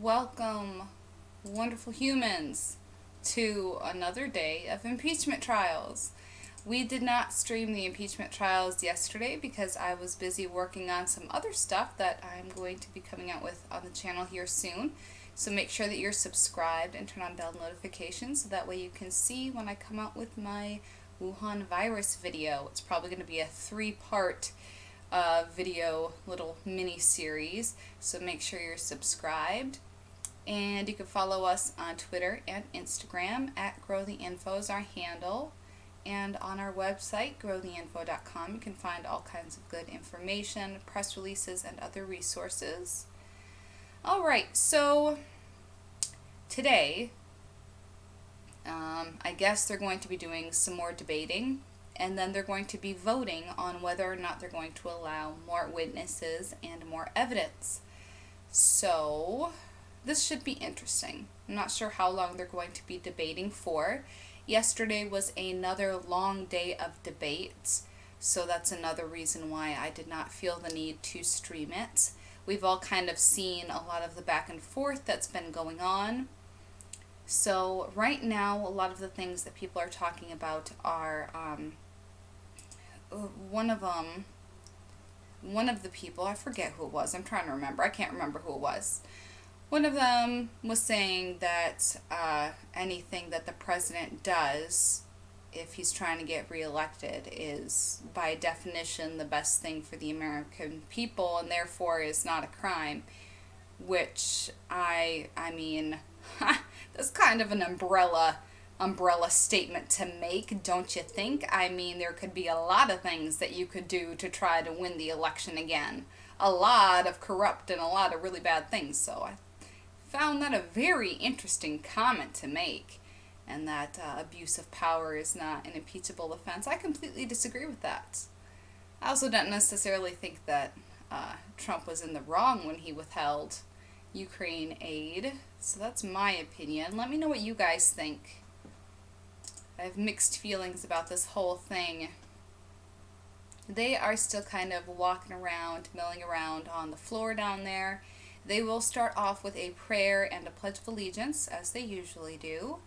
welcome, wonderful humans, to another day of impeachment trials. We did not stream the impeachment trials yesterday because I was busy working on some other stuff that I'm going to be coming out with on the channel here soon. So make sure that you're subscribed and turn on bell notifications so that way you can see when I come out with my Wuhan virus video. It's probably going to be a 3-part video little mini series, so make sure you're subscribed. And you can follow us on Twitter and Instagram at growtheinfo is our handle. And on our website, growtheinfo.com, you can find all kinds of good information, press releases, and other resources. Alright, so today, I guess they're going to be doing some more debating, and then they're going to be voting on whether or not they're going to allow more witnesses and more evidence. So this should be interesting. I'm not sure how long they're going to be debating for. Yesterday was another long day of debates, so that's another reason why I did not feel the need to stream it. We've all kind of seen a lot of the back and forth that's been going on. So right now, a lot of the things that people are talking about are one of the people, I forget who it was, I'm trying to remember, I can't remember who it was. One of them was saying that anything that the president does, if he's trying to get reelected, is by definition the best thing for the American people and therefore is not a crime, which I mean, that's kind of an umbrella statement to make, don't you think? I mean, there could be a lot of things that you could do to try to win the election again. A lot of corrupt and a lot of really bad things, so I found that a very interesting comment to make, and that abuse of power is not an impeachable offense. I completely disagree with that. I also don't necessarily think that Trump was in the wrong when he withheld Ukraine aid, so that's my opinion. Let me know what you guys think. I have mixed feelings about this whole thing. They are still kind of walking around, milling around on the floor down there. They will start off with a prayer and a pledge of allegiance, as they usually do.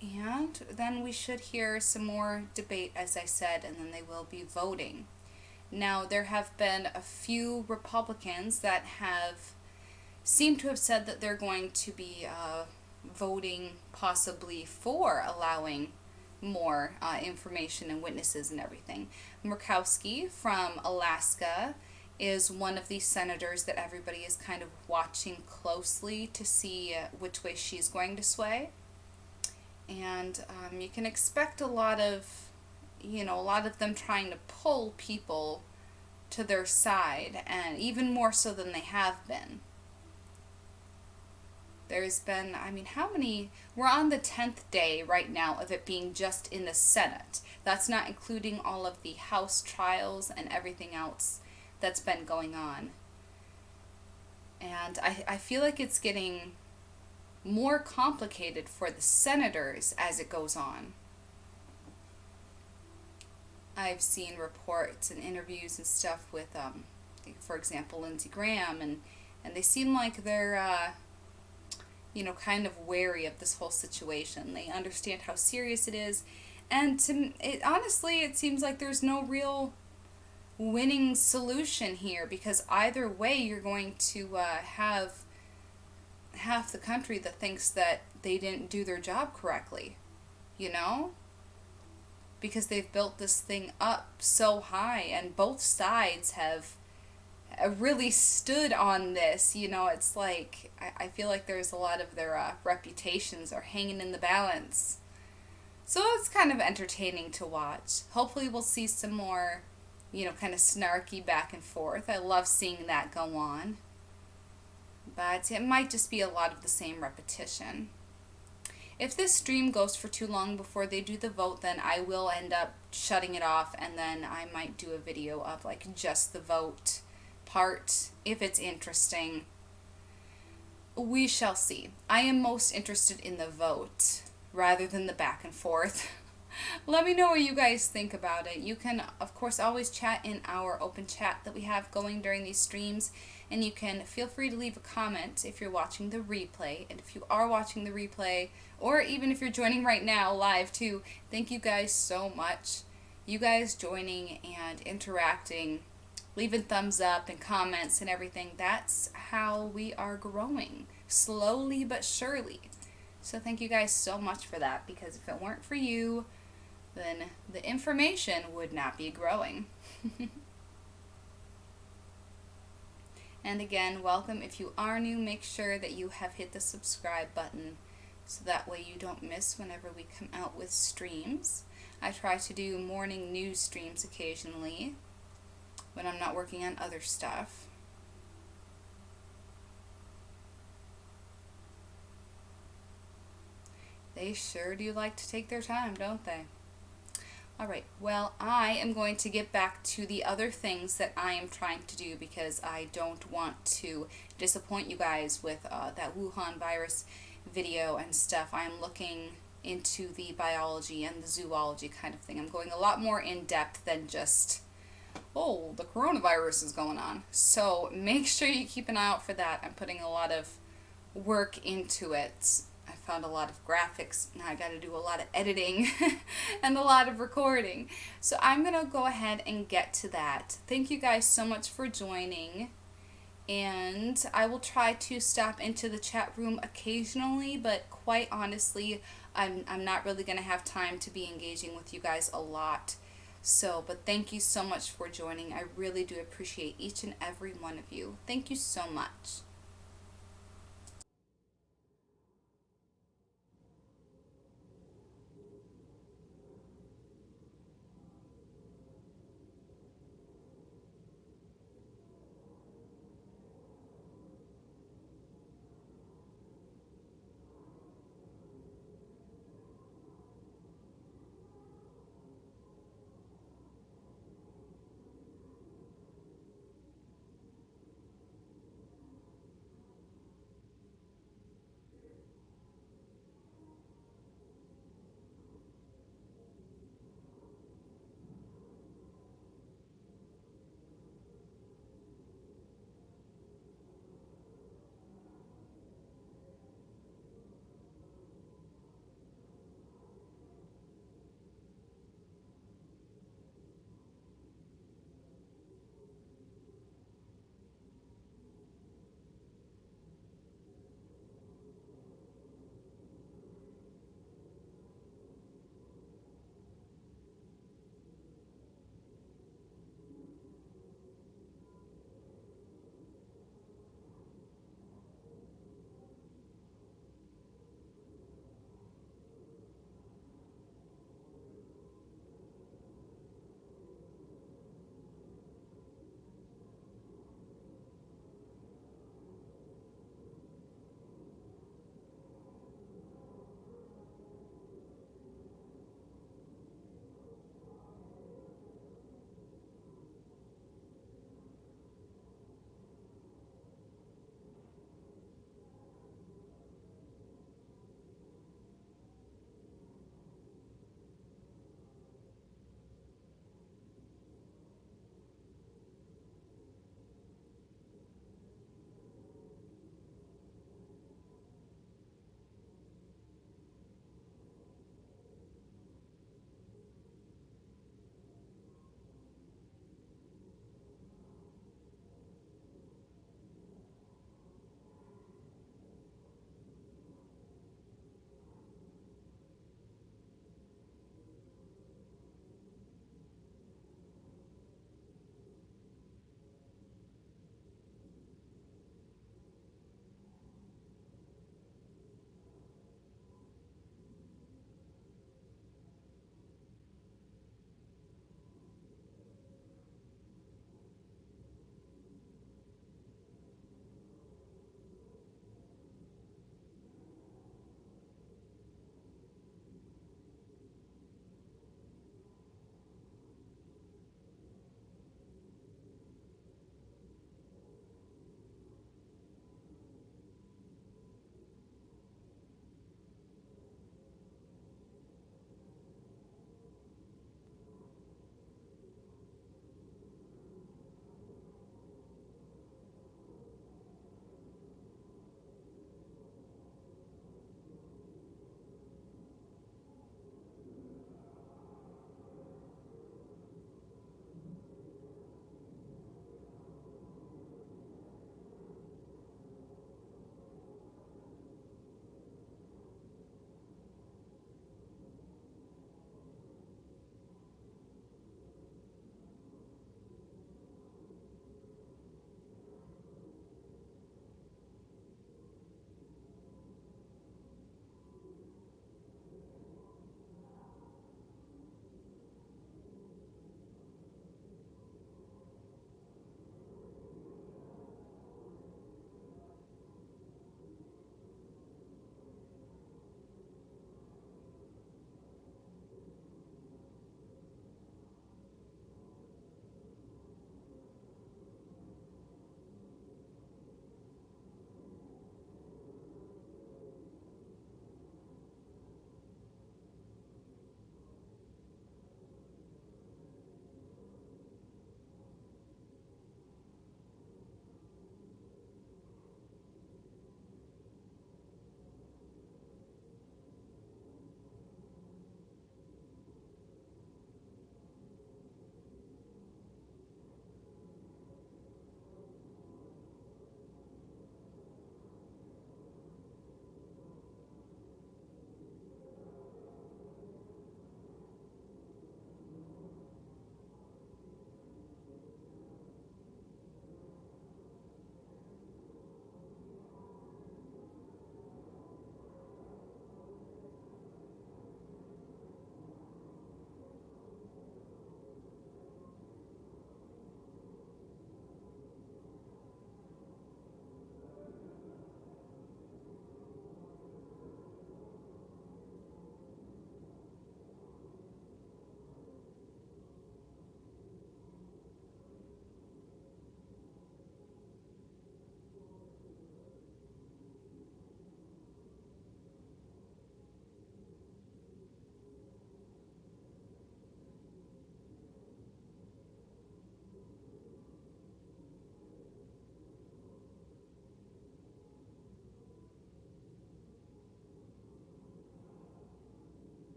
And then we should hear some more debate, as I said, and then they will be voting. Now, there have been a few Republicans that seem to have said that they're going to be voting possibly for allowing more information and witnesses and everything. Murkowski from Alaska is one of these senators that everybody is kind of watching closely to see which way she's going to sway. And you can expect a lot of them trying to pull people to their side, and even more so than they have been. There's been, we're on the 10th day right now of it being just in the Senate. That's not including all of the House trials and everything else that's been going on. And I feel like it's getting more complicated for the senators as it goes on. I've seen reports and interviews and stuff with, for example, Lindsey Graham, and they seem like they're, kind of wary of this whole situation. They understand how serious it is, and honestly, it seems like there's no real winning solution here, because either way you're going to have half the country that thinks that they didn't do their job correctly, because they've built this thing up so high, and both sides have really stood on this. It's like I feel like there's a lot of their reputations are hanging in the balance, so it's kind of entertaining to watch. Hopefully we'll see some more kind of snarky back and forth. I love seeing that go on. But it might just be a lot of the same repetition. If this stream goes for too long before they do the vote, then I will end up shutting it off, and then I might do a video of just the vote part if it's interesting. We shall see. I am most interested in the vote rather than the back and forth. Let me know what you guys think about it. You can, of course, always chat in our open chat that we have going during these streams. And you can feel free to leave a comment if you're watching the replay. And if you are watching the replay, or even if you're joining right now live too, thank you guys so much. You guys joining and interacting, leaving thumbs up and comments and everything, that's how we are growing. Slowly but surely. So thank you guys so much for that, because if it weren't for you, then the information would not be growing. And again, welcome. If you are new, make sure that you have hit the subscribe button so that way you don't miss whenever we come out with streams. I try to do morning news streams occasionally when I'm not working on other stuff. They sure do like to take their time, don't they? Alright, well, I am going to get back to the other things that I am trying to do, because I don't want to disappoint you guys with that Wuhan virus video and stuff. I'm looking into the biology and the zoology kind of thing. I'm going a lot more in depth than just, oh, the coronavirus is going on. So make sure you keep an eye out for that. I'm putting a lot of work into it. I found a lot of graphics. Now I got to do a lot of editing and a lot of recording. So I'm going to go ahead and get to that. Thank you guys so much for joining. And I will try to stop into the chat room occasionally, but quite honestly, I'm not really going to have time to be engaging with you guys a lot. So, but thank you so much for joining. I really do appreciate each and every one of you. Thank you so much.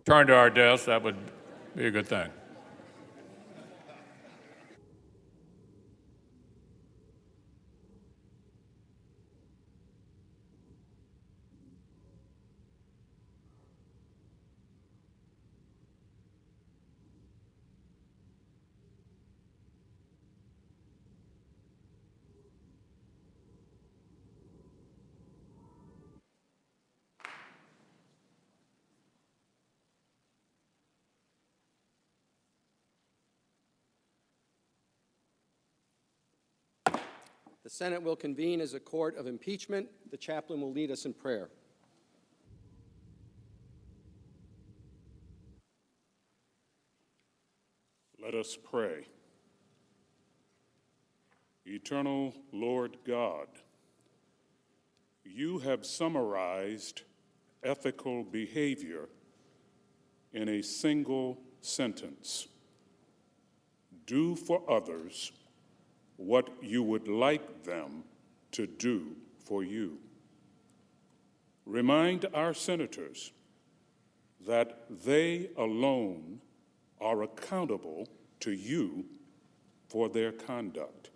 Turn to our desks, that would be a good thing. The Senate will convene as a court of impeachment. The chaplain will lead us in prayer. Let us pray. Eternal Lord God, you have summarized ethical behavior in a single sentence. Do for others what you would like them to do for you. Remind our senators that they alone are accountable to you for their conduct.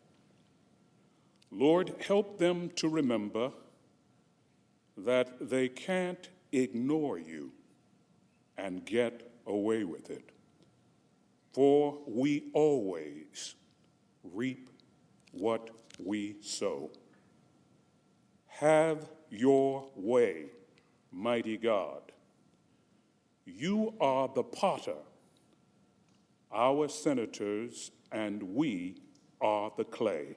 Lord, help them to remember that they can't ignore you and get away with it, for we always reap what we sow. Have your way, mighty God. You are the potter, our senators, and we are the clay.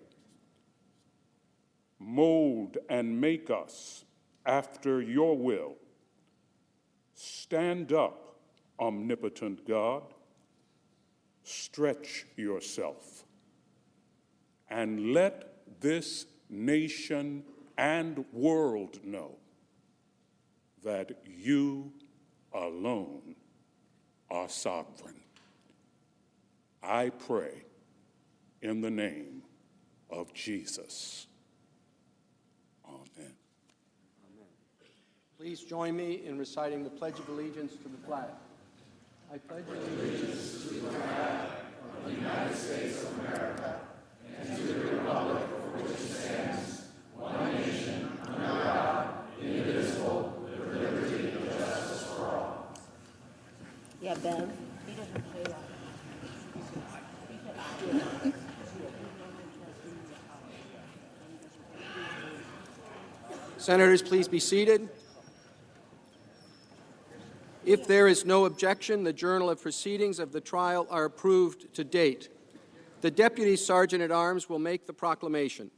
Mold and make us after your will. Stand up, omnipotent God. Stretch yourself. And let this nation and world know that you alone are sovereign. I pray in the name of Jesus. Amen. Amen. Please join me in reciting the Pledge of Allegiance to the flag. I pledge allegiance to the flag of the United States of America and to the republic for which it stands, one nation, under God, indivisible, with liberty and justice for all. Yeah, Bev. He doesn't say that. Senators, please be seated. If there is no objection, the journal of proceedings of the trial are approved to date. The Deputy Sergeant at Arms will make the proclamation.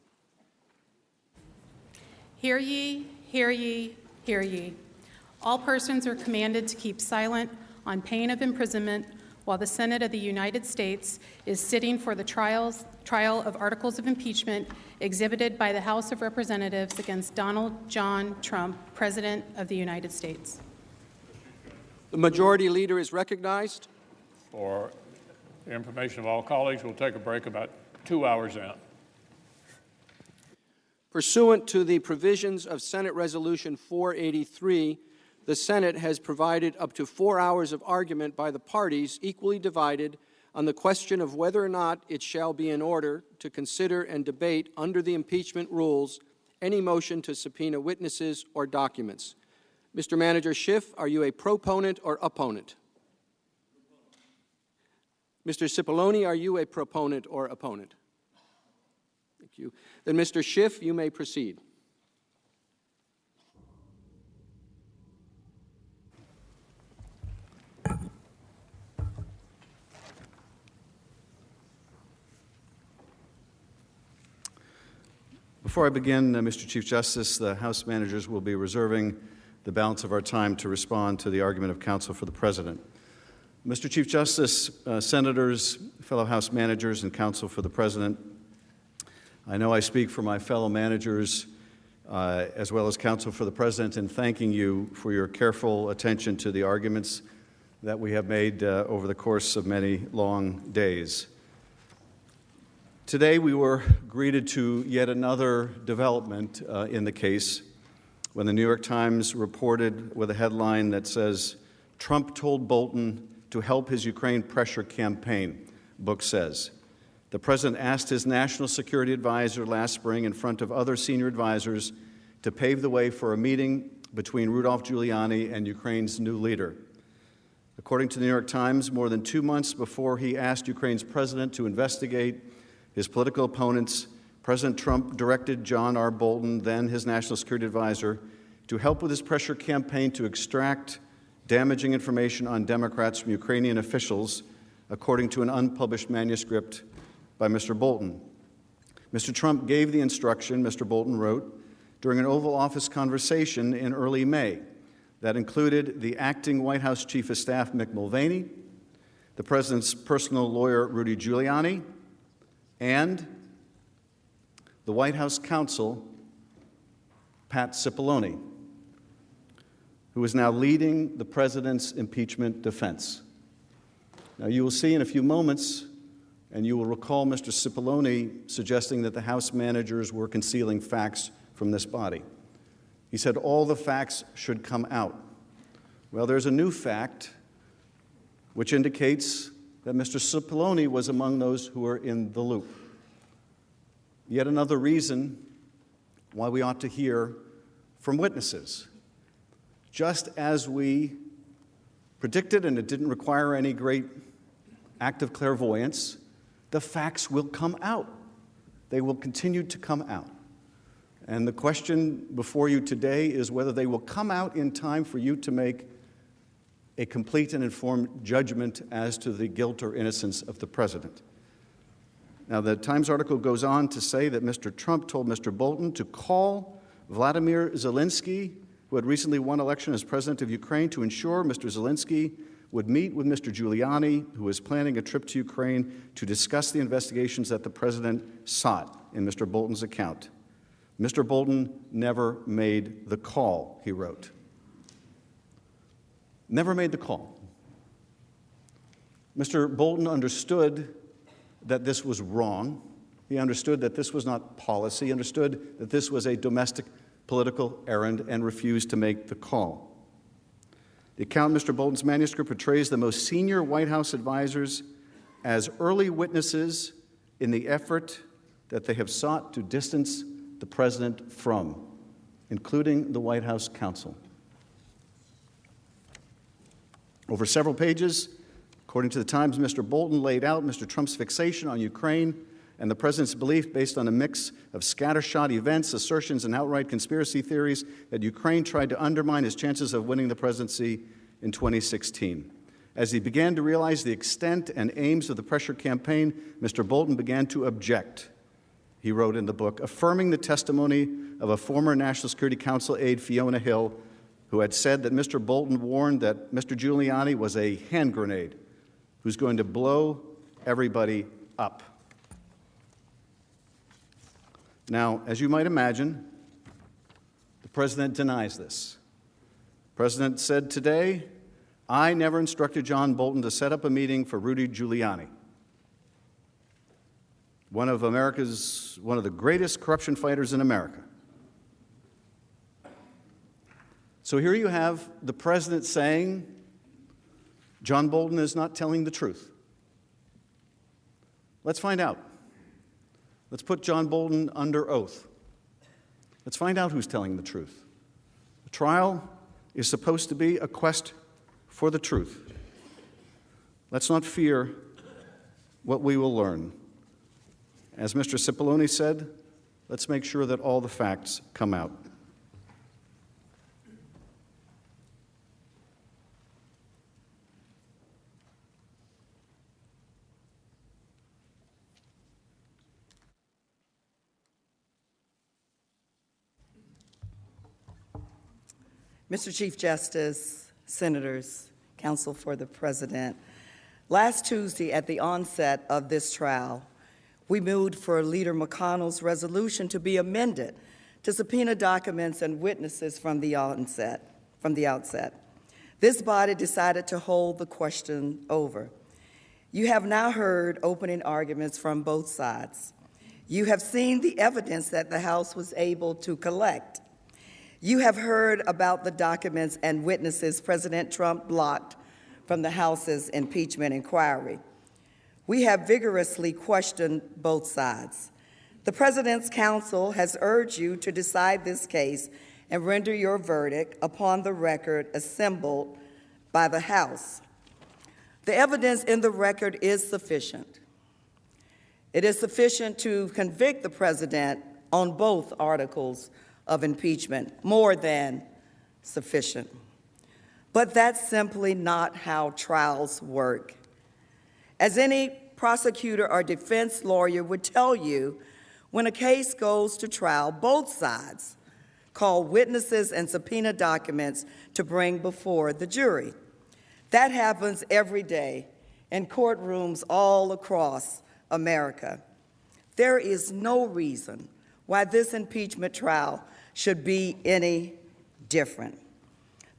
Hear ye, hear ye, hear ye. All persons are commanded to keep silent on pain of imprisonment while the Senate of the United States is sitting for the trial of articles of impeachment exhibited by the House of Representatives against Donald John Trump, President of the United States. The Majority Leader is recognized. For the information of all colleagues, we'll take a break about 2 hours in. Pursuant to the provisions of Senate Resolution 483, the Senate has provided up to 4 hours of argument by the parties equally divided on the question of whether or not it shall be in order to consider and debate under the impeachment rules any motion to subpoena witnesses or documents. Mr. Manager Schiff, are you a proponent or opponent? Mr. Cipollone, are you a proponent or opponent? Thank you. Then, Mr. Schiff, you may proceed. Before I begin, Mr. Chief Justice, the House managers will be reserving the balance of our time to respond to the argument of counsel for the President. Mr. Chief Justice, Senators, fellow House managers, and counsel for the President, I know I speak for my fellow managers as well as counsel for the President in thanking you for your careful attention to the arguments that we have made over the course of many long days. Today we were greeted to yet another development in the case when the New York Times reported with a headline that says, Trump told Bolton to help his Ukraine pressure campaign, book says. The president asked his national security advisor last spring in front of other senior advisors to pave the way for a meeting between Rudolph Giuliani and Ukraine's new leader. According to the New York Times, more than 2 months before he asked Ukraine's president to investigate his political opponents, President Trump directed John R. Bolton, then his national security advisor, to help with his pressure campaign to extract damaging information on Democrats from Ukrainian officials, according to an unpublished manuscript by Mr. Bolton. Mr. Trump gave the instruction, Mr. Bolton wrote, during an Oval Office conversation in early May that included the acting White House Chief of Staff, Mick Mulvaney, the president's personal lawyer, Rudy Giuliani, and the White House counsel, Pat Cipollone, who is now leading the president's impeachment defense. Now, you will see in a few moments, and you will recall Mr. Cipollone suggesting that the House managers were concealing facts from this body. He said all the facts should come out. Well, there's a new fact which indicates that Mr. Cipollone was among those who were in the loop. Yet another reason why we ought to hear from witnesses. Just as we predicted, and it didn't require any great act of clairvoyance, the facts will come out. They will continue to come out. And the question before you today is whether they will come out in time for you to make a complete and informed judgment as to the guilt or innocence of the president. Now, the Times article goes on to say that Mr. Trump told Mr. Bolton to call Vladimir Zelensky, who had recently won election as president of Ukraine, to ensure Mr. Zelensky would meet with Mr. Giuliani, who was planning a trip to Ukraine to discuss the investigations that the president sought in Mr. Bolton's account. Mr. Bolton never made the call, he wrote. Never made the call. Mr. Bolton understood that this was wrong. He understood that this was not policy. He understood that this was a domestic political errand and refused to make the call. The account in Mr. Bolton's manuscript portrays the most senior White House advisors as early witnesses in the effort that they have sought to distance the president from, including the White House counsel. Over several pages, according to the Times, Mr. Bolton laid out Mr. Trump's fixation on Ukraine and the president's belief, based on a mix of scattershot events, assertions, and outright conspiracy theories, that Ukraine tried to undermine his chances of winning the presidency in 2016. As he began to realize the extent and aims of the pressure campaign, Mr. Bolton began to object. He wrote in the book, affirming the testimony of a former National Security Council aide, Fiona Hill, who had said that Mr. Bolton warned that Mr. Giuliani was a hand grenade who's going to blow everybody up. Now, as you might imagine, the president denies this. The president said today, I never instructed John Bolton to set up a meeting for Rudy Giuliani, one of the greatest corruption fighters in America. So here you have the president saying John Bolton is not telling the truth. Let's find out. Let's put John Bolton under oath. Let's find out who's telling the truth. The trial is supposed to be a quest for the truth. Let's not fear what we will learn. As Mr. Cipollone said, let's make sure that all the facts come out. Mr. Chief Justice, Senators, Counsel for the President, last Tuesday at the onset of this trial, we moved for Leader McConnell's resolution to be amended to subpoena documents and witnesses from the outset. This body decided to hold the question over. You have now heard opening arguments from both sides. You have seen the evidence that the House was able to collect. You have heard about the documents and witnesses President Trump blocked from the House's impeachment inquiry. We have vigorously questioned both sides. The President's counsel has urged you to decide this case and render your verdict upon the record assembled by the House. The evidence in the record is sufficient. It is sufficient to convict the President on both articles of impeachment, more than sufficient. But that's simply not how trials work. As any prosecutor or defense lawyer would tell you, when a case goes to trial, both sides call witnesses and subpoena documents to bring before the jury. That happens every day in courtrooms all across America. There is no reason why this impeachment trial should be any different.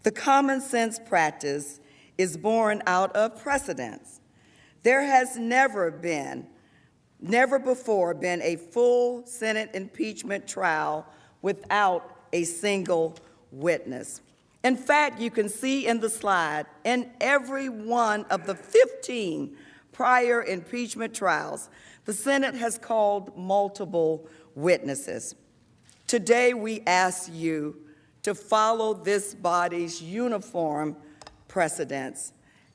The common sense practice is born out of precedents. There has never before been a full Senate impeachment trial without a single witness. In fact, you can see in the slide, in every one of the 15 prior impeachment trials, the Senate has called multiple witnesses. Today, we ask you to follow this body's uniform precedents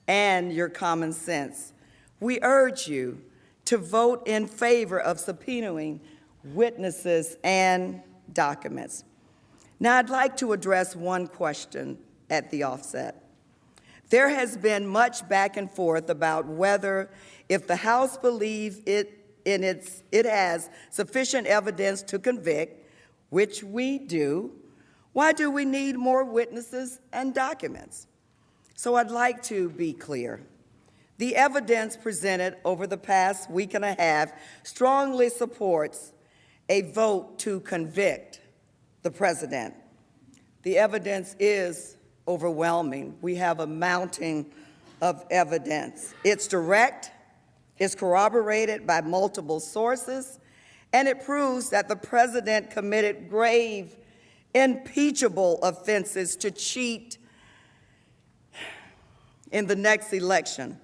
and your common sense. We urge you to vote in favor of subpoenaing witnesses and documents. Now, I'd like to address one question at the offset. There has been much back and forth about whether, if the House believes it has sufficient evidence to convict, which we do, why do we need more witnesses and documents? So I'd like to be clear. The evidence presented over the past week and a half strongly supports a vote to convict the President. The evidence is overwhelming. We have a mounting of evidence. It's direct, it's corroborated by multiple sources, and it proves that the President committed grave, impeachable offenses to cheat in the next election.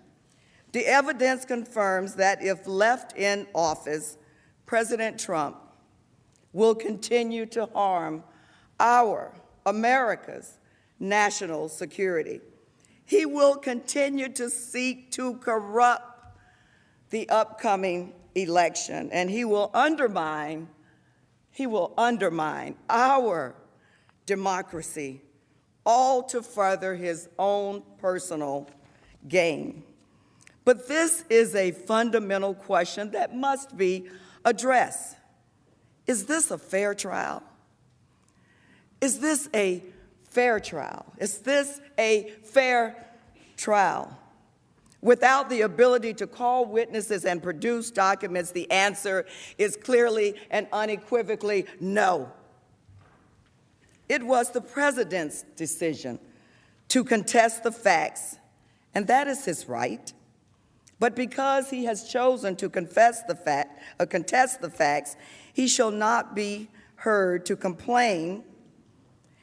The evidence confirms that if left in office, President Trump will continue to harm America's national security. He will continue to seek to corrupt the upcoming election, and he will undermine our democracy, all to further his own personal gain. But this is a fundamental question that must be addressed. Is this a fair trial? Is this a fair trial? Is this a fair trial? Without the ability to call witnesses and produce documents, the answer is clearly and unequivocally no. It was the President's decision to contest the facts, and that is his right. But because he has chosen to contest the facts, he shall not be heard to complain.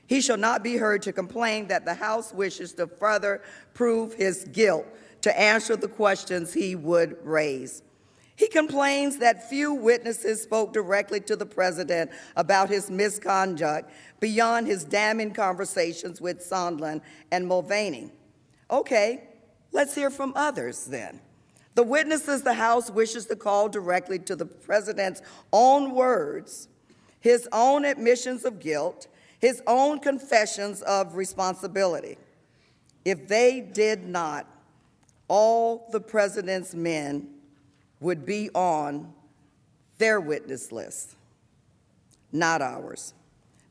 He shall not be heard to complain that the House wishes to further prove his guilt, to answer the questions he would raise. He complains that few witnesses spoke directly to the President about his misconduct beyond his damning conversations with Sondland and Mulvaney. Okay, let's hear from others then. The witnesses the House wishes to call directly to the President's own words, his own admissions of guilt, his own confessions of responsibility. If they did not, all the President's men would be on their witness list, not ours.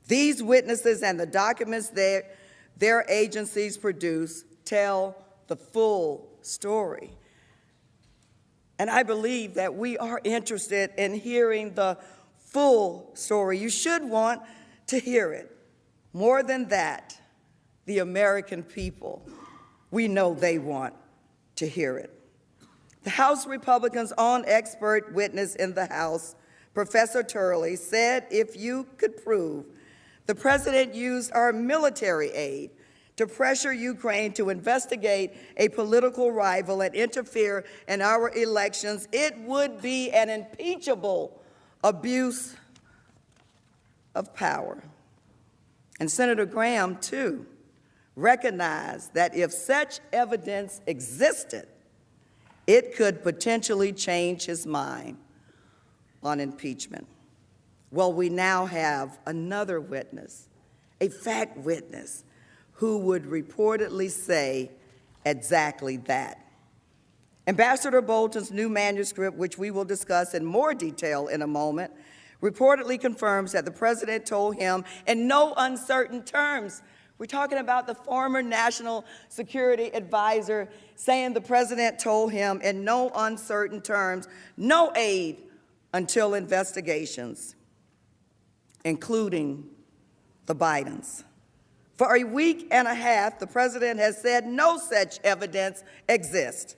These witnesses and the documents their agencies produce tell the full story. And I believe that we are interested in hearing the full story. You should want to hear it. More than that, the American people, we know they want to hear it. The House Republicans' own expert witness in the House, Professor Turley, said if you could prove The president used our military aid to pressure Ukraine to investigate a political rival and interfere in our elections. It would be an impeachable abuse of power. And Senator Graham, too, recognized that if such evidence existed, it could potentially change his mind on impeachment. Well, we now have another witness, a fact witness, who would reportedly say exactly that. Ambassador Bolton's new manuscript, which we will discuss in more detail in a moment, reportedly confirms that the president told him in no uncertain terms. We're talking about the former national security advisor saying the president told him in no uncertain terms, no aid until investigations, including the Bidens. For a week and a half, the president has said no such evidence exists.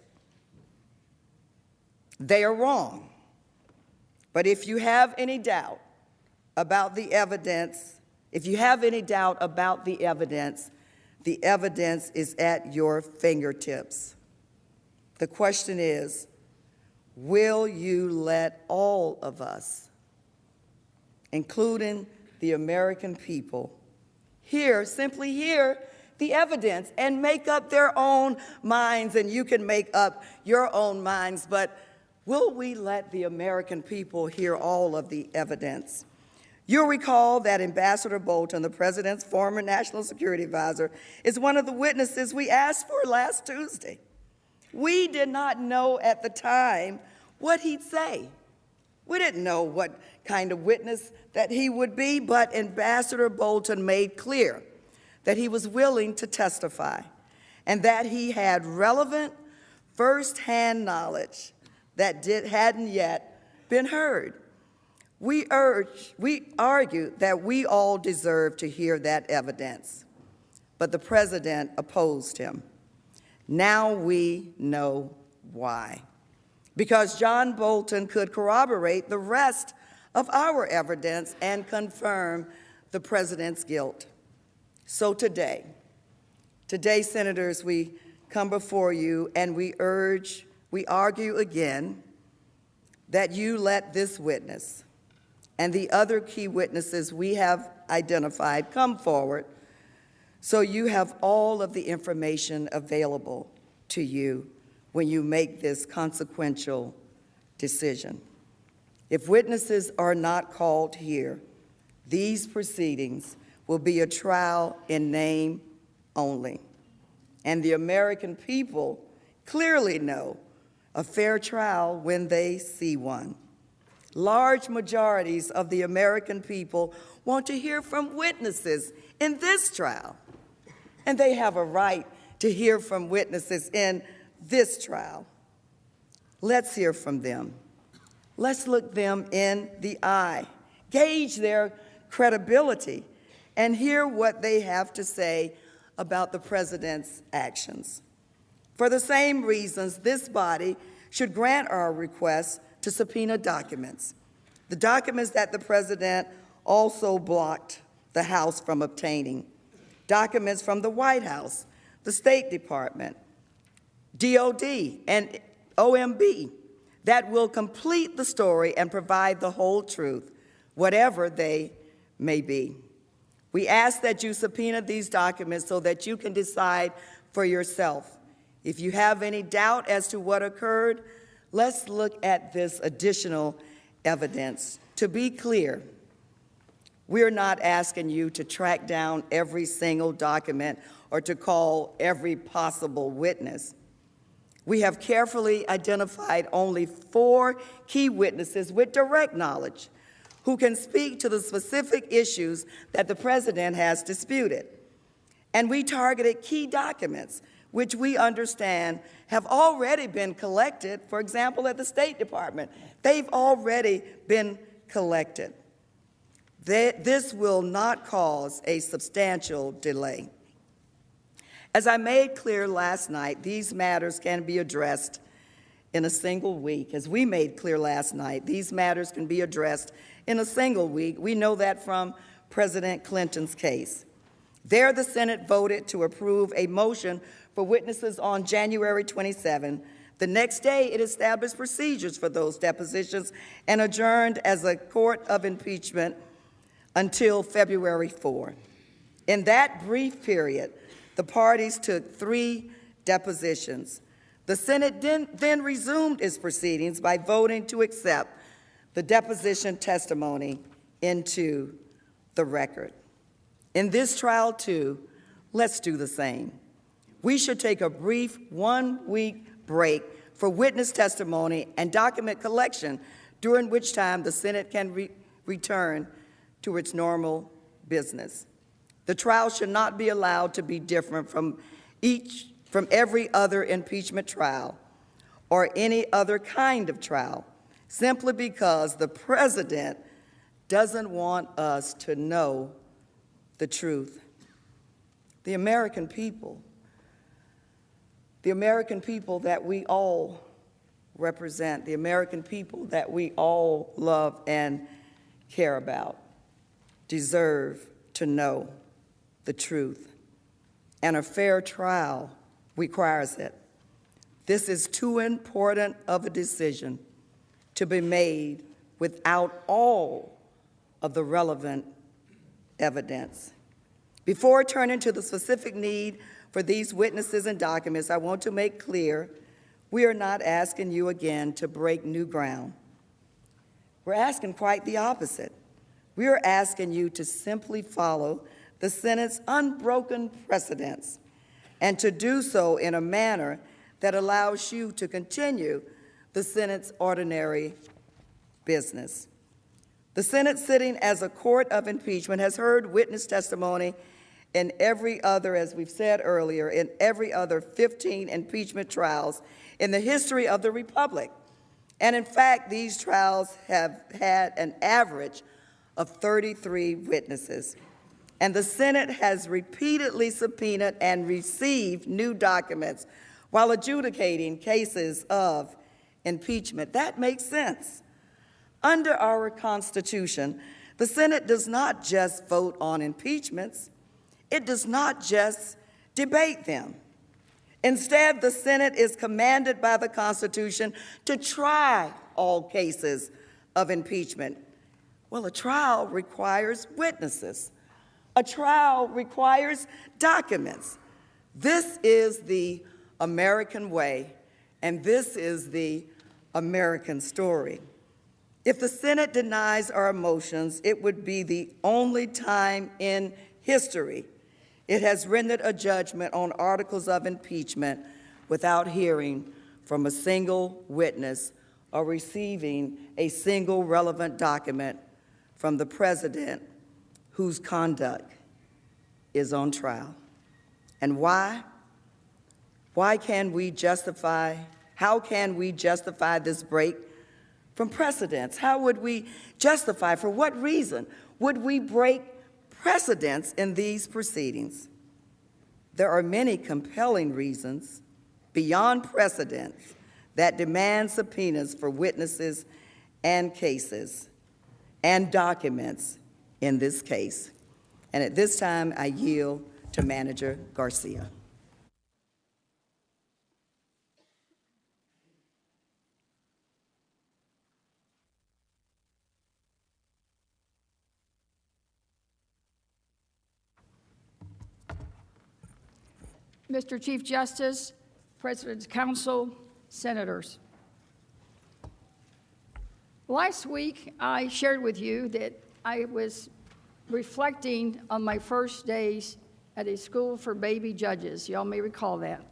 They are wrong. But if you have any doubt about the evidence, the evidence is at your fingertips. The question is, will you let all of us, including the American people, simply hear the evidence and make up their own minds? And you can make up your own minds, but will we let the American people hear all of the evidence? You'll recall that Ambassador Bolton, the president's former national security advisor, is one of the witnesses we asked for last Tuesday. We did not know at the time what he'd say. We didn't know what kind of witness that he would be, but Ambassador Bolton made clear that he was willing to testify and that he had relevant firsthand knowledge that hadn't yet been heard. We argued that we all deserved to hear that evidence, but the president opposed him. Now we know why. Because John Bolton could corroborate the rest of our evidence and confirm the president's guilt. So today, senators, we come before you and we argue again that you let this witness and the other key witnesses we have identified come forward so you have all of the information available to you when you make this consequential decision. If witnesses are not called here, these proceedings will be a trial in name only. And the American people clearly know a fair trial when they see one. Large majorities of the American people want to hear from witnesses in this trial, and they have a right to hear from witnesses in this trial. Let's hear from them. Let's look them in the eye, gauge their credibility, and hear what they have to say about the president's actions. For the same reasons, this body should grant our request to subpoena documents, the documents that the president also blocked the House from obtaining, documents from the White House, the State Department, DOD, and OMB that will complete the story and provide the whole truth, whatever they may be. We ask that you subpoena these documents so that you can decide for yourself. If you have any doubt as to what occurred, let's look at this additional evidence. To be clear, we're not asking you to track down every single document or to call every possible witness. We have carefully identified only 4 key witnesses with direct knowledge who can speak to the specific issues that the president has disputed. And we targeted key documents which we understand have already been collected, for example, at the State Department. They've already been collected. This will not cause a substantial delay. As I made clear last night, these matters can be addressed in a single week. As we made clear last night, these matters can be addressed in a single week. We know that from President Clinton's case. There, the Senate voted to approve a motion for witnesses on January 27. The next day, it established procedures for those depositions and adjourned as a court of impeachment until February 4. In that brief period, the parties took 3 depositions. The Senate then resumed its proceedings by voting to accept the deposition testimony into the record. In this trial, too, let's do the same. We should take a brief 1-week break for witness testimony and document collection, during which time the Senate can return to its normal business. The trial should not be allowed to be different from every other impeachment trial or any other kind of trial, simply because the president doesn't want us to know the truth. The American people that we all represent, the American people that we all love and care about, deserve to know the truth. And a fair trial requires it. This is too important of a decision to be made without all of the relevant evidence. Before turning to the specific need for these witnesses and documents, I want to make clear we are not asking you again to break new ground. We're asking quite the opposite. We are asking you to simply follow the Senate's unbroken precedents and to do so in a manner that allows you to continue the Senate's ordinary business. The Senate, sitting as a court of impeachment, has heard witness testimony in every other, as we've said earlier, in every other 15 impeachment trials in the history of the Republic. And in fact, these trials have had an average of 33 witnesses. And the Senate has repeatedly subpoenaed and received new documents while adjudicating cases of impeachment. That makes sense. Under our Constitution, the Senate does not just vote on impeachments. It does not just debate them. Instead, the Senate is commanded by the Constitution to try all cases of impeachment. Well, a trial requires witnesses. A trial requires documents. This is the American way, and this is the American story. If the Senate denies our motions, it would be the only time in history it has rendered a judgment on articles of impeachment without hearing from a single witness or receiving a single relevant document from the president whose conduct is on trial. And why? How can we justify this break from precedents? How would we justify, for what reason would we break precedents in these proceedings? There are many compelling reasons beyond precedents that demand subpoenas for witnesses and cases and documents in this case. And at this time, I yield to Manager Garcia. Mr. Chief Justice, President's Council, Senators. Last week, I shared with you that I was reflecting on my first days at a school for baby judges. Y'all may recall that.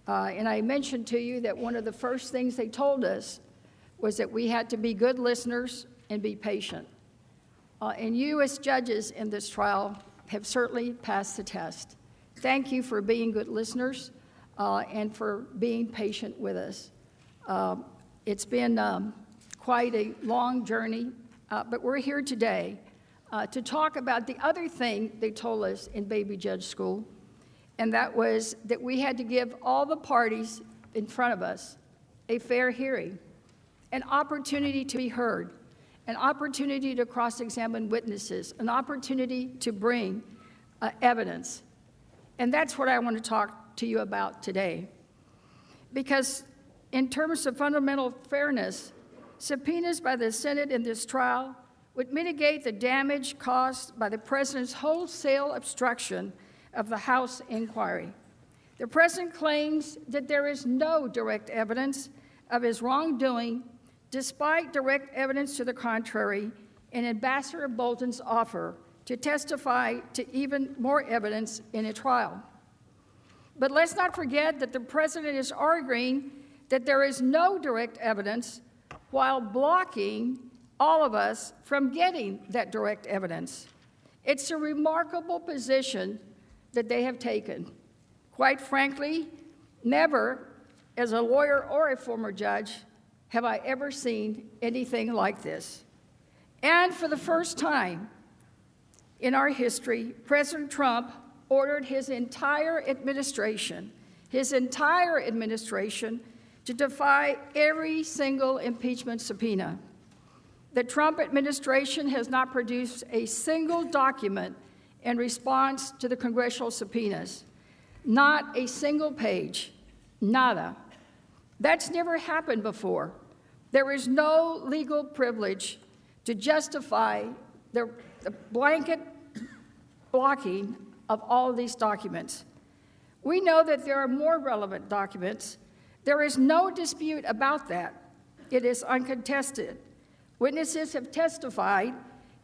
And I mentioned to you that one of the first things they told us was that we had to be good listeners and be patient. And you as judges in this trial have certainly passed the test. Thank you for being good listeners and for being patient with us. It's been quite a long journey, but we're here today to talk about the other thing they told us in baby judge school, and that was that we had to give all the parties in front of us a fair hearing, an opportunity to be heard, an opportunity to cross-examine witnesses, an opportunity to bring evidence. And that's what I want to talk to you about today. Because in terms of fundamental fairness, subpoenas by the Senate in this trial would mitigate the damage caused by the president's wholesale obstruction of the House inquiry. The president claims that there is no direct evidence of his wrongdoing, despite direct evidence to the contrary in Ambassador Bolton's offer to testify to even more evidence in a trial. But let's not forget that the president is arguing that there is no direct evidence while blocking all of us from getting that direct evidence. It's a remarkable position that they have taken. Quite frankly, never, as a lawyer or a former judge, have I ever seen anything like this. And for the first time in our history, President Trump ordered his entire administration to defy every single impeachment subpoena. The Trump administration has not produced a single document in response to the congressional subpoenas. Not a single page, nada. That's never happened before. There is no legal privilege to justify the blanket blocking of all of these documents. We know that there are more relevant documents. There is no dispute about that. It is uncontested. Witnesses have testified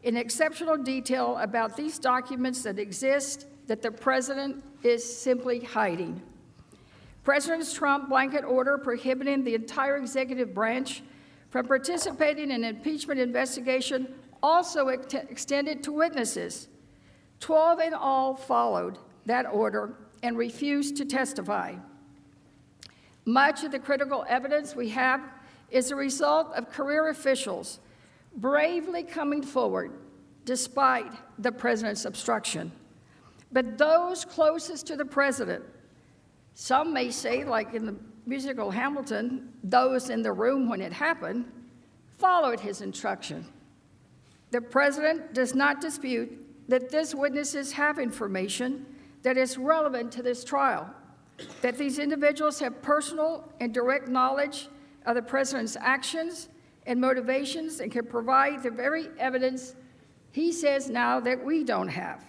in exceptional detail about these documents that exist that the president is simply hiding. President Trump's blanket order prohibiting the entire executive branch from participating in an impeachment investigation also extended to witnesses. 12 in all followed that order and refused to testify. Much of the critical evidence we have is a result of career officials bravely coming forward despite the president's obstruction. But those closest to the president, some may say, like in the musical Hamilton, those in the room when it happened, followed his instruction. The president does not dispute that these witnesses have information that is relevant to this trial, that these individuals have personal and direct knowledge of the president's actions and motivations and can provide the very evidence he says now that we don't have.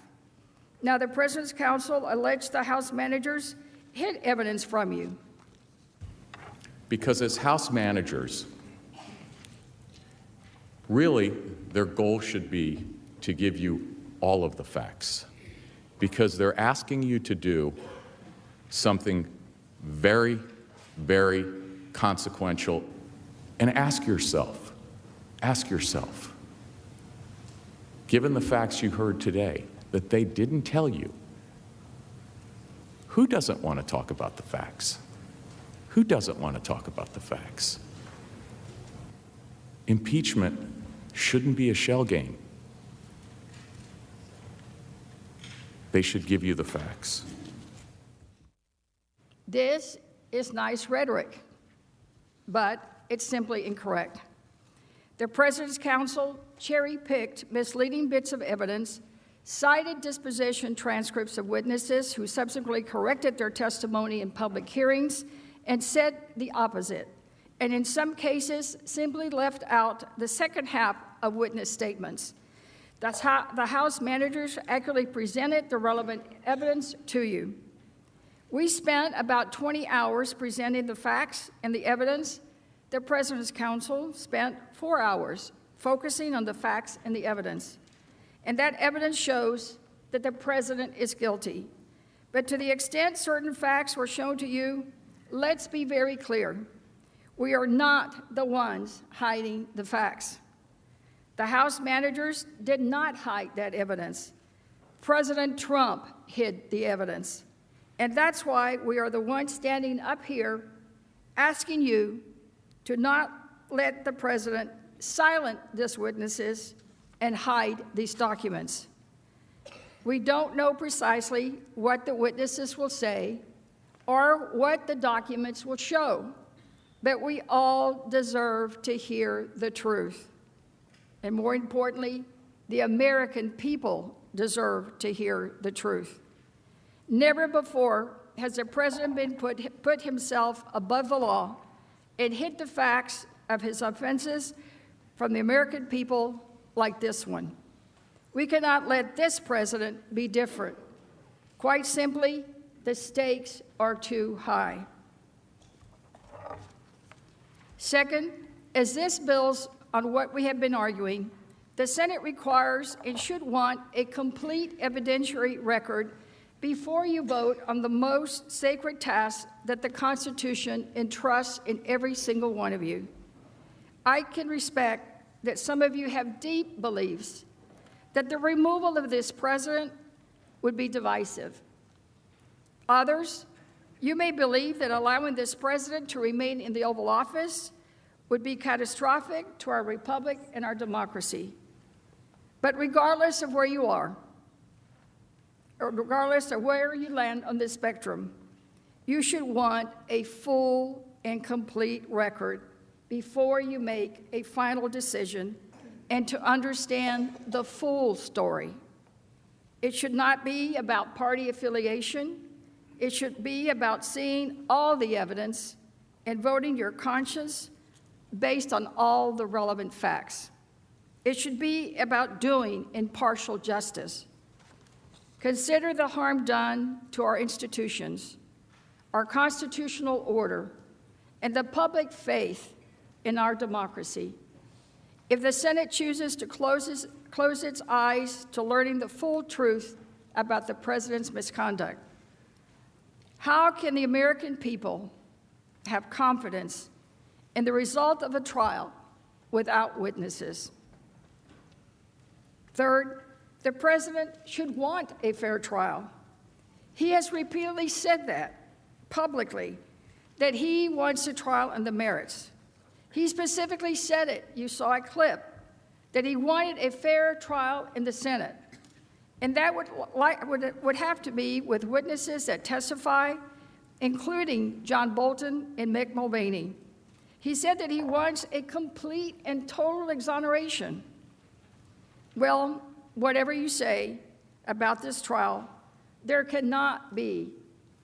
Now, the president's counsel alleged the House managers hid evidence from you. Because as House managers, really their goal should be to give you all of the facts, because they're asking you to do something very, very consequential. And ask yourself, given the facts you heard today that they didn't tell you, who doesn't want to talk about the facts? Who doesn't want to talk about the facts? Impeachment shouldn't be a shell game. They should give you the facts. This is nice rhetoric, but it's simply incorrect. The president's counsel cherry-picked misleading bits of evidence, cited disposition transcripts of witnesses who subsequently corrected their testimony in public hearings, and said the opposite, and in some cases simply left out the second half of witness statements. That's how the House managers accurately presented the relevant evidence to you. We spent about 20 hours presenting the facts and the evidence. The president's counsel spent 4 hours focusing on the facts and the evidence. And that evidence shows that the president is guilty. But to the extent certain facts were shown to you, let's be very clear. We are not the ones hiding the facts. The House managers did not hide that evidence. President Trump hid the evidence. And that's why we are the ones standing up here asking you to not let the president silence these witnesses and hide these documents. We don't know precisely what the witnesses will say or what the documents will show, but we all deserve to hear the truth. And more importantly, the American people deserve to hear the truth. Never before has the president been put himself above the law and hid the facts of his offenses from the American people like this one. We cannot let this president be different. Quite simply, the stakes are too high. Second, as this builds on what we have been arguing, the Senate requires and should want a complete evidentiary record before you vote on the most sacred task that the Constitution entrusts in every single one of you. I can respect that some of you have deep beliefs that the removal of this president would be divisive. Others, you may believe that allowing this president to remain in the Oval Office would be catastrophic to our republic and our democracy. But regardless of where you are, or regardless of where you land on this spectrum, you should want a full and complete record before you make a final decision and to understand the full story. It should not be about party affiliation. It should be about seeing all the evidence and voting your conscience based on all the relevant facts. It should be about doing impartial justice. Consider the harm done to our institutions, our constitutional order, and the public faith in our democracy. If the Senate chooses to close its eyes to learning the full truth about the president's misconduct, how can the American people have confidence in the result of a trial without witnesses? Third, the president should want a fair trial. He has repeatedly said that publicly, that he wants a trial on the merits. He specifically said it, you saw a clip, that he wanted a fair trial in the Senate. And that would have to be with witnesses that testify, including John Bolton and Mick Mulvaney. He said that he wants a complete and total exoneration. Well, whatever you say about this trial, there cannot be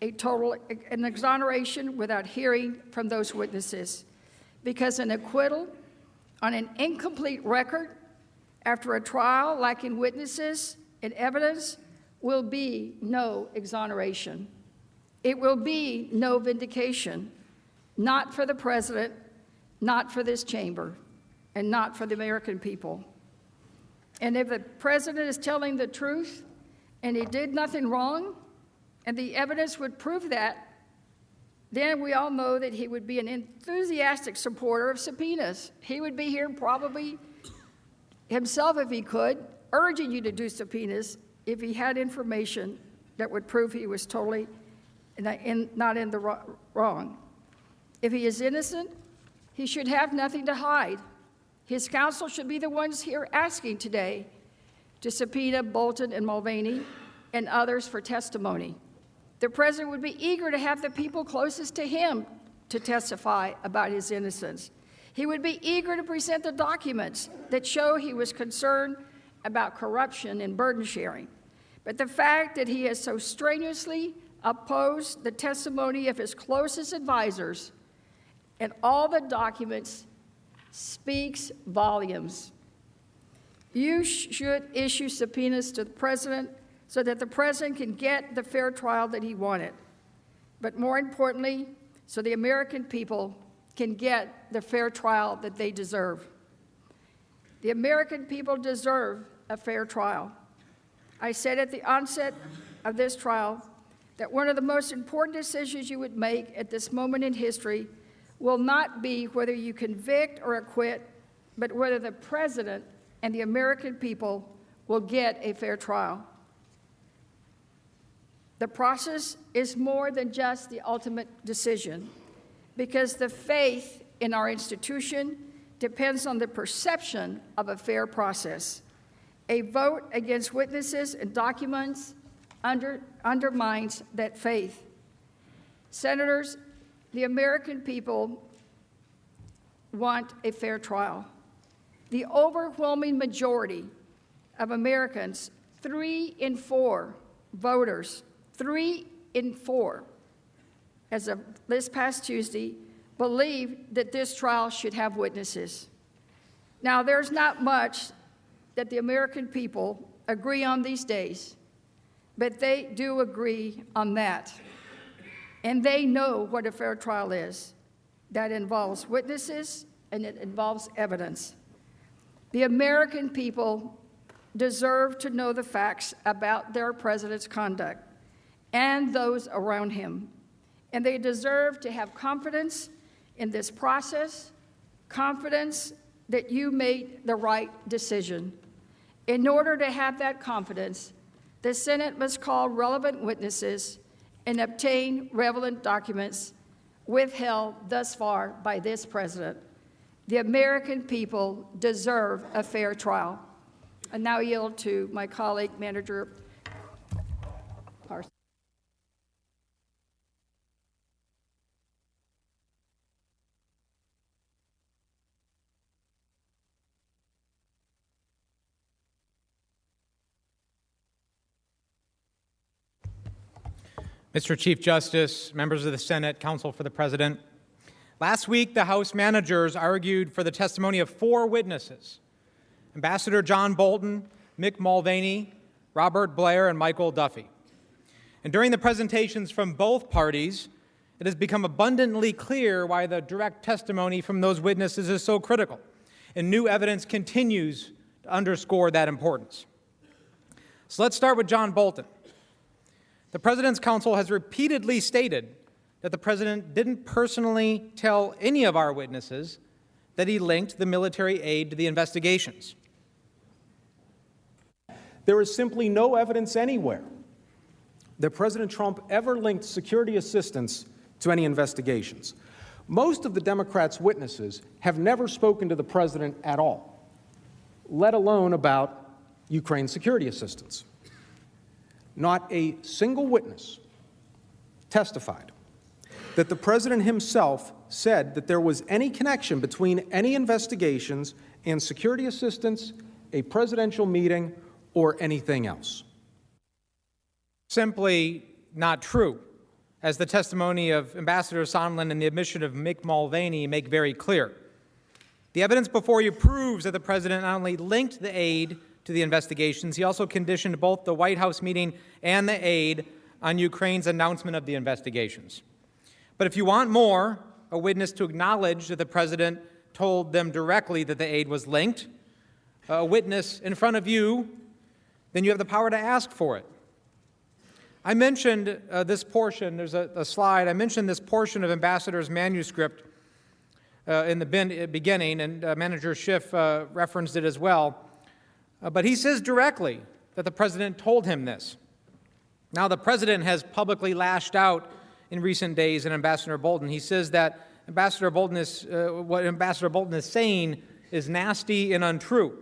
an exoneration without hearing from those witnesses, because an acquittal on an incomplete record after a trial lacking witnesses and evidence will be no exoneration. It will be no vindication, not for the president, not for this chamber, and not for the American people. And if the president is telling the truth and he did nothing wrong, and the evidence would prove that, then we all know that he would be an enthusiastic supporter of subpoenas. He would be here probably himself, if he could, urging you to do subpoenas if he had information that would prove he was totally not in the wrong. If he is innocent, he should have nothing to hide. His counsel should be the ones here asking today to subpoena Bolton and Mulvaney and others for testimony. The president would be eager to have the people closest to him to testify about his innocence. He would be eager to present the documents that show he was concerned about corruption and burden sharing. But the fact that he has so strenuously opposed the testimony of his closest advisors and all the documents speaks volumes. You should issue subpoenas to the president so that the president can get the fair trial that he wanted. But more importantly, so the American people can get the fair trial that they deserve. The American people deserve a fair trial. I said at the onset of this trial that one of the most important decisions you would make at this moment in history will not be whether you convict or acquit, but whether the president and the American people will get a fair trial. The process is more than just the ultimate decision, because the faith in our institution depends on the perception of a fair process. A vote against witnesses and documents undermines that faith. Senators, the American people want a fair trial. The overwhelming majority of Americans, 3 in 4 voters, 3 in 4, as of this past Tuesday, believe that this trial should have witnesses. Now, there's not much that the American people agree on these days, but they do agree on that. And they know what a fair trial is. That involves witnesses and it involves evidence. The American people deserve to know the facts about their president's conduct and those around him. And they deserve to have confidence in this process, confidence that you made the right decision. In order to have that confidence, the Senate must call relevant witnesses and obtain relevant documents withheld thus far by this president. The American people deserve a fair trial. I now yield to my colleague, Manager Parsons. Mr. Chief Justice, members of the Senate, counsel for the President, last week the House managers argued for the testimony of 4 witnesses: Ambassador John Bolton, Mick Mulvaney, Robert Blair, and Michael Duffy. And during the presentations from both parties, it has become abundantly clear why the direct testimony from those witnesses is so critical, and new evidence continues to underscore that importance. So let's start with John Bolton. The President's counsel has repeatedly stated that the President didn't personally tell any of our witnesses that he linked the military aid to the investigations. There is simply no evidence anywhere that President Trump ever linked security assistance to any investigations. Most of the Democrats' witnesses have never spoken to the President at all, let alone about Ukraine security assistance. Not a single witness testified that the President himself said that there was any connection between any investigations and security assistance, a presidential meeting, or anything else. Simply not true, as the testimony of Ambassador Sondland and the admission of Mick Mulvaney make very clear. The evidence before you proves that the President not only linked the aid to the investigations, he also conditioned both the White House meeting and the aid on Ukraine's announcement of the investigations. But if you want more, a witness to acknowledge that the President told them directly that the aid was linked, a witness in front of you, then you have the power to ask for it. I mentioned this portion, there's a slide, I mentioned this portion of Ambassador's manuscript in the beginning, and Manager Schiff referenced it as well. But he says directly that the President told him this. Now, the President has publicly lashed out in recent days at Ambassador Bolton. He says that what Ambassador Bolton is saying is nasty and untrue.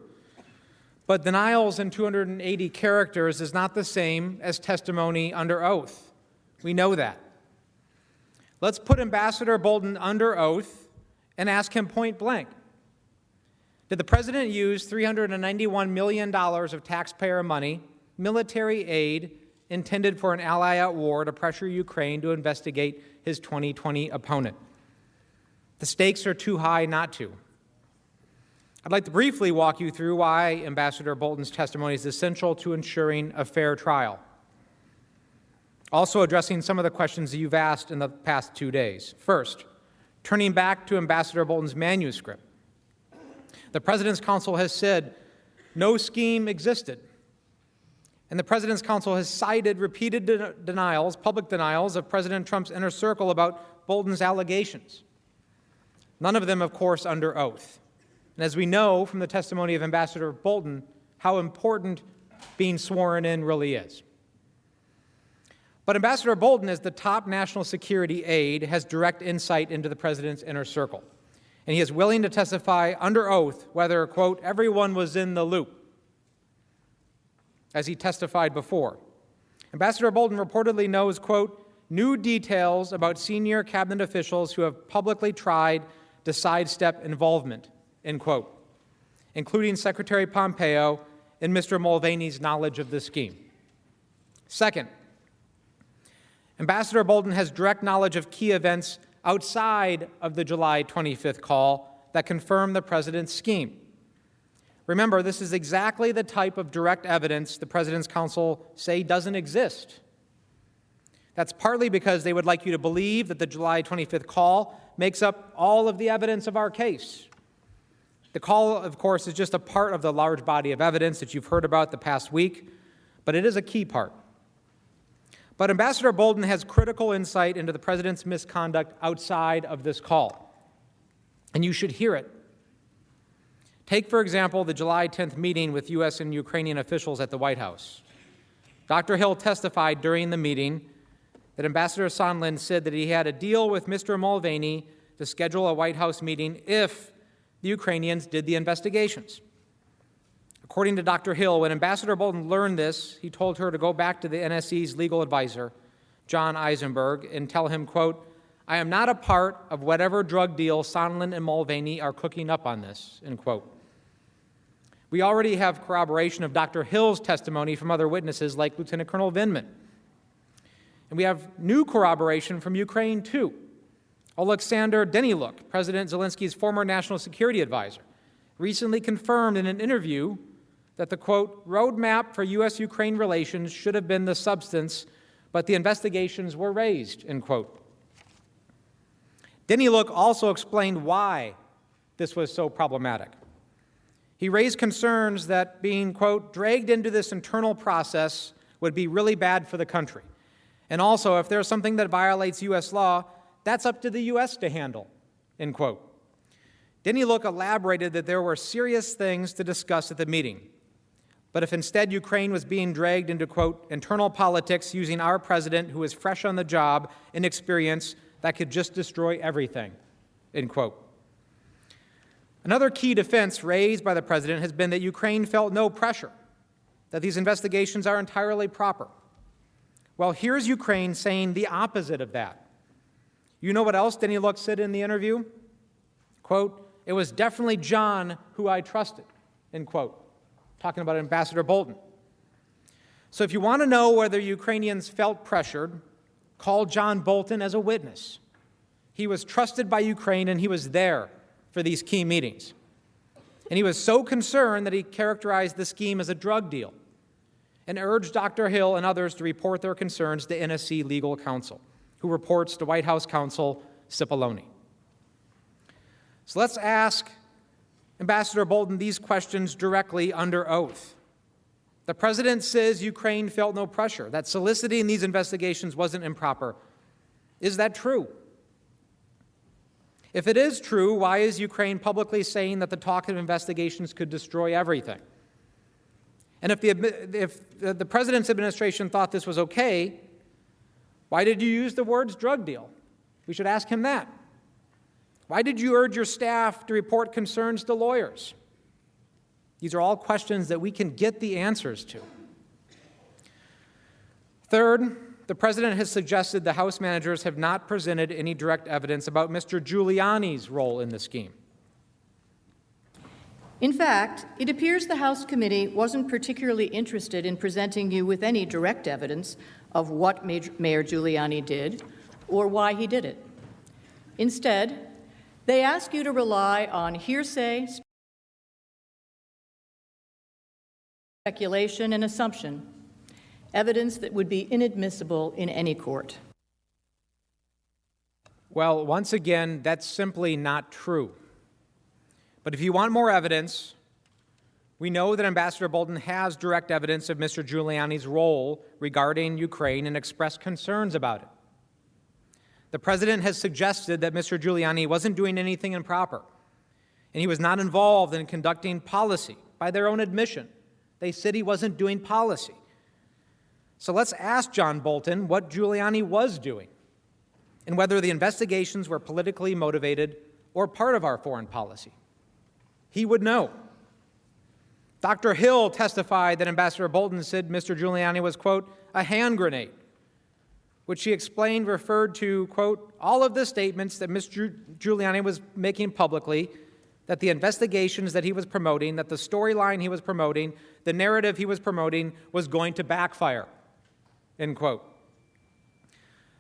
But denials in 280 characters is not the same as testimony under oath. We know that. Let's put Ambassador Bolton under oath and ask him point blank. Did the President use $391 million of taxpayer money, military aid intended for an ally at war, to pressure Ukraine to investigate his 2020 opponent? The stakes are too high not to. I'd like to briefly walk you through why Ambassador Bolton's testimony is essential to ensuring a fair trial. Also addressing some of the questions that you've asked in the past 2 days. First, turning back to Ambassador Bolton's manuscript. The President's counsel has said no scheme existed. And the President's counsel has cited repeated denials, public denials, of President Trump's inner circle about Bolton's allegations. None of them, of course, under oath. And as we know from the testimony of Ambassador Bolton, how important being sworn in really is. But Ambassador Bolton, as the top national security aide, has direct insight into the President's inner circle. And he is willing to testify under oath whether, quote, everyone was in the loop, as he testified before. Ambassador Bolton reportedly knows, quote, new details about senior cabinet officials who have publicly tried to sidestep involvement, end quote. including Secretary Pompeo and Mr. Mulvaney's knowledge of the scheme. Second, Ambassador Bolton has direct knowledge of key events outside of the July 25th call that confirm the president's scheme. Remember, this is exactly the type of direct evidence the President's counsel say doesn't exist. That's partly because they would like you to believe that the July 25th call makes up all of the evidence of our case. The call, of course, is just a part of the large body of evidence that you've heard about the past week, but it is a key part. But Ambassador Bolton has critical insight into the President's misconduct outside of this call, and you should hear it. Take, for example, the July 10th meeting with U.S. and Ukrainian officials at the White House. Dr. Hill testified during the meeting that Ambassador Sondland said that he had a deal with Mr. Mulvaney to schedule a White House meeting if the Ukrainians did the investigations. According to Dr. Hill, when Ambassador Bolton learned this, he told her to go back to the NSC's legal advisor, John Eisenberg, and tell him, quote, "I am not a part of whatever drug deal Sondland and Mulvaney are cooking up on this," end quote. We already have corroboration of Dr. Hill's testimony from other witnesses like Lieutenant Colonel Vindman. And we have new corroboration from Ukraine, too. Oleksandr Deniluk, President Zelensky's former national security advisor, recently confirmed in an interview that the, quote, roadmap for U.S.-Ukraine relations should have been the substance, but the investigations were raised, end quote. Deniluk also explained why this was so problematic. He raised concerns that being, quote, dragged into this internal process would be really bad for the country. And also, if there's something that violates U.S. law, that's up to the U.S. to handle, end quote. Deniluk elaborated that there were serious things to discuss at the meeting. But if instead Ukraine was being dragged into, quote, internal politics using our president, who is fresh on the job, inexperienced, that could just destroy everything, end quote. Another key defense raised by the president has been that Ukraine felt no pressure, that these investigations are entirely proper. Well, here's Ukraine saying the opposite of that. You know what else Deniluk said in the interview? Quote, "It was definitely John who I trusted," end quote, talking about Ambassador Bolton. So if you want to know whether Ukrainians felt pressured, call John Bolton as a witness. He was trusted by Ukraine, and he was there for these key meetings. And he was so concerned that he characterized the scheme as a drug deal and urged Dr. Hill and others to report their concerns to NSC legal counsel, who reports to White House counsel Cipollone. So let's ask Ambassador Bolton these questions directly under oath. The president says Ukraine felt no pressure, that soliciting these investigations wasn't improper. Is that true? If it is true, why is Ukraine publicly saying that the talk of investigations could destroy everything? And if the president's administration thought this was okay, why did you use the words drug deal? We should ask him that. Why did you urge your staff to report concerns to lawyers? These are all questions that we can get the answers to. Third, the president has suggested the House managers have not presented any direct evidence about Mr. Giuliani's role in the scheme. In fact, it appears the House committee wasn't particularly interested in presenting you with any direct evidence of what Mayor Giuliani did or why he did it. Instead, they ask you to rely on hearsay, speculation, and assumption, evidence that would be inadmissible in any court. Well, once again, that's simply not true. But if you want more evidence, we know that Ambassador Bolton has direct evidence of Mr. Giuliani's role regarding Ukraine and expressed concerns about it. The president has suggested that Mr. Giuliani wasn't doing anything improper, and he was not involved in conducting policy. By their own admission, they said he wasn't doing policy. So let's ask John Bolton what Giuliani was doing and whether the investigations were politically motivated or part of our foreign policy. He would know. Dr. Hill testified that Ambassador Bolton said Mr. Giuliani was, quote, a hand grenade, which he explained referred to, quote, all of the statements that Mr. Giuliani was making publicly that the investigations that he was promoting, that the storyline he was promoting, the narrative he was promoting was going to backfire, end quote.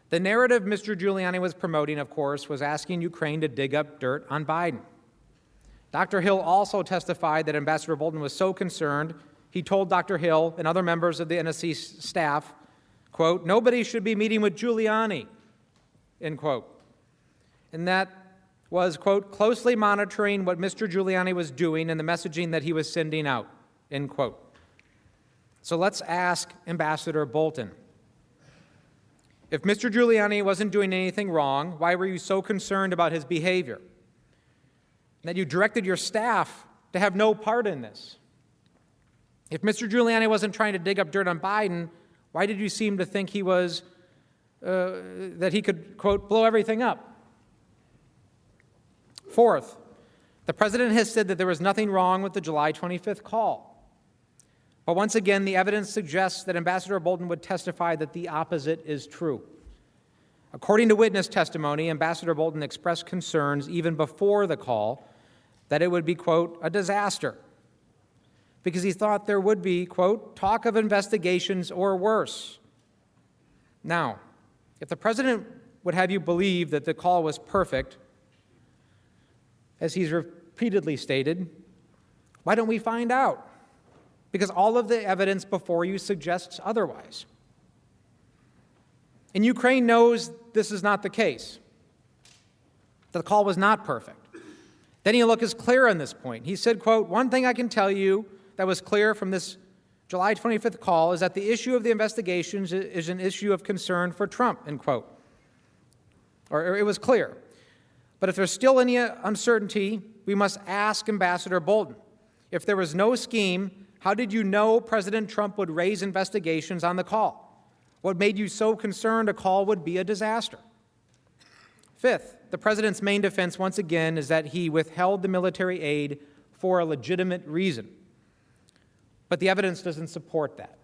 The narrative Mr. Giuliani was promoting, of course, was asking Ukraine to dig up dirt on Biden. Dr. Hill also testified that Ambassador Bolton was so concerned, he told Dr. Hill and other members of the NSC staff, quote, "Nobody should be meeting with Giuliani," end quote. And that was, quote, "closely monitoring what Mr. Giuliani was doing and the messaging that he was sending out," end quote. So let's ask Ambassador Bolton. If Mr. Giuliani wasn't doing anything wrong, why were you so concerned about his behavior? And that you directed your staff to have no part in this. If Mr. Giuliani wasn't trying to dig up dirt on Biden, why did you seem to think he was, that he could, quote, blow everything up? Fourth, the president has said that there was nothing wrong with the July 25th call. But once again, the evidence suggests that Ambassador Bolton would testify that the opposite is true. According to witness testimony, Ambassador Bolton expressed concerns even before the call that it would be, quote, a disaster, because he thought there would be, quote, talk of investigations or worse. Now, if the president would have you believe that the call was perfect, as he's repeatedly stated, why don't we find out? Because all of the evidence before you suggests otherwise. And Ukraine knows this is not the case. The call was not perfect. Danieluk is clear on this point. He said, quote, "One thing I can tell you that was clear from this July 25th call is that the issue of the investigations is an issue of concern for Trump," end quote. Or it was clear. But if there's still any uncertainty, we must ask Ambassador Bolton. If there was no scheme, how did you know President Trump would raise investigations on the call? What made you so concerned a call would be a disaster? Fifth, the president's main defense, once again, is that he withheld the military aid for a legitimate reason. But the evidence doesn't support that.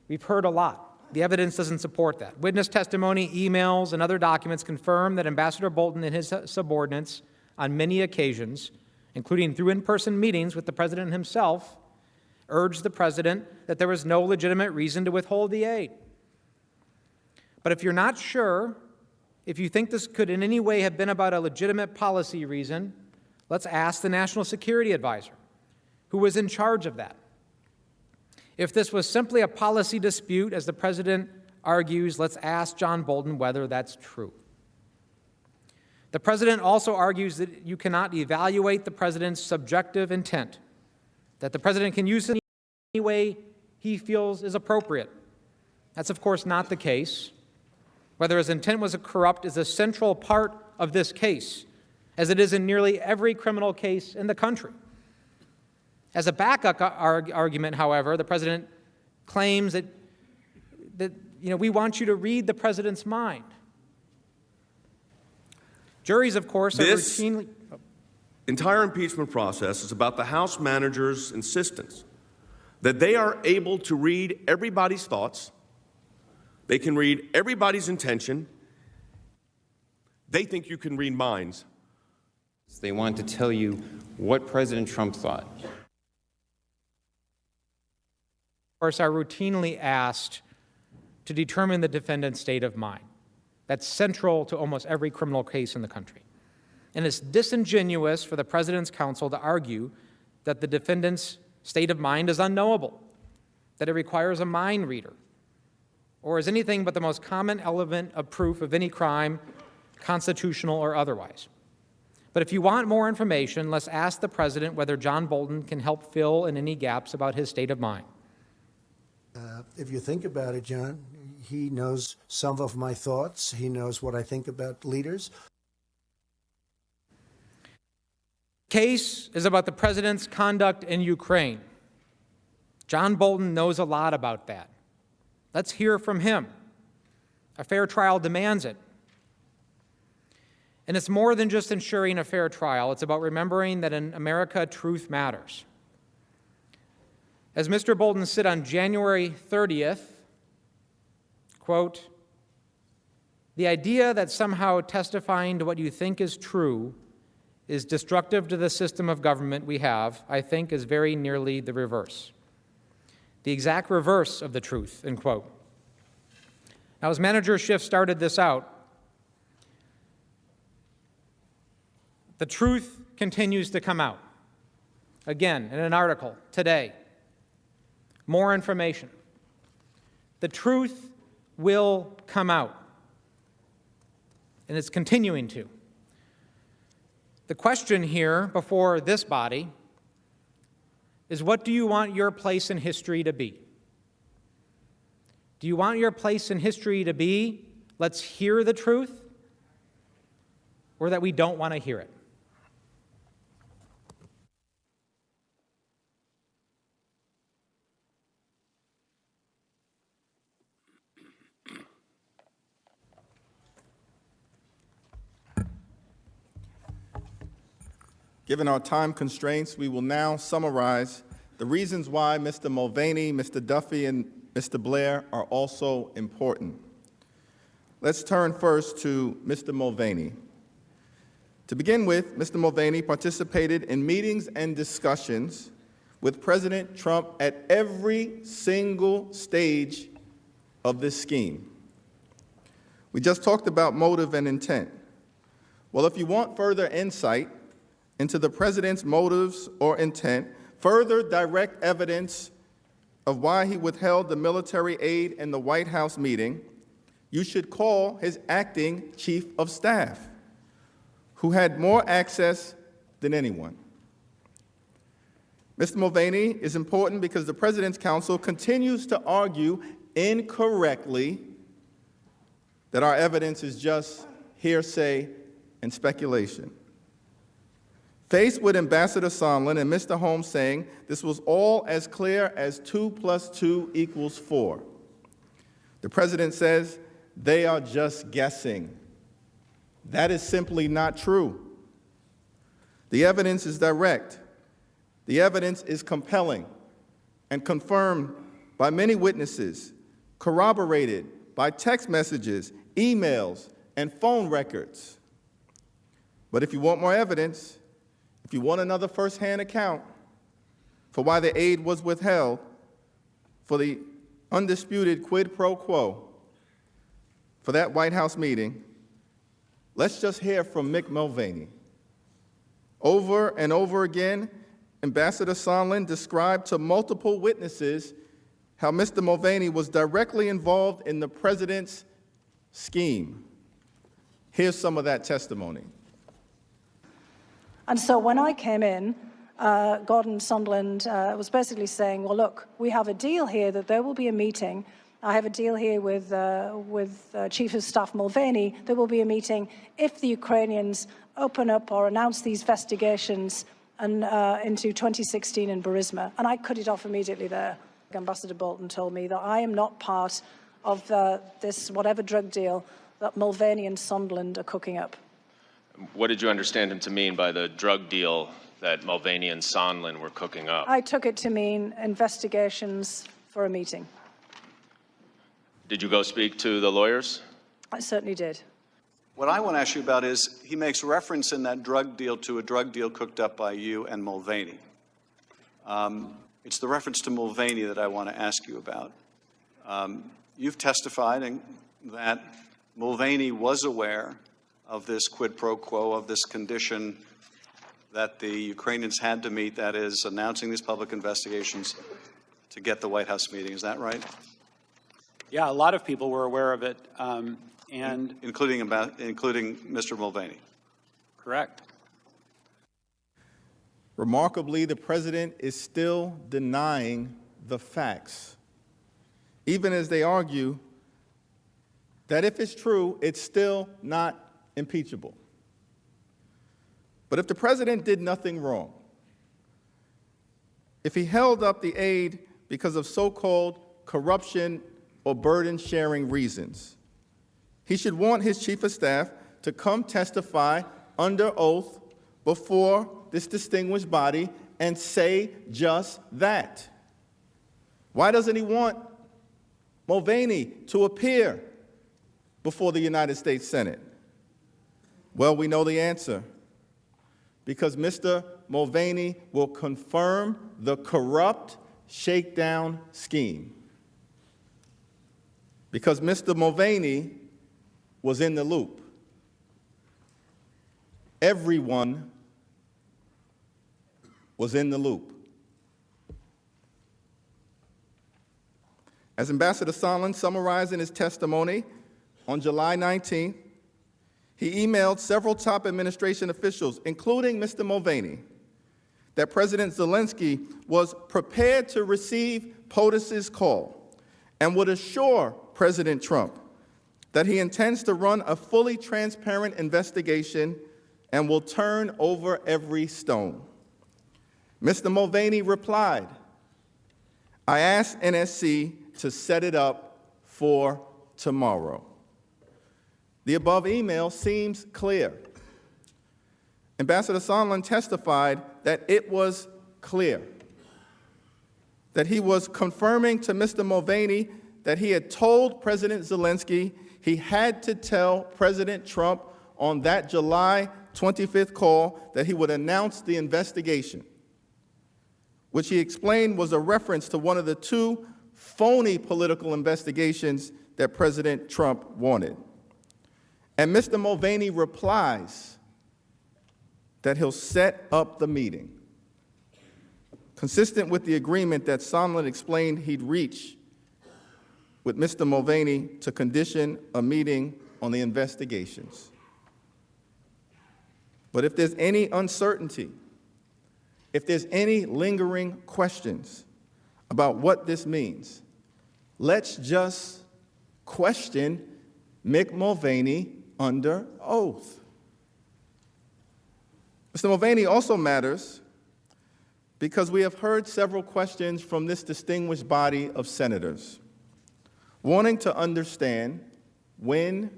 We've heard a lot. The evidence doesn't support that. Witness testimony, emails, and other documents confirm that Ambassador Bolton and his subordinates, on many occasions, including through in-person meetings with the president himself, urged the president that there was no legitimate reason to withhold the aid. But if you're not sure, if you think this could in any way have been about a legitimate policy reason, let's ask the National Security Advisor, who was in charge of that. If this was simply a policy dispute, as the president argues, let's ask John Bolton whether that's true. The president also argues that you cannot evaluate the president's subjective intent, that the president can use it in any way he feels is appropriate. That's, of course, not the case. Whether his intent was corrupt is a central part of this case, as it is in nearly every criminal case in the country. As a backup argument, however, the president claims that we want you to read the president's mind. Juries, of course, are routinely... entire impeachment process is about the House manager's insistence that they are able to read everybody's thoughts, they can read everybody's intention, they think you can read minds. They want to tell you what President Trump thought. Of course, are routinely asked to determine the defendant's state of mind. That's central to almost every criminal case in the country. And it's disingenuous for the president's counsel to argue that the defendant's state of mind is unknowable, that it requires a mind reader, or is anything but the most common element of proof of any crime, constitutional or otherwise. But if you want more information, let's ask the president whether John Bolton can help fill in any gaps about his state of mind. If you think about it, John, he knows some of my thoughts. He knows what I think about leaders. Case is about the president's conduct in Ukraine. John Bolton knows a lot about that. Let's hear from him. A fair trial demands it. And it's more than just ensuring a fair trial. It's about remembering that in America, truth matters. As Mr. Bolton said on January 30th, quote, "The idea that somehow testifying to what you think is true is destructive to the system of government we have, I think, is very nearly the reverse. The exact reverse of the truth, end quote. Now, as Manager Schiff started this out, the truth continues to come out. Again, in an article today, more information. The truth will come out, and it's continuing to. The question here before this body is, what do you want your place in history to be? Do you want your place in history to be, let's hear the truth, or that we don't want to hear it? Given our time constraints, we will now summarize the reasons why Mr. Mulvaney, Mr. Duffy, and Mr. Blair are also important. Let's turn first to Mr. Mulvaney. To begin with, Mr. Mulvaney participated in meetings and discussions with President Trump at every single stage of this scheme. We just talked about motive and intent. Well, if you want further insight into the president's motives or intent, further direct evidence of why he withheld the military aid in the White House meeting, you should call his acting chief of staff, who had more access than anyone. Mr. Mulvaney is important because the President's Counsel continues to argue incorrectly that our evidence is just hearsay and speculation. Faced with Ambassador Sondland and Mr. Holmes saying this was all as clear as 2 + 2 = 4, the President says they are just guessing. That is simply not true. The evidence is direct. The evidence is compelling and confirmed by many witnesses, corroborated by text messages, emails, and phone records. But if you want more evidence, if you want another first-hand account for why the aid was withheld, for the undisputed quid pro quo for that White House meeting, let's just hear from Mick Mulvaney. Over and over again, Ambassador Sondland described to multiple witnesses how Mr. Mulvaney was directly involved in the president's scheme. Here's some of that testimony. And so when I came in, Gordon Sondland was basically saying, well, look, we have a deal here that there will be a meeting. I have a deal here with Chief of Staff Mulvaney. There will be a meeting if the Ukrainians open up or announce these investigations into 2016 in Burisma. And I cut it off immediately there. Ambassador Bolton told me that I am not part of this whatever drug deal that Mulvaney and Sondland are cooking up. What did you understand him to mean by the drug deal that Mulvaney and Sondland were cooking up? I took it to mean investigations for a meeting. Did you go speak to the lawyers? I certainly did. What I want to ask you about is, he makes reference in that drug deal to a drug deal cooked up by you and Mulvaney. It's the reference to Mulvaney that I want to ask you about. You've testified that Mulvaney was aware of this quid pro quo, of this condition that the Ukrainians had to meet, that is, announcing these public investigations to get the White House meeting. Is that right? Yeah, a lot of people were aware of it, and including Mr. Mulvaney. Correct. Remarkably, the president is still denying the facts, even as they argue that if it's true, it's still not impeachable. But if the president did nothing wrong, if he held up the aid because of so-called corruption or burden-sharing reasons, he should want his chief of staff to come testify under oath before this distinguished body and say just that. Why doesn't he want Mulvaney to appear before the United States Senate? Well, we know the answer. because Mr. Mulvaney will confirm the corrupt shakedown scheme. Because Mr. Mulvaney was in the loop. Everyone was in the loop. As Ambassador Sondland summarized in his testimony on July 19th, he emailed several top administration officials, including Mr. Mulvaney, that President Zelensky was prepared to receive POTUS's call and would assure President Trump that he intends to run a fully transparent investigation and will turn over every stone. Mr. Mulvaney replied, "I asked NSC to set it up for tomorrow." The above email seems clear. Ambassador Sondland testified that it was clear, that he was confirming to Mr. Mulvaney that he had told President Zelensky he had to tell President Trump on that July 25th call that he would announce the investigation, which he explained was a reference to one of the two phony political investigations that President Trump wanted. And Mr. Mulvaney replies that he'll set up the meeting, consistent with the agreement that Sondland explained he'd reach with Mr. Mulvaney to condition a meeting on the investigations. But if there's any uncertainty, if there's any lingering questions about what this means, let's just question Mick Mulvaney under oath. Mr. Mulvaney also matters because we have heard several questions from this distinguished body of senators wanting to understand when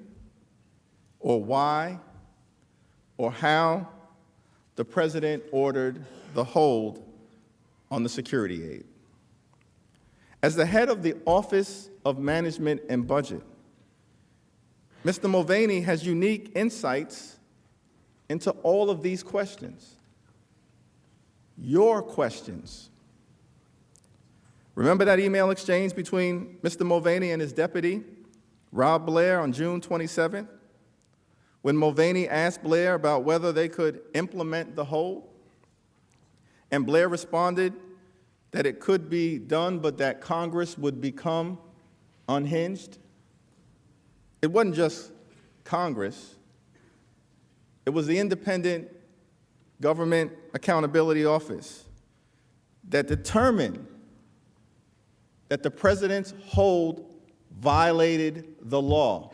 or why or how the president ordered the hold on the security aid. As the head of the Office of Management and Budget, Mr. Mulvaney has unique insights into all of these questions. Your questions. Remember that email exchange between Mr. Mulvaney and his deputy, Rob Blair, on June 27th, when Mulvaney asked Blair about whether they could implement the hold? And Blair responded that it could be done, but that Congress would become unhinged. It wasn't just Congress. It was the Independent Government Accountability Office that determined that the president's hold violated the law.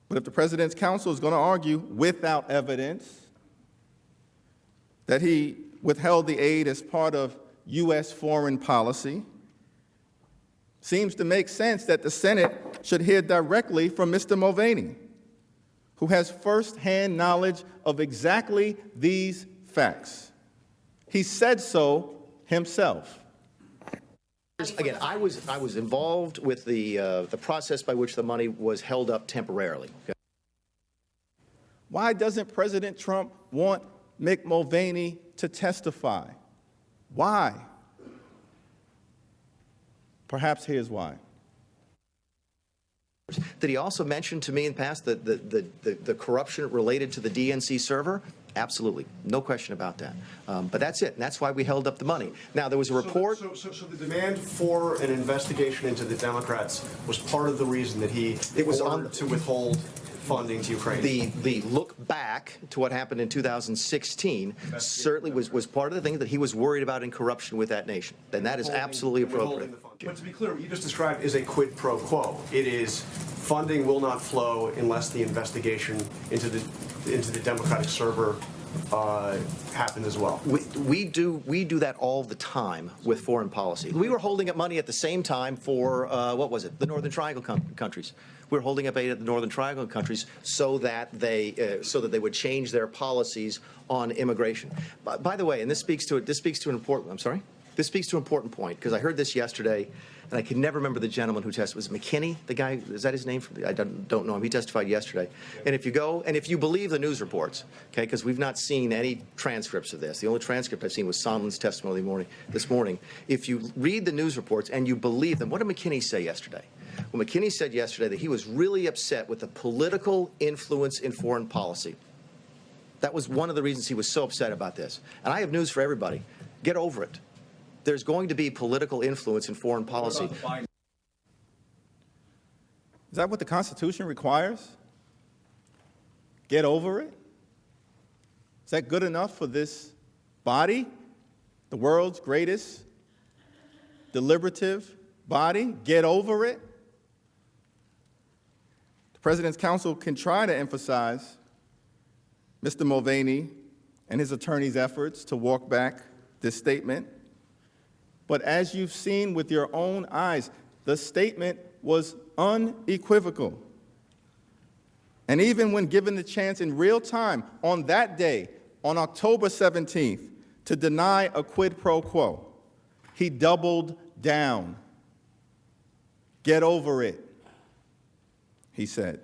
But if the president's counsel is going to argue without evidence that he withheld the aid as part of U.S. foreign policy, seems to make sense that the Senate should hear directly from Mr. Mulvaney, who has firsthand knowledge of exactly these facts. He said so himself. Again, I was involved with the process by which the money was held up temporarily. Okay. Why doesn't President Trump want Mick Mulvaney to testify? Why? Perhaps here's why. Did he also mention to me in the past the corruption related to the DNC server? Absolutely. No question about that. But that's it. And that's why we held up the money. Now, there was a report. So the demand for an investigation into the Democrats was part of the reason that he ordered to withhold funding to Ukraine. The look back to what happened in 2016 certainly was part of the thing that he was worried about in corruption with that nation. And that is absolutely appropriate. But to be clear, what you just described is a quid pro quo. It is funding will not flow unless the investigation into the Democratic server happened as well. We do that all the time with foreign policy. We were holding up money at the same time for what was it? The Northern Triangle countries. We were holding up aid at the Northern Triangle countries so that they would change their policies on immigration. By the way, and this speaks to an important. I'm sorry. This speaks to an important point, because I heard this yesterday, and I can never remember the gentleman who testified. Was it McKinney, the guy? Is that his name? I don't know him. He testified yesterday. And if you go, and if you believe the news reports, okay, because we've not seen any transcripts of this. The only transcript I've seen was Sondland's testimony this morning. If you read the news reports and you believe them, what did McKinney say yesterday? Well, McKinney said yesterday that he was really upset with the political influence in foreign policy. That was one of the reasons he was so upset about this. And I have news for everybody. Get over it. There's going to be political influence in foreign policy. Is that what the Constitution requires? Get over it? Is that good enough for this body, the world's greatest deliberative body? Get over it? The President's counsel can try to emphasize Mr. Mulvaney and his attorney's efforts to walk back this statement. But as you've seen with your own eyes, the statement was unequivocal. And even when given the chance in real time on that day, on October 17th, to deny a quid pro quo, he doubled down. Get over it, he said.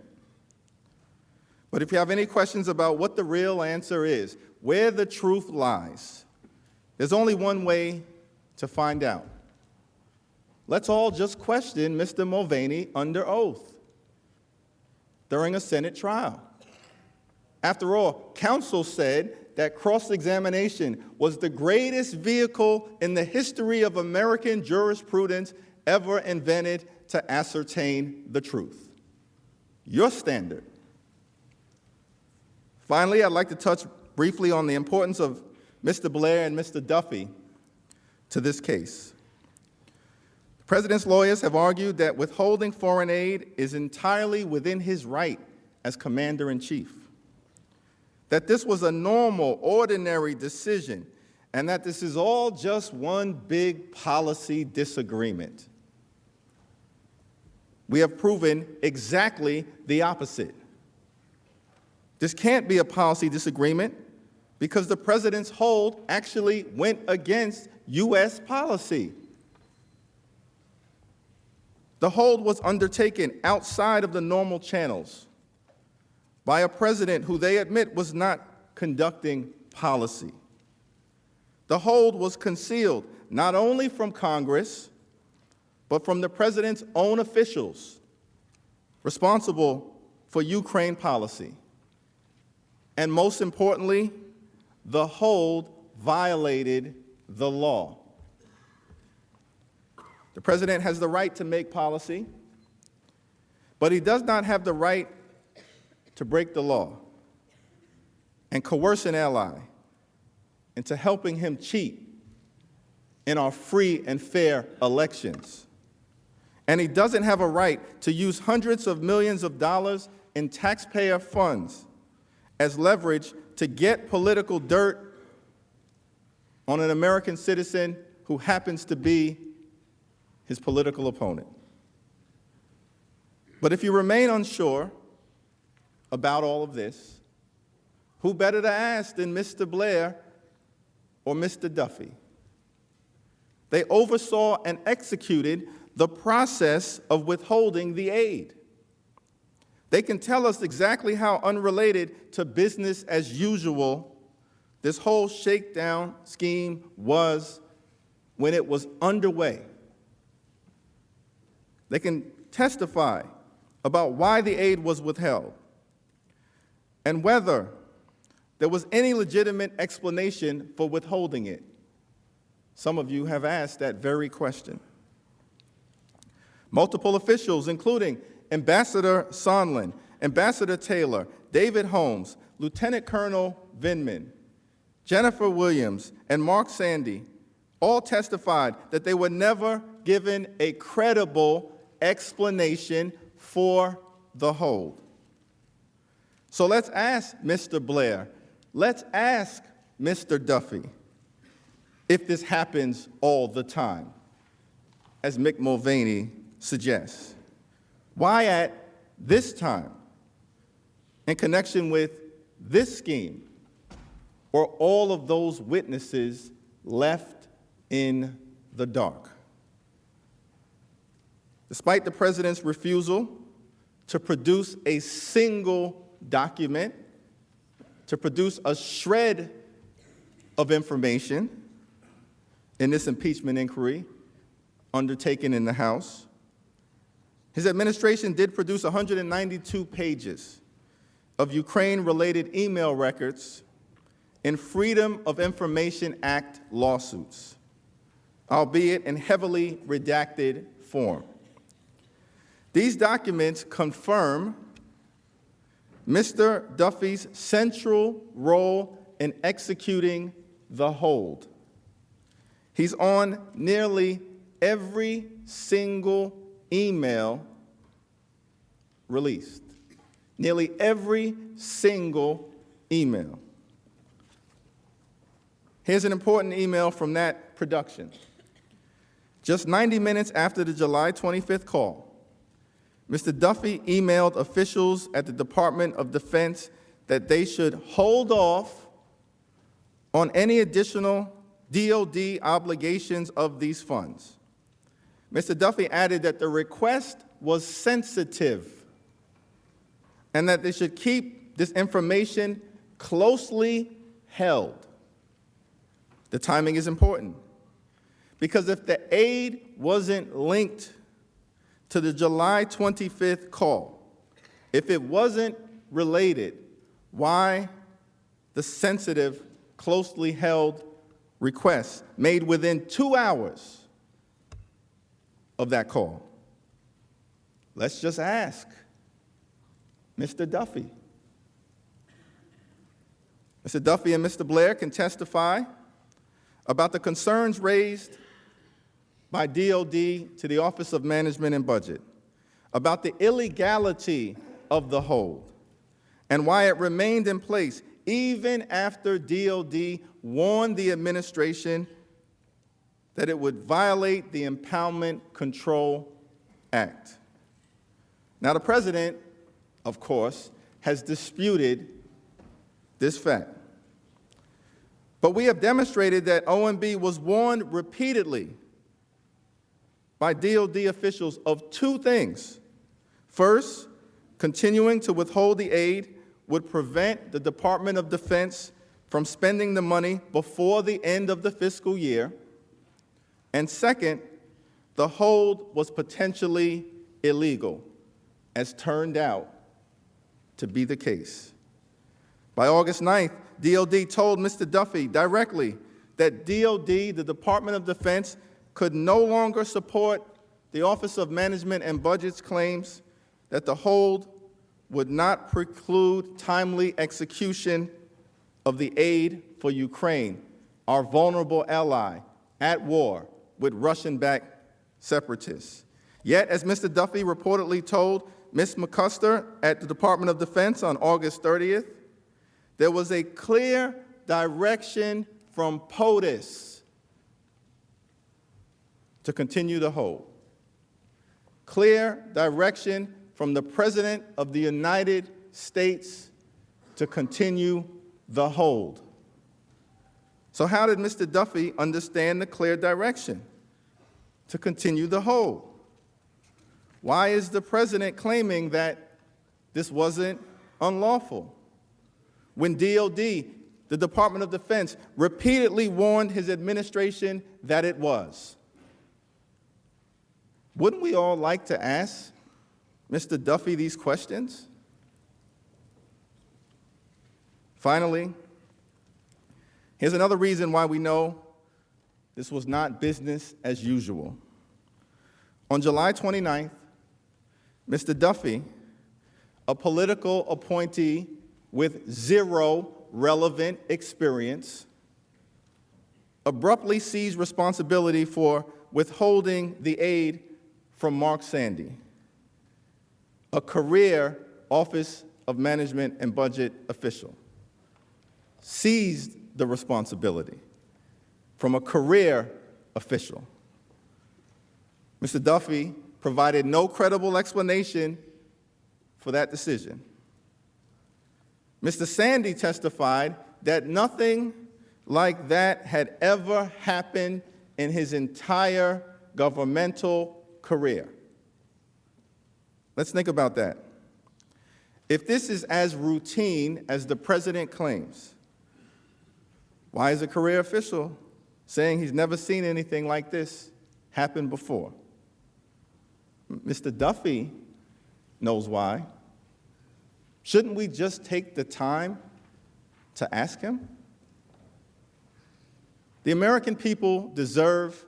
But if you have any questions about what the real answer is, where the truth lies, there's only one way to find out. Let's all just question Mr. Mulvaney under oath during a Senate trial. After all, counsel said that cross-examination was the greatest vehicle in the history of American jurisprudence ever invented to ascertain the truth. Your standard. Finally, I'd like to touch briefly on the importance of Mr. Blair and Mr. Duffy to this case. The President's lawyers have argued that withholding foreign aid is entirely within his right as Commander-in-Chief, that this was a normal, ordinary decision, and that this is all just one big policy disagreement. We have proven exactly the opposite. This can't be a policy disagreement because the President's hold actually went against U.S. policy. The hold was undertaken outside of the normal channels by a president who they admit was not conducting policy. The hold was concealed not only from Congress, but from the President's own officials responsible for Ukraine policy. And most importantly, the hold violated the law. The President has the right to make policy, but he does not have the right to break the law and coerce an ally into helping him cheat in our free and fair elections. And he doesn't have a right to use hundreds of millions of dollars in taxpayer funds as leverage to get political dirt on an American citizen who happens to be his political opponent. But if you remain unsure about all of this, who better to ask than Mr. Blair or Mr. Duffy? They oversaw and executed the process of withholding the aid. They can tell us exactly how unrelated to business as usual this whole shakedown scheme was when it was underway. They can testify about why the aid was withheld and whether there was any legitimate explanation for withholding it. Some of you have asked that very question. Multiple officials, including Ambassador Sondland, Ambassador Taylor, David Holmes, Lieutenant Colonel Vindman, Jennifer Williams, and Mark Sandy, all testified that they were never given a credible explanation for the hold. So let's ask Mr. Blair, let's ask Mr. Duffy if this happens all the time, as Mick Mulvaney suggests. Why at this time, in connection with this scheme, were all of those witnesses left in the dark. Despite the president's refusal to produce a single document, to produce a shred of information in this impeachment inquiry undertaken in the House, his administration did produce 192 pages of Ukraine-related email records in Freedom of Information Act lawsuits, albeit in heavily redacted form. These documents confirm Mr. Duffy's central role in executing the hold. He's on nearly every single email released. Nearly every single email. Here's an important email from that production. Just 90 minutes after the July 25th call, Mr. Duffy emailed officials at the Department of Defense that they should hold off on any additional DOD obligations of these funds. Mr. Duffy added that the request was sensitive and that they should keep this information closely held. The timing is important because if the aid wasn't linked to the July 25th call, if it wasn't related, why the sensitive, closely held request made within 2 hours of that call? Let's just ask Mr. Duffy. Mr. Duffy and Mr. Blair can testify about the concerns raised by DOD to the Office of Management and Budget, about the illegality of the hold, and why it remained in place even after DOD warned the administration that it would violate the Impoundment Control Act. Now, the president, of course, has disputed this fact. But we have demonstrated that OMB was warned repeatedly by DOD officials of two things. First, continuing to withhold the aid would prevent the Department of Defense from spending the money before the end of the fiscal year. And second, the hold was potentially illegal, as turned out to be the case. By August 9th, DOD told Mr. Duffy directly that DOD, the Department of Defense, could no longer support the Office of Management and Budget's claims that the hold would not preclude timely execution of the aid for Ukraine, our vulnerable ally at war with Russian-backed separatists. Yet, as Mr. Duffy reportedly told Ms. McCusker at the Department of Defense on August 30th, there was a clear direction from POTUS to continue the hold. Clear direction from the President of the United States to continue the hold. So how did Mr. Duffy understand the clear direction to continue the hold? Why is the President claiming that this wasn't unlawful when DOD, the Department of Defense, repeatedly warned his administration that it was? Wouldn't we all like to ask Mr. Duffy these questions? Finally, here's another reason why we know this was not business as usual. On July 29th, Mr. Duffy, a political appointee with zero relevant experience, abruptly seized responsibility for withholding the aid from Mark Sandy, a career Office of Management and Budget official. Seized the responsibility from a career official. Mr. Duffy provided no credible explanation for that decision. Mr. Sandy testified that nothing like that had ever happened in his entire governmental career. Let's think about that. If this is as routine as the president claims, why is a career official saying he's never seen anything like this happen before? Mr. Duffy knows why. Shouldn't we just take the time to ask him? The American people deserve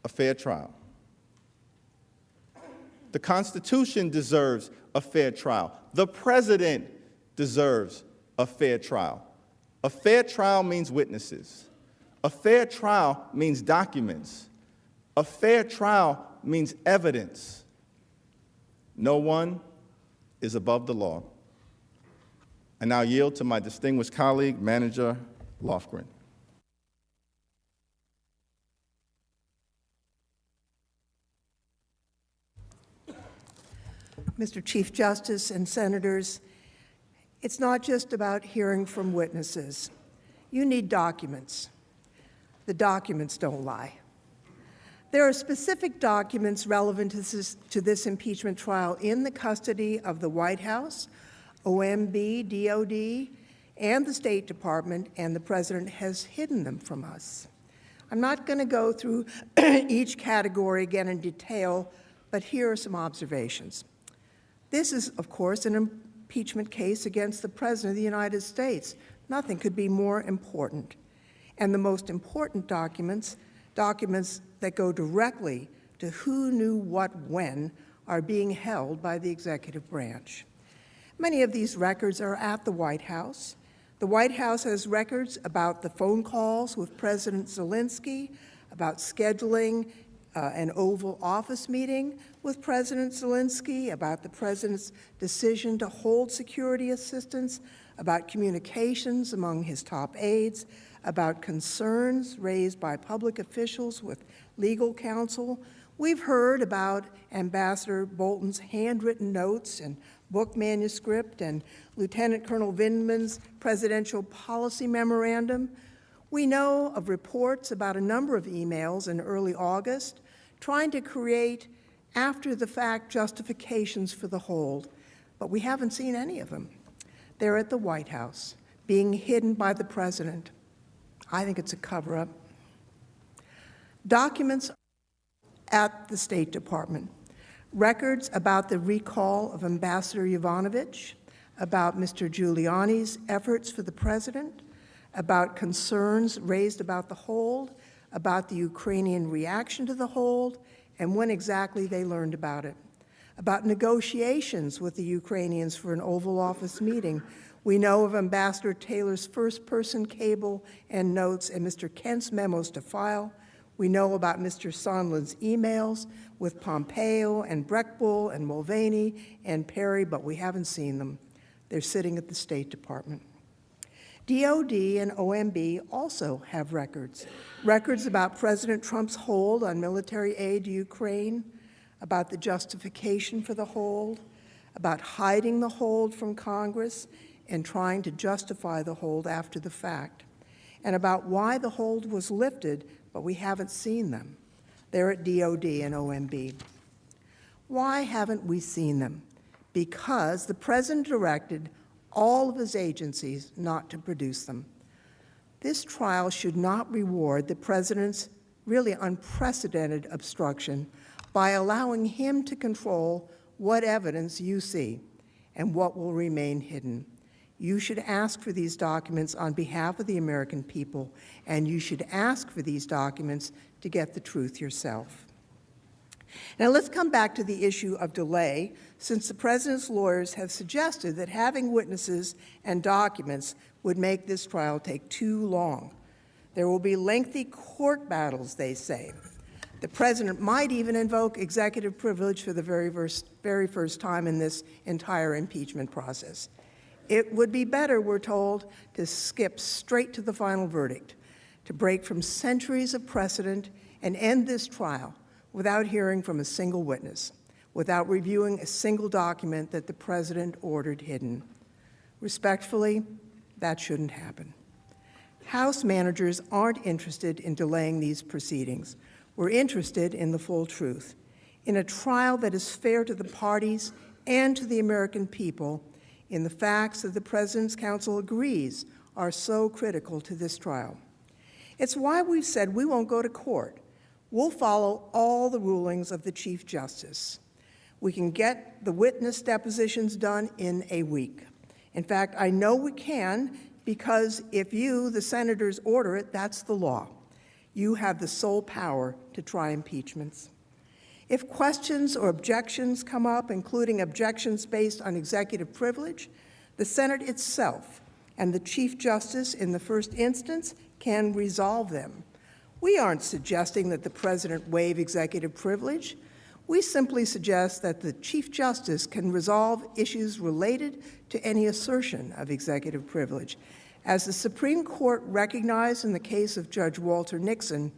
a fair trial. The Constitution deserves a fair trial. The president deserves a fair trial. A fair trial means witnesses. A fair trial means documents. A fair trial means evidence. No one is above the law. I now yield to my distinguished colleague, Manager Lofgren. Mr. Chief Justice and Senators, it's not just about hearing from witnesses. You need documents. The documents don't lie. There are specific documents relevant to this impeachment trial in the custody of the White House, OMB, DOD, and the State Department, and the President has hidden them from us. I'm not going to go through each category again in detail, but here are some observations. This is, of course, an impeachment case against the President of the United States. Nothing could be more important. And the most important documents that go directly to who knew what when, are being held by the executive branch. Many of these records are at the White House. The White House has records about the phone calls with President Zelensky, about scheduling an Oval Office meeting with President Zelensky, about the President's decision to hold security assistance, about communications among his top aides, about concerns raised by public officials with legal counsel. We've heard about Ambassador Bolton's handwritten notes and book manuscript and Lieutenant Colonel Vindman's presidential policy memorandum. We know of reports about a number of emails in early August trying to create after-the-fact justifications for the hold, but we haven't seen any of them. They're at the White House, being hidden by the President. I think it's a cover-up. Documents at the State Department, records about the recall of Ambassador Yovanovitch, about Mr. Giuliani's efforts for the President, about concerns raised about the hold, about the Ukrainian reaction to the hold, and when exactly they learned about it, about negotiations with the Ukrainians for an Oval Office meeting. We know of Ambassador Taylor's first-person cable and notes and Mr. Kent's memos to file. We know about Mr. Sondland's emails with Pompeo and Breckbull and Mulvaney and Perry, but we haven't seen them. They're sitting at the State Department. DOD and OMB also have records about President Trump's hold on military aid to Ukraine, about the justification for the hold, about hiding the hold from Congress and trying to justify the hold after the fact, and about why the hold was lifted, but we haven't seen them. They're at DOD and OMB. Why haven't we seen them? Because the President directed all of his agencies not to produce them. This trial should not reward the President's really unprecedented obstruction by allowing him to control what evidence you see and what will remain hidden. You should ask for these documents on behalf of the American people, and you should ask for these documents to get the truth yourself. Now let's come back to the issue of delay, since the President's lawyers have suggested that having witnesses and documents would make this trial take too long. There will be lengthy court battles, they say. The President might even invoke executive privilege for the very first time in this entire impeachment process. It would be better, we're told, to skip straight to the final verdict, to break from centuries of precedent and end this trial without hearing from a single witness, without reviewing a single document that the President ordered hidden. Respectfully, that shouldn't happen. House managers aren't interested in delaying these proceedings. We're interested in the full truth, in a trial that is fair to the parties and to the American people, in the facts that the President's Counsel agrees are so critical to this trial. It's why we've said we won't go to court. We'll follow all the rulings of the Chief Justice. We can get the witness depositions done in a week. In fact, I know we can because if you, the senators, order it, that's the law. You have the sole power to try impeachments. If questions or objections come up, including objections based on executive privilege, the Senate itself and the Chief Justice in the first instance can resolve them. We aren't suggesting that the President waive executive privilege. We simply suggest that the Chief Justice can resolve issues related to any assertion of executive privilege. As the Supreme Court recognized in the case of Judge Walter Nixon,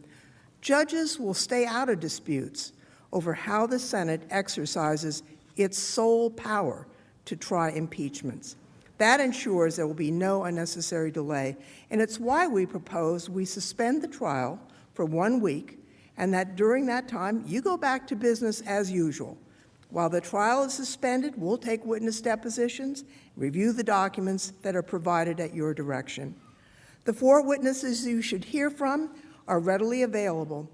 judges will stay out of disputes over how the Senate exercises its sole power to try impeachments. That ensures there will be no unnecessary delay, and it's why we propose we suspend the trial for 1 week, and that during that time, you go back to business as usual. While the trial is suspended, we'll take witness depositions, review the documents that are provided at your direction. The 4 witnesses you should hear from are readily available.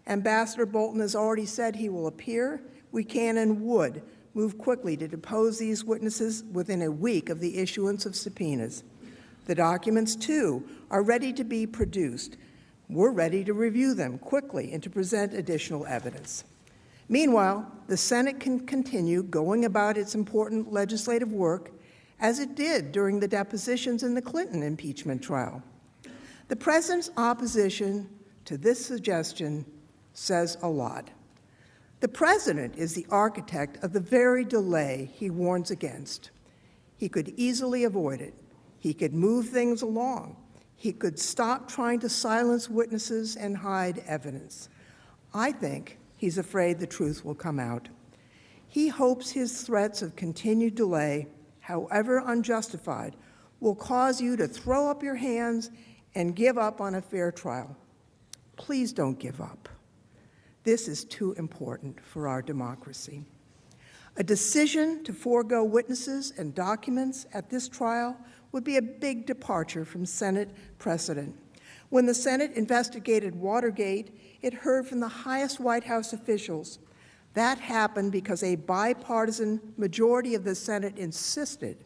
Ambassador Bolton has already said he will appear. We can and would move quickly to depose these witnesses within a week of the issuance of subpoenas. The documents, too, are ready to be produced. We're ready to review them quickly and to present additional evidence. Meanwhile, the Senate can continue going about its important legislative work as it did during the depositions in the Clinton impeachment trial. The President's opposition to this suggestion says a lot. The President is the architect of the very delay he warns against. He could easily avoid it. He could move things along. He could stop trying to silence witnesses and hide evidence. I think he's afraid the truth will come out. He hopes his threats of continued delay, however unjustified, will cause you to throw up your hands and give up on a fair trial. Please don't give up. This is too important for our democracy. A decision to forego witnesses and documents at this trial would be a big departure from Senate precedent. When the Senate investigated Watergate, it heard from the highest White House officials. That happened because a bipartisan majority of the Senate insisted.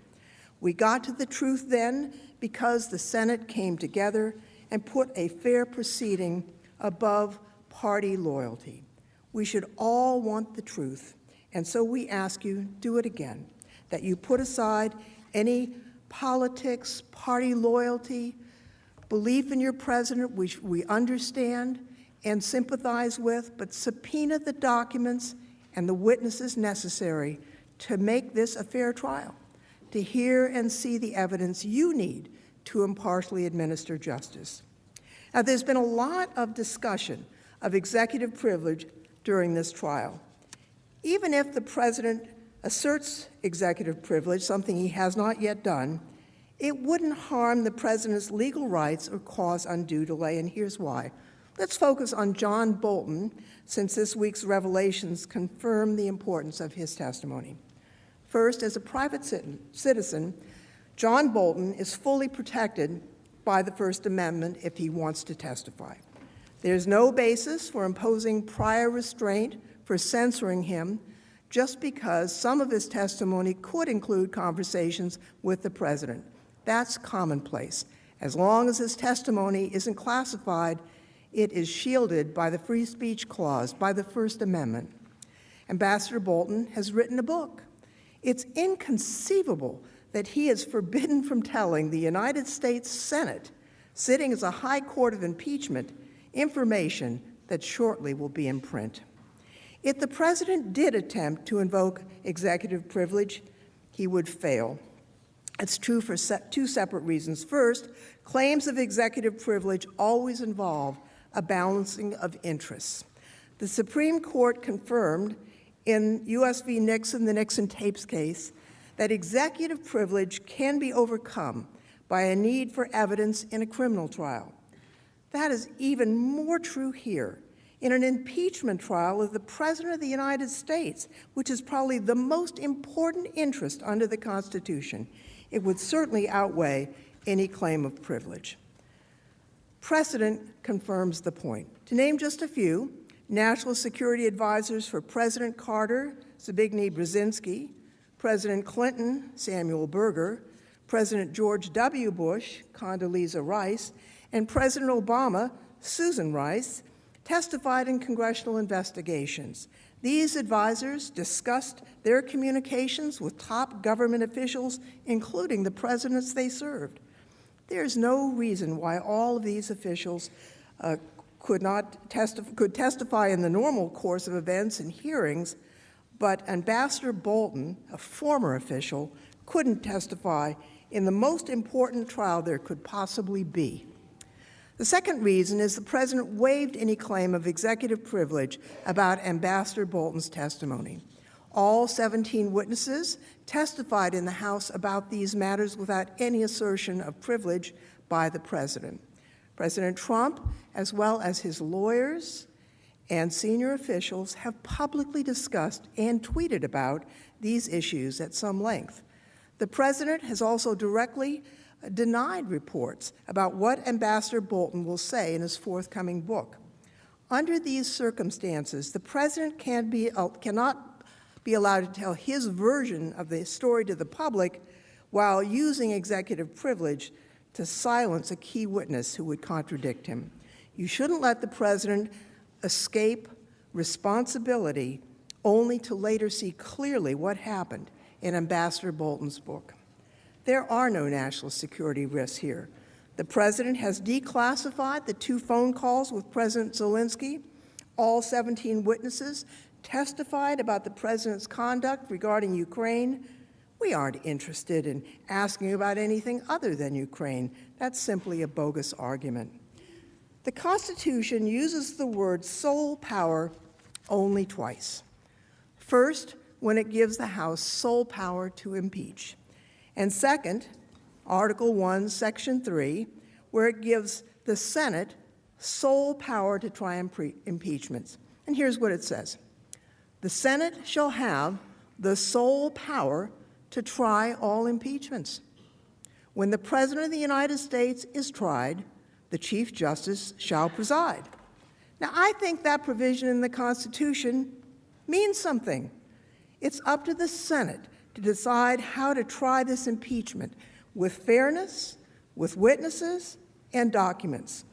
We got to the truth then because the Senate came together and put a fair proceeding above party loyalty. We should all want the truth, and so we ask you, do it again, that you put aside any politics, party loyalty, belief in your president, which we understand and sympathize with, but subpoena the documents and the witnesses necessary to make this a fair trial, to hear and see the evidence you need to impartially administer justice. Now, there's been a lot of discussion of executive privilege during this trial. Even if the president asserts executive privilege, something he has not yet done, it wouldn't harm the president's legal rights or cause undue delay, and here's why. Let's focus on John Bolton, since this week's revelations confirm the importance of his testimony. First, as a private citizen, John Bolton is fully protected by the First Amendment if he wants to testify. There's no basis for imposing prior restraint for censoring him just because some of his testimony could include conversations with the president. That's commonplace. As long as his testimony isn't classified, it is shielded by the Free Speech Clause, by the First Amendment. Ambassador Bolton has written a book. It's inconceivable that he is forbidden from telling the United States Senate, sitting as a high court of impeachment, information that shortly will be in print. If the president did attempt to invoke executive privilege, he would fail. It's true for two separate reasons. First, claims of executive privilege always involve a balancing of interests. The Supreme Court confirmed in U.S. v. Nixon, the Nixon tapes case, that executive privilege can be overcome by a need for evidence in a criminal trial. That is even more true here. In an impeachment trial of the President of the United States, which is probably the most important interest under the Constitution, it would certainly outweigh any claim of privilege. Precedent confirms the point. To name just a few, National Security Advisors for President Carter, Zbigniew Brzezinski, President Clinton, Samuel Berger, President George W. Bush, Condoleezza Rice, and President Obama, Susan Rice, testified in congressional investigations. These advisors discussed their communications with top government officials, including the presidents they served. There's no reason why all of these officials could testify in the normal course of events and hearings, but Ambassador Bolton, a former official, couldn't testify in the most important trial there could possibly be. The second reason is the President waived any claim of executive privilege about Ambassador Bolton's testimony. All 17 witnesses testified in the House about these matters without any assertion of privilege by the President. President Trump, as well as his lawyers and senior officials, have publicly discussed and tweeted about these issues at some length. The President has also directly denied reports about what Ambassador Bolton will say in his forthcoming book. Under these circumstances, the President cannot be allowed to tell his version of the story to the public while using executive privilege to silence a key witness who would contradict him. You shouldn't let the President escape responsibility only to later see clearly what happened in Ambassador Bolton's book. There are no national security risks here. The President has declassified the 2 phone calls with President Zelensky. All 17 witnesses testified about the President's conduct regarding Ukraine. We aren't interested in asking about anything other than Ukraine. That's simply a bogus argument. The Constitution uses the word sole power only twice. First, when it gives the House sole power to impeach. And second, Article 1, Section 3, where it gives the Senate sole power to try impeachments. And here's what it says. The Senate shall have the sole power to try all impeachments. When the President of the United States is tried, the Chief Justice shall preside. Now, I think that provision in the Constitution means something. It's up to the Senate to decide how to try this impeachment with fairness, with witnesses, and documents.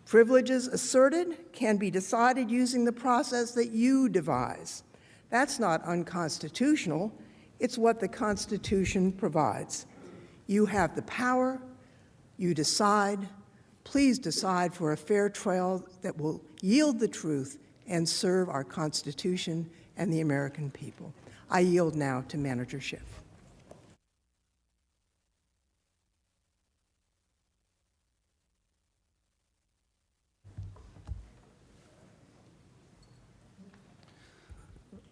Privileges asserted can be decided using the process that you devise. That's not unconstitutional. It's what the Constitution provides. You have the power. You decide. Please decide for a fair trial that will yield the truth and serve our Constitution and the American people. I yield now to Manager Schiff.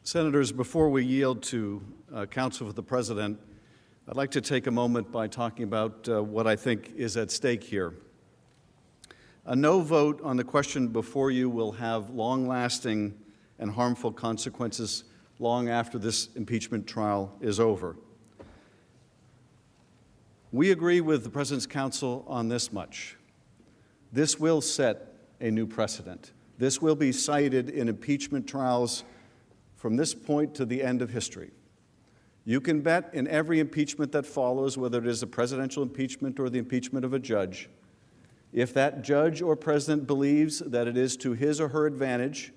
Senators, before we yield to counsel for the President, I'd like to take a moment by talking about what I think is at stake here. A no vote on the question before you will have long-lasting and harmful consequences long after this impeachment trial is over. We agree with the President's counsel on this much. This will set a new precedent. This will be cited in impeachment trials from this point to the end of history. You can bet in every impeachment that follows, whether it is a presidential impeachment or the impeachment of a judge, if that judge or president believes that it is to his or her advantage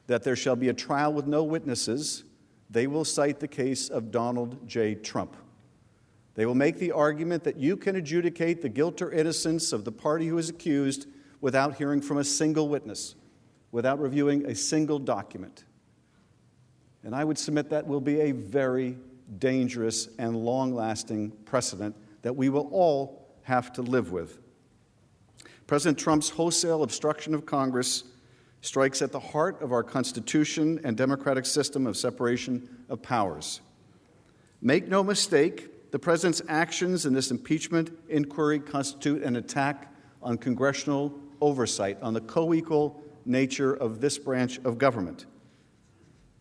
that there shall be a trial with no witnesses, they will cite the case of Donald J. Trump. They will make the argument that you can adjudicate the guilt or innocence of the party who is accused without hearing from a single witness, without reviewing a single document. And I would submit that will be a very dangerous and long-lasting precedent that we will all have to live with. President Trump's wholesale obstruction of Congress strikes at the heart of our Constitution and democratic system of separation of powers. Make no mistake, the president's actions in this impeachment inquiry constitute an attack on congressional oversight, on the co-equal nature of this branch of government,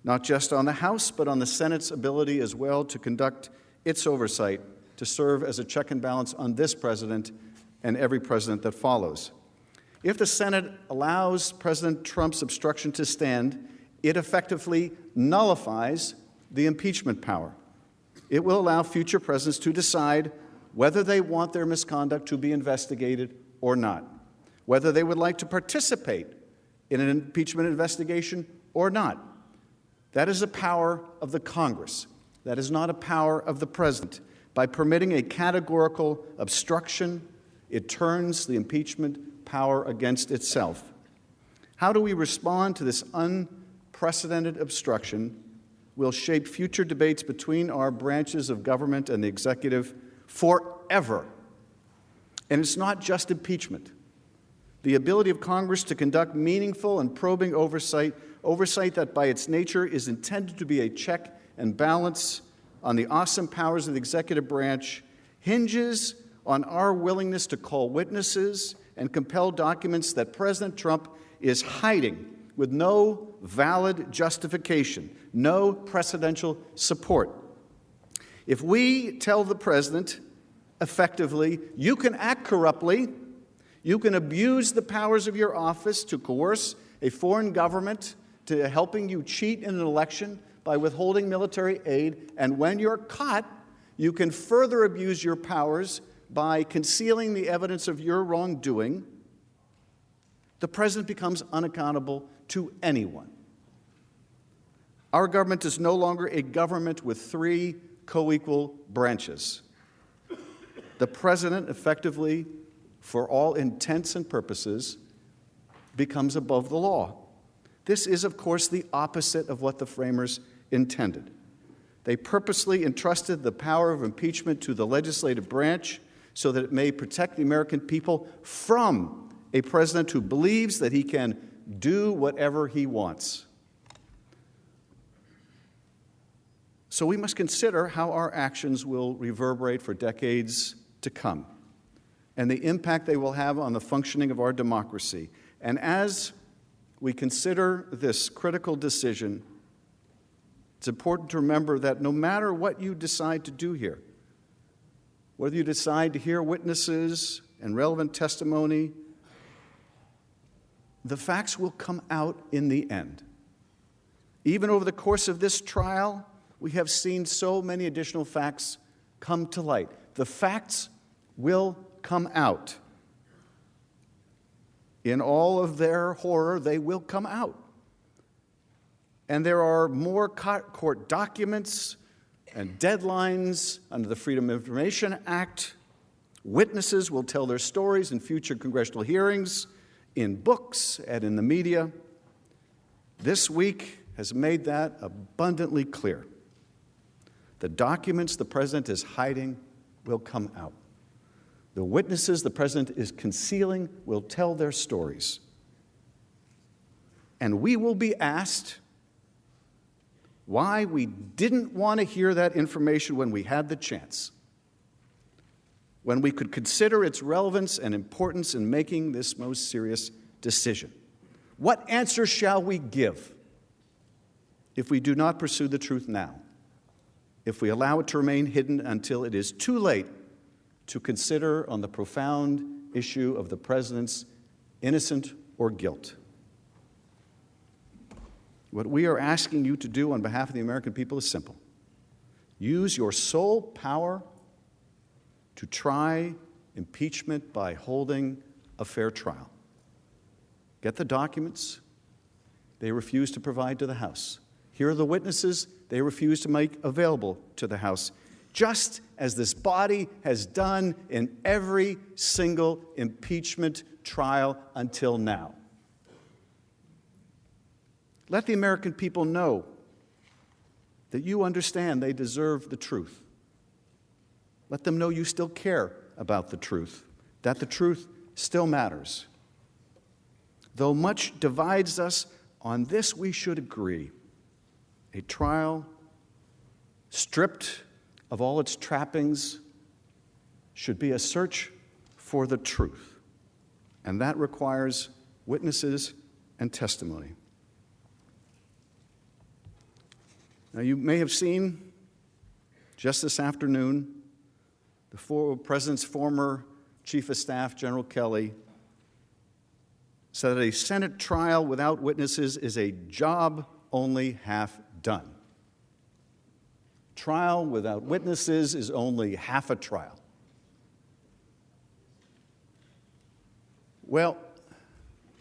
not just on the House, but on the Senate's ability as well to conduct its oversight, to serve as a check and balance on this president and every president that follows. If the Senate allows President Trump's obstruction to stand, it effectively nullifies the impeachment power. It will allow future presidents to decide whether they want their misconduct to be investigated or not, whether they would like to participate in an impeachment investigation or not. That is a power of the Congress. That is not a power of the president. By permitting a categorical obstruction, it turns the impeachment power against itself. How do we respond to this unprecedented obstruction will shape future debates between our branches of government and the executive forever. And it's not just impeachment. The ability of Congress to conduct meaningful and probing oversight that by its nature is intended to be a check and balance on the awesome powers of the executive branch, hinges on our willingness to call witnesses and compel documents that President Trump is hiding with no valid justification, no precedential support. If we tell the president effectively, you can act corruptly, you can abuse the powers of your office to coerce a foreign government to helping you cheat in an election by withholding military aid, and when you're caught, you can further abuse your powers by concealing the evidence of your wrongdoing, the president becomes unaccountable to anyone. Our government is no longer a government with three co-equal branches. The president effectively, for all intents and purposes, becomes above the law. This is, of course, the opposite of what the framers intended. They purposely entrusted the power of impeachment to the legislative branch so that it may protect the American people from a president who believes that he can do whatever he wants. So we must consider how our actions will reverberate for decades to come and the impact they will have on the functioning of our democracy. And as we consider this critical decision, it's important to remember that no matter what you decide to do here, whether you decide to hear witnesses and relevant testimony, the facts will come out in the end. Even over the course of this trial, we have seen so many additional facts come to light. The facts will come out. In all of their horror, they will come out. And there are more court documents and deadlines under the Freedom of Information Act. Witnesses will tell their stories in future congressional hearings, in books, and in the media. This week has made that abundantly clear. The documents the president is hiding will come out. The witnesses the president is concealing will tell their stories. And we will be asked why we didn't want to hear that information when we had the chance, when we could consider its relevance and importance in making this most serious decision. What answer shall we give if we do not pursue the truth now, if we allow it to remain hidden until it is too late to consider on the profound issue of the president's innocence or guilt? What we are asking you to do on behalf of the American people is simple. Use your sole power to try impeachment by holding a fair trial. Get the documents they refuse to provide to the House. Here are the witnesses they refuse to make available to the House, just as this body has done in every single impeachment trial until now. Let the American people know that you understand they deserve the truth. Let them know you still care about the truth, that the truth still matters. Though much divides us, on this we should agree. A trial stripped of all its trappings, should be a search for the truth, and that requires witnesses and testimony. Now, you may have seen just this afternoon the President's former Chief of Staff, General Kelly, said that a Senate trial without witnesses is a job only half done. Trial without witnesses is only half a trial. Well,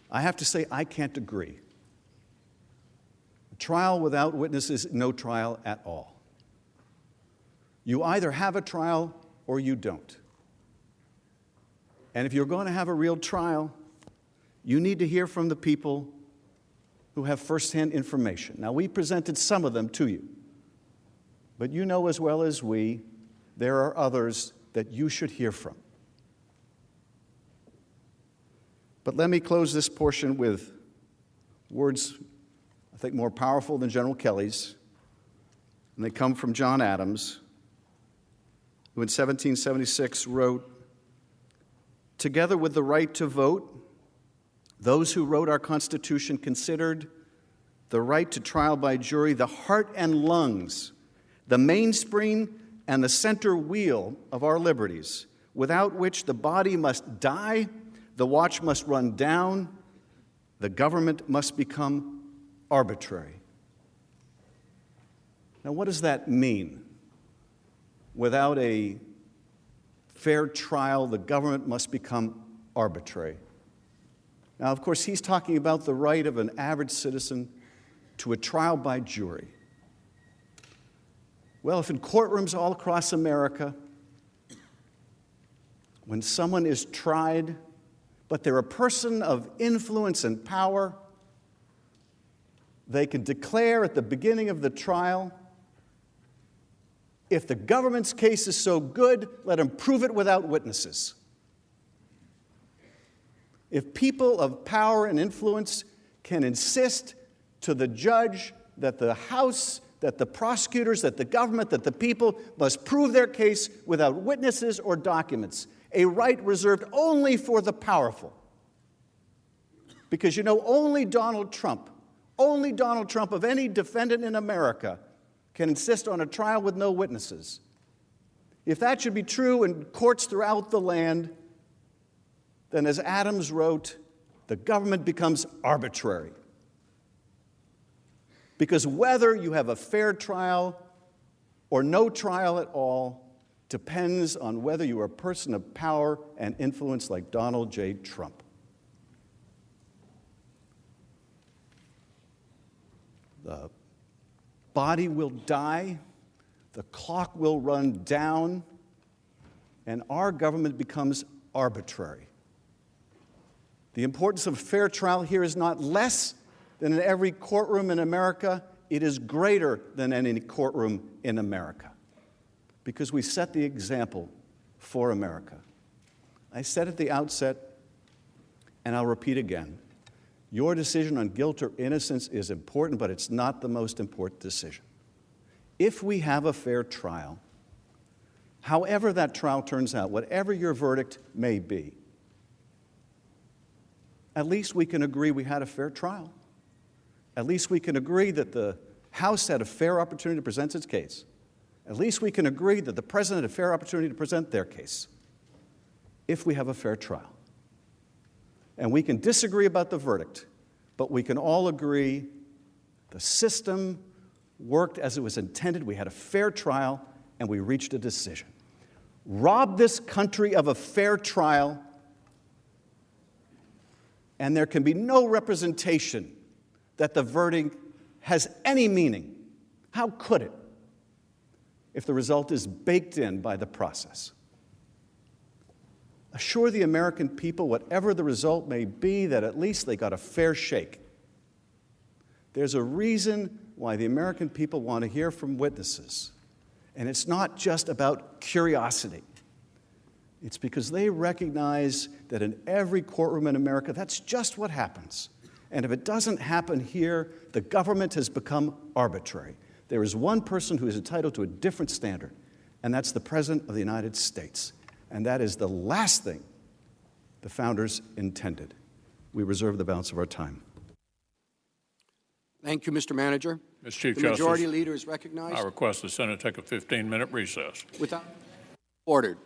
I have to say I can't agree. A trial without witnesses, no trial at all. You either have a trial or you don't. And if you're going to have a real trial, you need to hear from the people who have firsthand information. Now, we presented some of them to you, but you know as well as we, there are others that you should hear from. But let me close this portion with words, I think, more powerful than General Kelly's, and they come from John Adams, who in 1776 wrote, "Together with the right to vote, those who wrote our Constitution considered the right to trial by jury the heart and lungs, the mainspring and the center wheel of our liberties, without which the body must die, the watch must run down, the government must become arbitrary." Now, what does that mean? Without a fair trial, the government must become arbitrary. Now, of course, he's talking about the right of an average citizen to a trial by jury. Well, if in courtrooms all across America, when someone is tried, but they're a person of influence and power, they can declare at the beginning of the trial, if the government's case is so good, let them prove it without witnesses. If people of power and influence can insist to the judge that the House, that the prosecutors, that the government, that the people must prove their case without witnesses or documents, a right reserved only for the powerful. Because, you know, only Donald Trump of any defendant in America can insist on a trial with no witnesses. If that should be true in courts throughout the land, then as Adams wrote, the government becomes arbitrary. Because whether you have a fair trial or no trial at all depends on whether you are a person of power and influence like Donald J. Trump. The body will die, the clock will run down, and our government becomes arbitrary. The importance of fair trial here is not less than in every courtroom in America. It is greater than any courtroom in America, because we set the example for America. I said at the outset, and I'll repeat again, your decision on guilt or innocence is important, but it's not the most important decision. If we have a fair trial, however that trial turns out, whatever your verdict may be, at least we can agree we had a fair trial. At least we can agree that the House had a fair opportunity to present its case. At least we can agree that the President had a fair opportunity to present their case, if we have a fair trial. And we can disagree about the verdict, but we can all agree the system worked as it was intended. We had a fair trial, and we reached a decision. Rob this country of a fair trial, and there can be no representation that the verdict has any meaning. How could it, if the result is baked in by the process? Assure the American people, whatever the result may be, that at least they got a fair shake. There's a reason why the American people want to hear from witnesses. And it's not just about curiosity. It's because they recognize that in every courtroom in America, that's just what happens. And if it doesn't happen here, the government has become arbitrary. There is one person who is entitled to a different standard, and that's the President of the United States. And that is the last thing the founders intended. We reserve the balance of our time. Thank you, Mr. Manager. Mr. Chief The Justice, majority leader is recognized. I request the Senate take a 15-minute recess. Without ordered.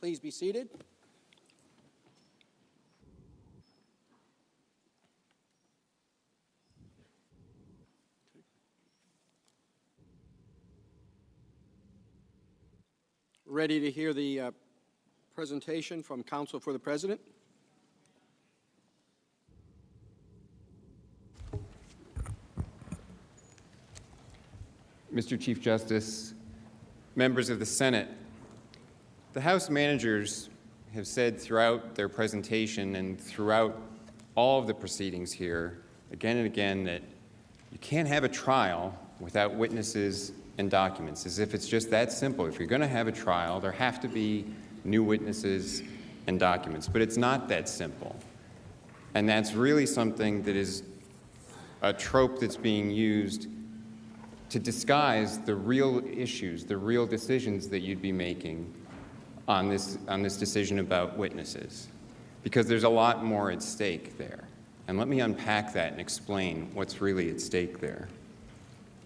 Please be seated. Ready to hear the presentation from counsel for the president? Mr. Chief Justice, members of the Senate, the House managers have said throughout their presentation and throughout all of the proceedings here, again and again, that you can't have a trial without witnesses and documents, as if it's just that simple. If you're going to have a trial, there have to be new witnesses and documents. But it's not that simple. And that's really something that is a trope that's being used to disguise the real issues, the real decisions that you'd be making on this decision about witnesses. Because there's a lot more at stake there. And let me unpack that and explain what's really at stake there.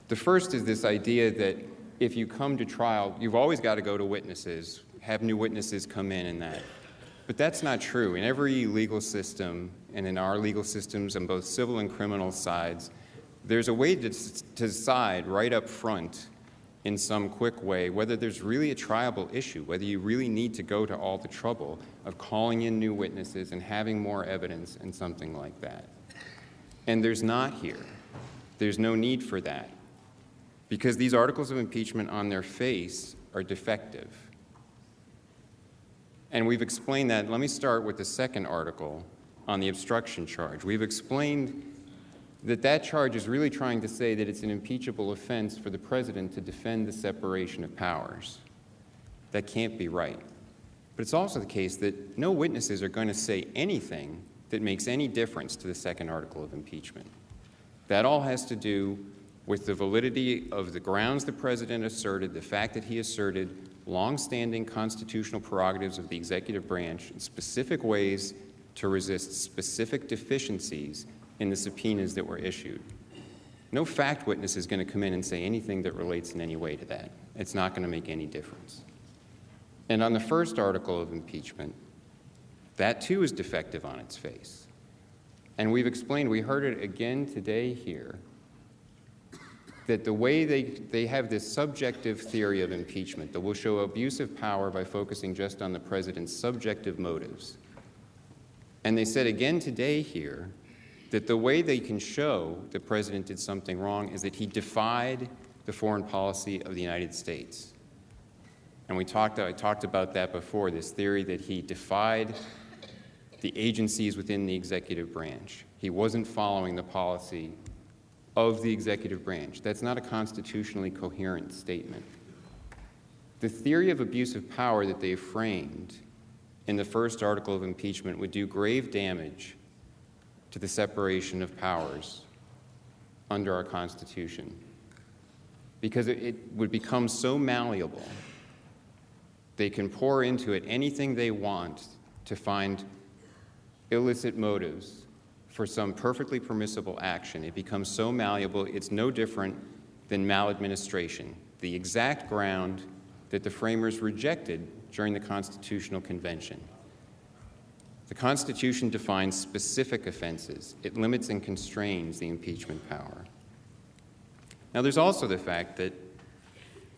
The first is this idea that if you come to trial, you've always got to go to witnesses, have new witnesses come in and that. But that's not true. In every legal system, and in our legal systems on both civil and criminal sides, there's a way to decide right up front in some quick way whether there's really a triable issue, whether you really need to go to all the trouble of calling in new witnesses and having more evidence and something like that. And there's not here. There's no need for that, because these articles of impeachment on their face are defective. And we've explained that. Let me start with the second article on the obstruction charge. We've explained that that charge is really trying to say that it's an impeachable offense for the president to defend the separation of powers. That can't be right. But it's also the case that no witnesses are going to say anything that makes any difference to the second article of impeachment. That all has to do with the validity of the grounds the president asserted, the fact that he asserted longstanding constitutional prerogatives of the executive branch in specific ways to resist specific deficiencies in the subpoenas that were issued. No fact witness is going to come in and say anything that relates in any way to that. It's not going to make any difference. And on the first article of impeachment, that too is defective on its face. And we've explained, we heard it again today here, that the way they have this subjective theory of impeachment that will show abuse of power by focusing just on the president's subjective motives. And they said again today here that the way they can show the president did something wrong is that he defied the foreign policy of the United States. And I talked about that before, this theory that he defied the agencies within the executive branch. He wasn't following the policy of the executive branch. That's not a constitutionally coherent statement. The theory of abuse of power that they framed in the first article of impeachment would do grave damage to the separation of powers under our Constitution, because it would become so malleable. They can pour into it anything they want to find illicit motives for some perfectly permissible action. It becomes so malleable, it's no different than maladministration, the exact ground that the framers rejected during the Constitutional Convention. The Constitution defines specific offenses. It limits and constrains the impeachment power. Now, there's also the fact that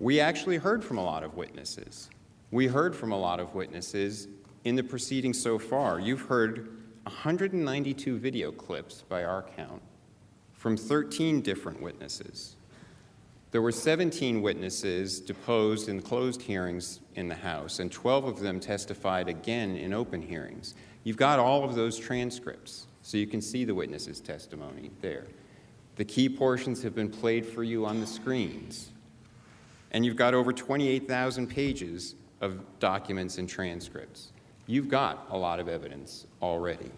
we actually heard from a lot of witnesses. We heard from a lot of witnesses in the proceedings so far. You've heard 192 video clips by our count from 13 different witnesses. There were 17 witnesses deposed in closed hearings in the House, and 12 of them testified again in open hearings. You've got all of those transcripts, so you can see the witnesses' testimony there. The key portions have been played for you on the screens. And you've got over 28,000 pages of documents and transcripts. You've got a lot of evidence already.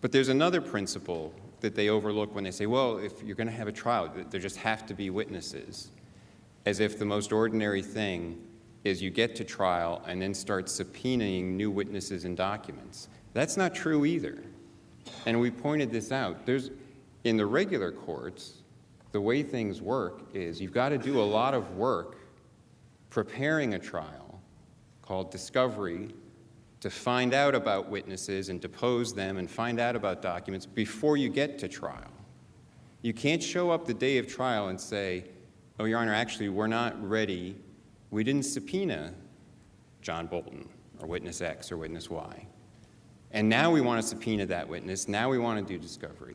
But there's another principle that they overlook when they say, well, if you're going to have a trial, there just have to be witnesses, as if the most ordinary thing is you get to trial and then start subpoenaing new witnesses and documents. That's not true either. And we pointed this out. In the regular courts, the way things work is you've got to do a lot of work preparing a trial called discovery to find out about witnesses and depose them and find out about documents before you get to trial. You can't show up the day of trial and say, oh, Your Honor, actually, we're not ready. We didn't subpoena John Bolton or witness X or witness Y. And now we want to subpoena that witness. Now we want to do discovery.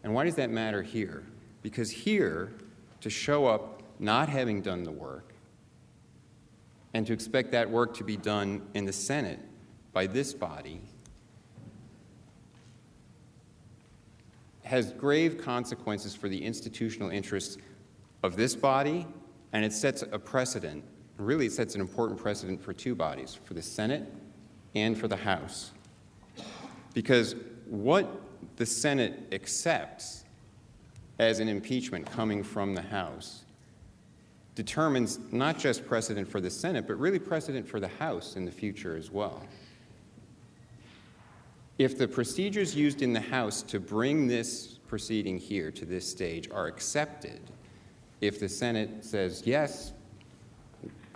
And why does that matter here? Because here, to show up not having done the work and to expect that work to be done in the Senate by this body has grave consequences for the institutional interests of this body, and it sets a precedent. Really, it sets an important precedent for two bodies, for the Senate and for the House. Because what the Senate accepts as an impeachment coming from the House determines not just precedent for the Senate, but really precedent for the House in the future as well. If the procedures used in the House to bring this proceeding here to this stage are accepted, if the Senate says, yes,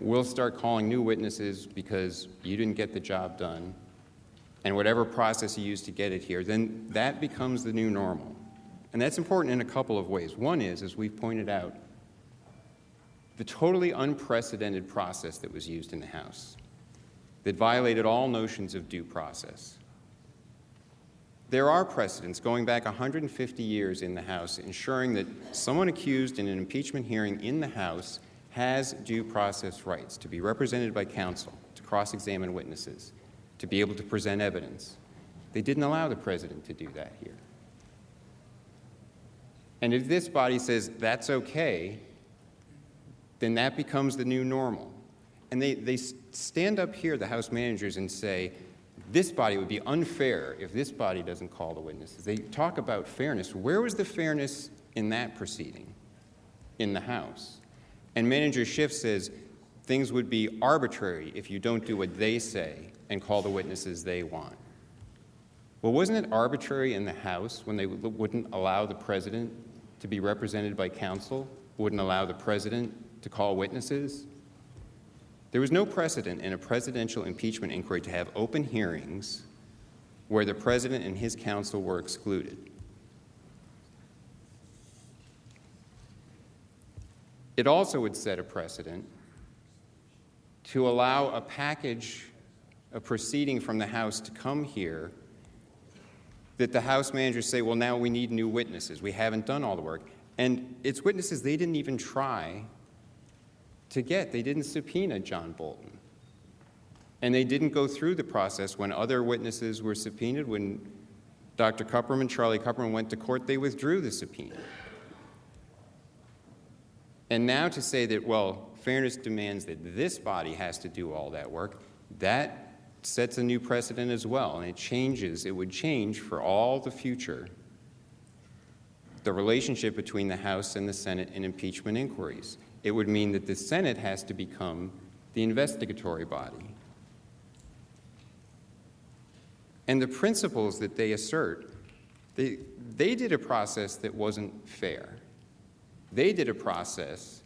we'll start calling new witnesses because you didn't get the job done, and whatever process you used to get it here, then that becomes the new normal. And that's important in a couple of ways. One is, as we've pointed out, the totally unprecedented process that was used in the House that violated all notions of due process. There are precedents going back 150 years in the House ensuring that someone accused in an impeachment hearing in the House has due process rights to be represented by counsel, to cross-examine witnesses, to be able to present evidence. They didn't allow the president to do that here. And if this body says that's okay, then that becomes the new normal. And they stand up here, the House managers, and say, this body would be unfair if this body doesn't call the witnesses. They talk about fairness. Where was the fairness in that proceeding in the House? And Manager Schiff says things would be arbitrary if you don't do what they say and call the witnesses they want. Well, wasn't it arbitrary in the House when they wouldn't allow the president to be represented by counsel, wouldn't allow the president to call witnesses? There was no precedent in a presidential impeachment inquiry to have open hearings where the president and his counsel were excluded. It also would set a precedent to allow a package, a proceeding from the House to come here that the House managers say, well, now we need new witnesses. We haven't done all the work. And it's witnesses they didn't even try to get. They didn't subpoena John Bolton. And they didn't go through the process when other witnesses were subpoenaed. When Dr. Kupperman, Charlie Kupperman, went to court, they withdrew the subpoena. And now to say that, well, fairness demands that this body has to do all that work, that sets a new precedent as well. And it would change for all the future the relationship between the House and the Senate in impeachment inquiries. It would mean that the Senate has to become the investigatory body. And the principles that they assert, they did a process that wasn't fair. They did a process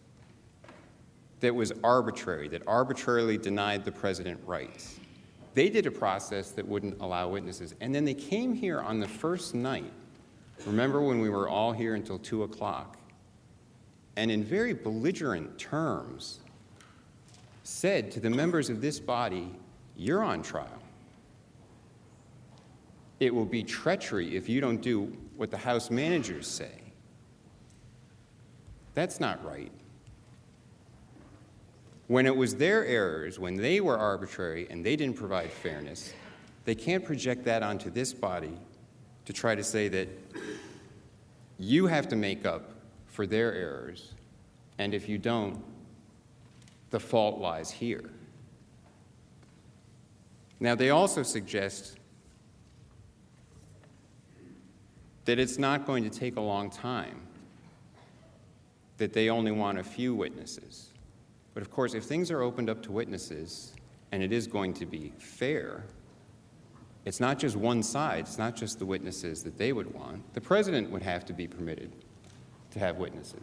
that was arbitrary, that arbitrarily denied the president rights. They did a process that wouldn't allow witnesses. And then they came here on the first night. Remember when we were all here until 2 o'clock? And in very belligerent terms said to the members of this body, you're on trial. It will be treachery if you don't do what the House managers say. That's not right. When it was their errors, when they were arbitrary and they didn't provide fairness, they can't project that onto this body to try to say that you have to make up for their errors, and if you don't, the fault lies here. Now, they also suggest that it's not going to take a long time, that they only want a few witnesses. But of course, if things are opened up to witnesses, and it is going to be fair, it's not just one side, it's not just the witnesses that they would want. The president would have to be permitted to have witnesses.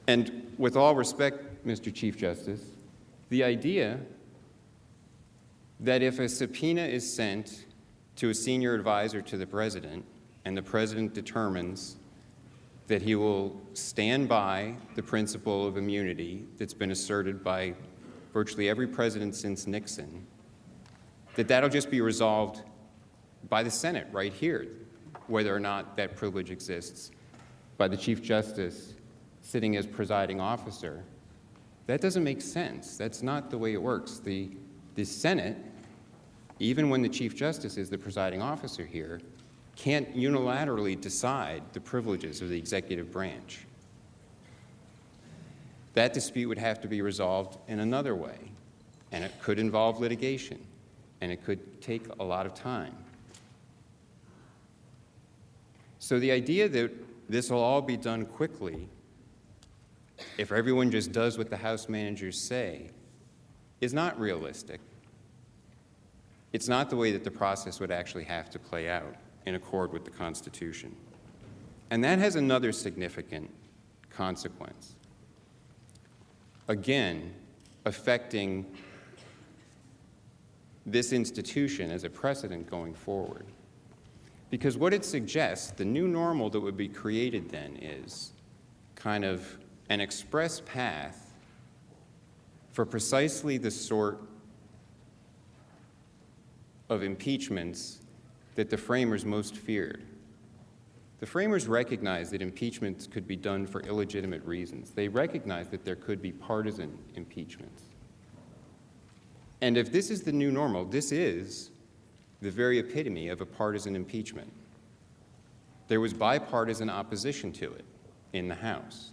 And with all respect Mr. Chief Justice, the idea that if a subpoena is sent to a senior advisor to the president and the president determines that he will stand by the principle of immunity that's been asserted by virtually every president since Nixon, that that'll just be resolved by the Senate right here, whether or not that privilege exists, by the Chief Justice sitting as presiding officer. That doesn't make sense. That's not the way it works. The Senate, even when the Chief Justice is the presiding officer here, can't unilaterally decide the privileges of the executive branch. That dispute would have to be resolved in another way, and it could involve litigation, and it could take a lot of time. So the idea that this will all be done quickly, if everyone just does what the House managers say, is not realistic. It's not the way that the process would actually have to play out in accord with the Constitution. And that has another significant consequence, again, affecting this institution as a precedent going forward. Because what it suggests, the new normal that would be created then is kind of an express path for precisely the sort of impeachments that the framers most feared. The framers recognized that impeachments could be done for illegitimate reasons. They recognized that there could be partisan impeachments. And if this is the new normal, this is the very epitome of a partisan impeachment. There was bipartisan opposition to it in the House,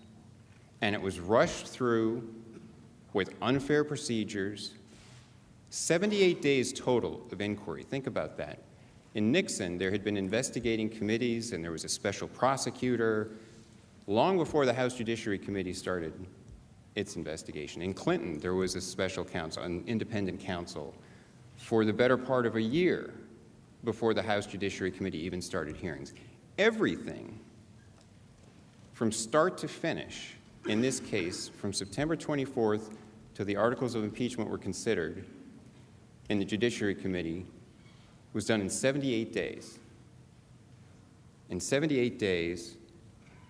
and it was rushed through with unfair procedures, 78 days total of inquiry. Think about that. In Nixon, there had been investigating committees, and there was a special prosecutor long before the House Judiciary Committee started its investigation. In Clinton, there was a special counsel, an independent counsel, for the better part of a year before the House Judiciary Committee even started hearings. Everything, from start to finish, in this case, from September 24th to the articles of impeachment were considered in the Judiciary Committee, was done in 78 days. In 78 days,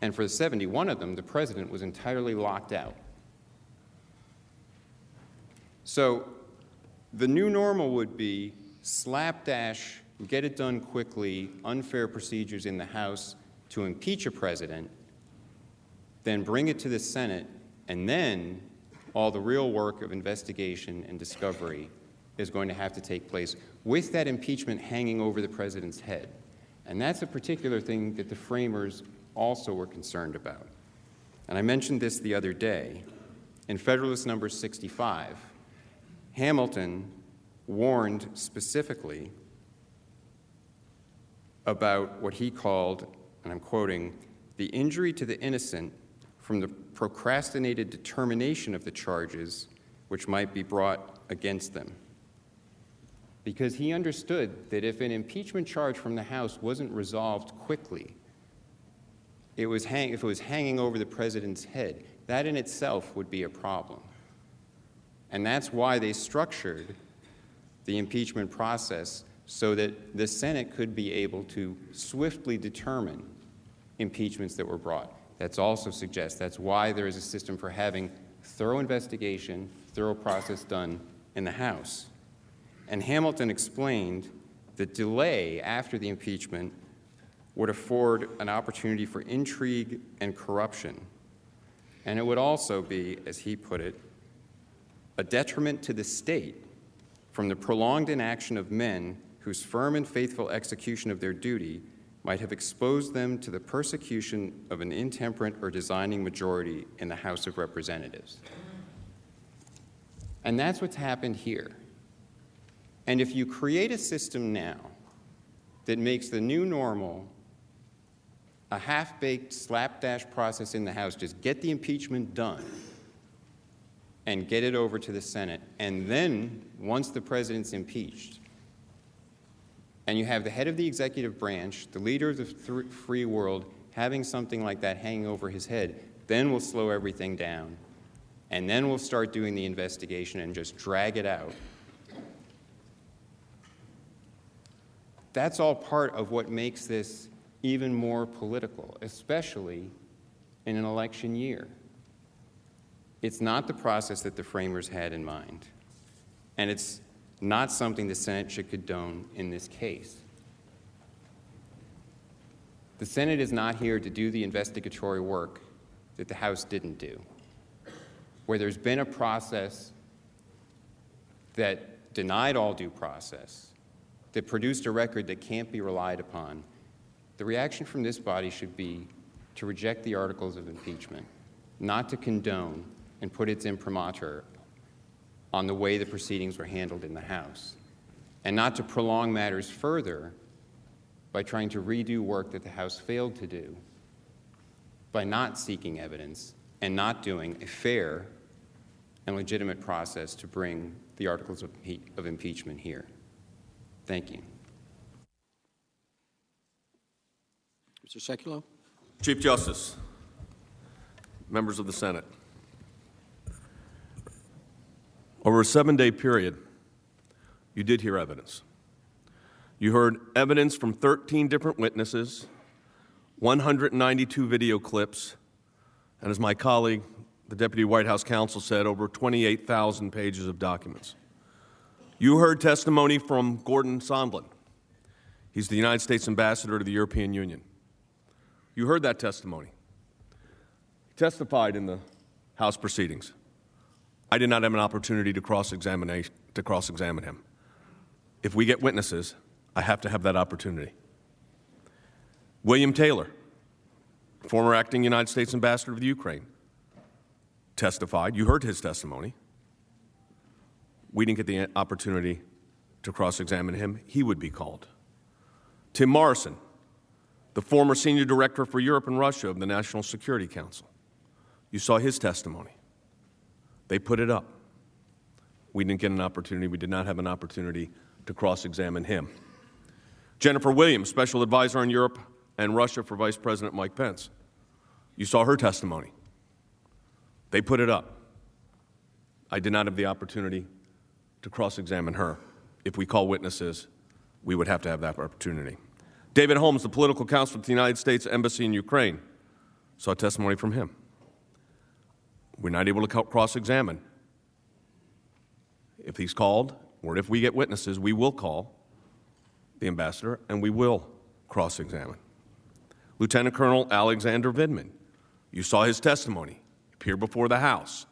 and for 71 of them, the president was entirely locked out. So the new normal would be slapdash, get it done quickly, unfair procedures in the House to impeach a president, then bring it to the Senate, and then all the real work of investigation and discovery is going to have to take place with that impeachment hanging over the president's head. And that's a particular thing that the framers also were concerned about. And I mentioned this the other day. In Federalist number 65, Hamilton warned specifically about what he called, and I'm quoting, the injury to the innocent from the procrastinated determination of the charges which might be brought against them. Because he understood that if an impeachment charge from the House wasn't resolved quickly, if it was hanging over the president's head, that in itself would be a problem. And that's why they structured the impeachment process so that the Senate could be able to swiftly determine impeachments that were brought. That also suggests that's why there is a system for having thorough investigation, thorough process done in the House. And Hamilton explained that delay after the impeachment would afford an opportunity for intrigue and corruption. And it would also be, as he put it, a detriment to the state from the prolonged inaction of men whose firm and faithful execution of their duty might have exposed them to the persecution of an intemperate or designing majority in the House of Representatives. And that's what's happened here. And if you create a system now that makes the new normal a half-baked slapdash process in the House, just get the impeachment done and get it over to the Senate, and then once the president's impeached, and you have the head of the executive branch, the leader of the free world, having something like that hanging over his head, then we'll slow everything down. and then we'll start doing the investigation and just drag it out. That's all part of what makes this even more political, especially in an election year. It's not the process that the framers had in mind, and it's not something the Senate should condone in this case. The Senate is not here to do the investigatory work that the House didn't do, where there's been a process that denied all due process, that produced a record that can't be relied upon. The reaction from this body should be to reject the articles of impeachment, not to condone and put its imprimatur on the way the proceedings were handled in the House, and not to prolong matters further by trying to redo work that the House failed to do, by not seeking evidence and not doing a fair and legitimate process to bring the articles of impeachment here. Thank you. Mr. Sekulow. Chief Justice, members of the Senate, over a 7-day period, you did hear evidence. You heard evidence from 13 different witnesses, 192 video clips, and as my colleague, the Deputy White House Counsel said, over 28,000 pages of documents. You heard testimony from Gordon Sondland. He's the United States Ambassador to the European Union. You heard that testimony. He testified in the House proceedings. I did not have an opportunity to cross-examine him. If we get witnesses, I have to have that opportunity. William Taylor, former acting United States Ambassador to the Ukraine, testified. You heard his testimony. We didn't get the opportunity to cross-examine him. He would be called. Tim Morrison, the former senior director for Europe and Russia of the National Security Council. You saw his testimony. They put it up. We didn't get an opportunity. We did not have an opportunity to cross-examine him. Jennifer Williams, special advisor on Europe and Russia for Vice President Mike Pence. You saw her testimony. They put it up. I did not have the opportunity to cross-examine her. If we call witnesses, we would have to have that opportunity. David Holmes, the political counsel to the United States Embassy in Ukraine, saw testimony from him. We're not able to cross-examine. If he's called, or if we get witnesses, we will call the ambassador and we will cross-examine. Lieutenant Colonel Alexander Vindman, you saw his testimony appear before the House.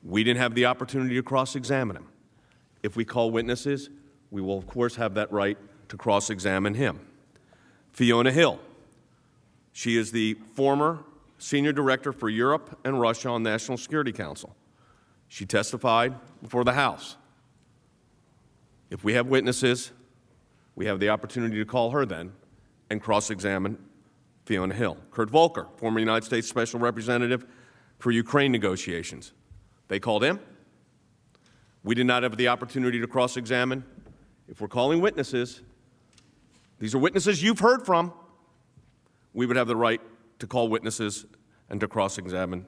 We didn't have the opportunity to cross-examine him. If we call witnesses, we will, of course, have that right to cross-examine him. Fiona Hill, she is the former senior director for Europe and Russia on the National Security Council. She testified before the House. If we have witnesses, we have the opportunity to call her then and cross-examine Fiona Hill. Kurt Volker, former United States Special Representative for Ukraine negotiations. They called him. We did not have the opportunity to cross-examine. If we're calling witnesses, these are witnesses you've heard from, we would have the right to call witnesses and to cross-examine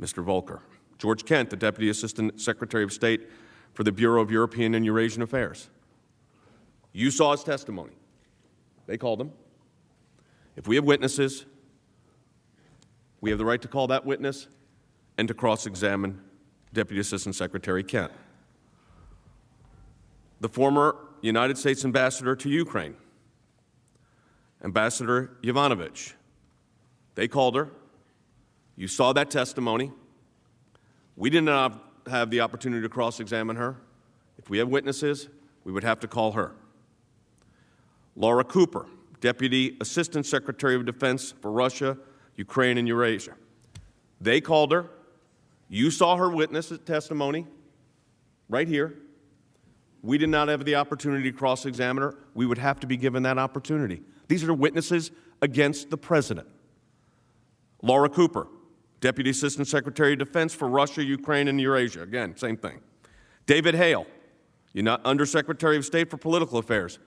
Mr. Volker. George Kent, the Deputy Assistant Secretary of State for the Bureau of European and Eurasian Affairs. You saw his testimony. They called him. If we have witnesses, we have the right to call that witness and to cross-examine Deputy Assistant Secretary Kent. The former United States Ambassador to Ukraine, Ambassador Yovanovitch, they called her. You saw that testimony. We did not have the opportunity to cross-examine her. If we have witnesses, we would have to call her. Laura Cooper, Deputy Assistant Secretary of Defense for Russia, Ukraine, and Eurasia. They called her. You saw her witness testimony right here. We did not have the opportunity to cross-examine her. We would have to be given that opportunity. These are witnesses against the President. Laura Cooper, Deputy Assistant Secretary of Defense for Russia, Ukraine, and Eurasia. Again, same thing. David Hale, Undersecretary of State for Political Affairs.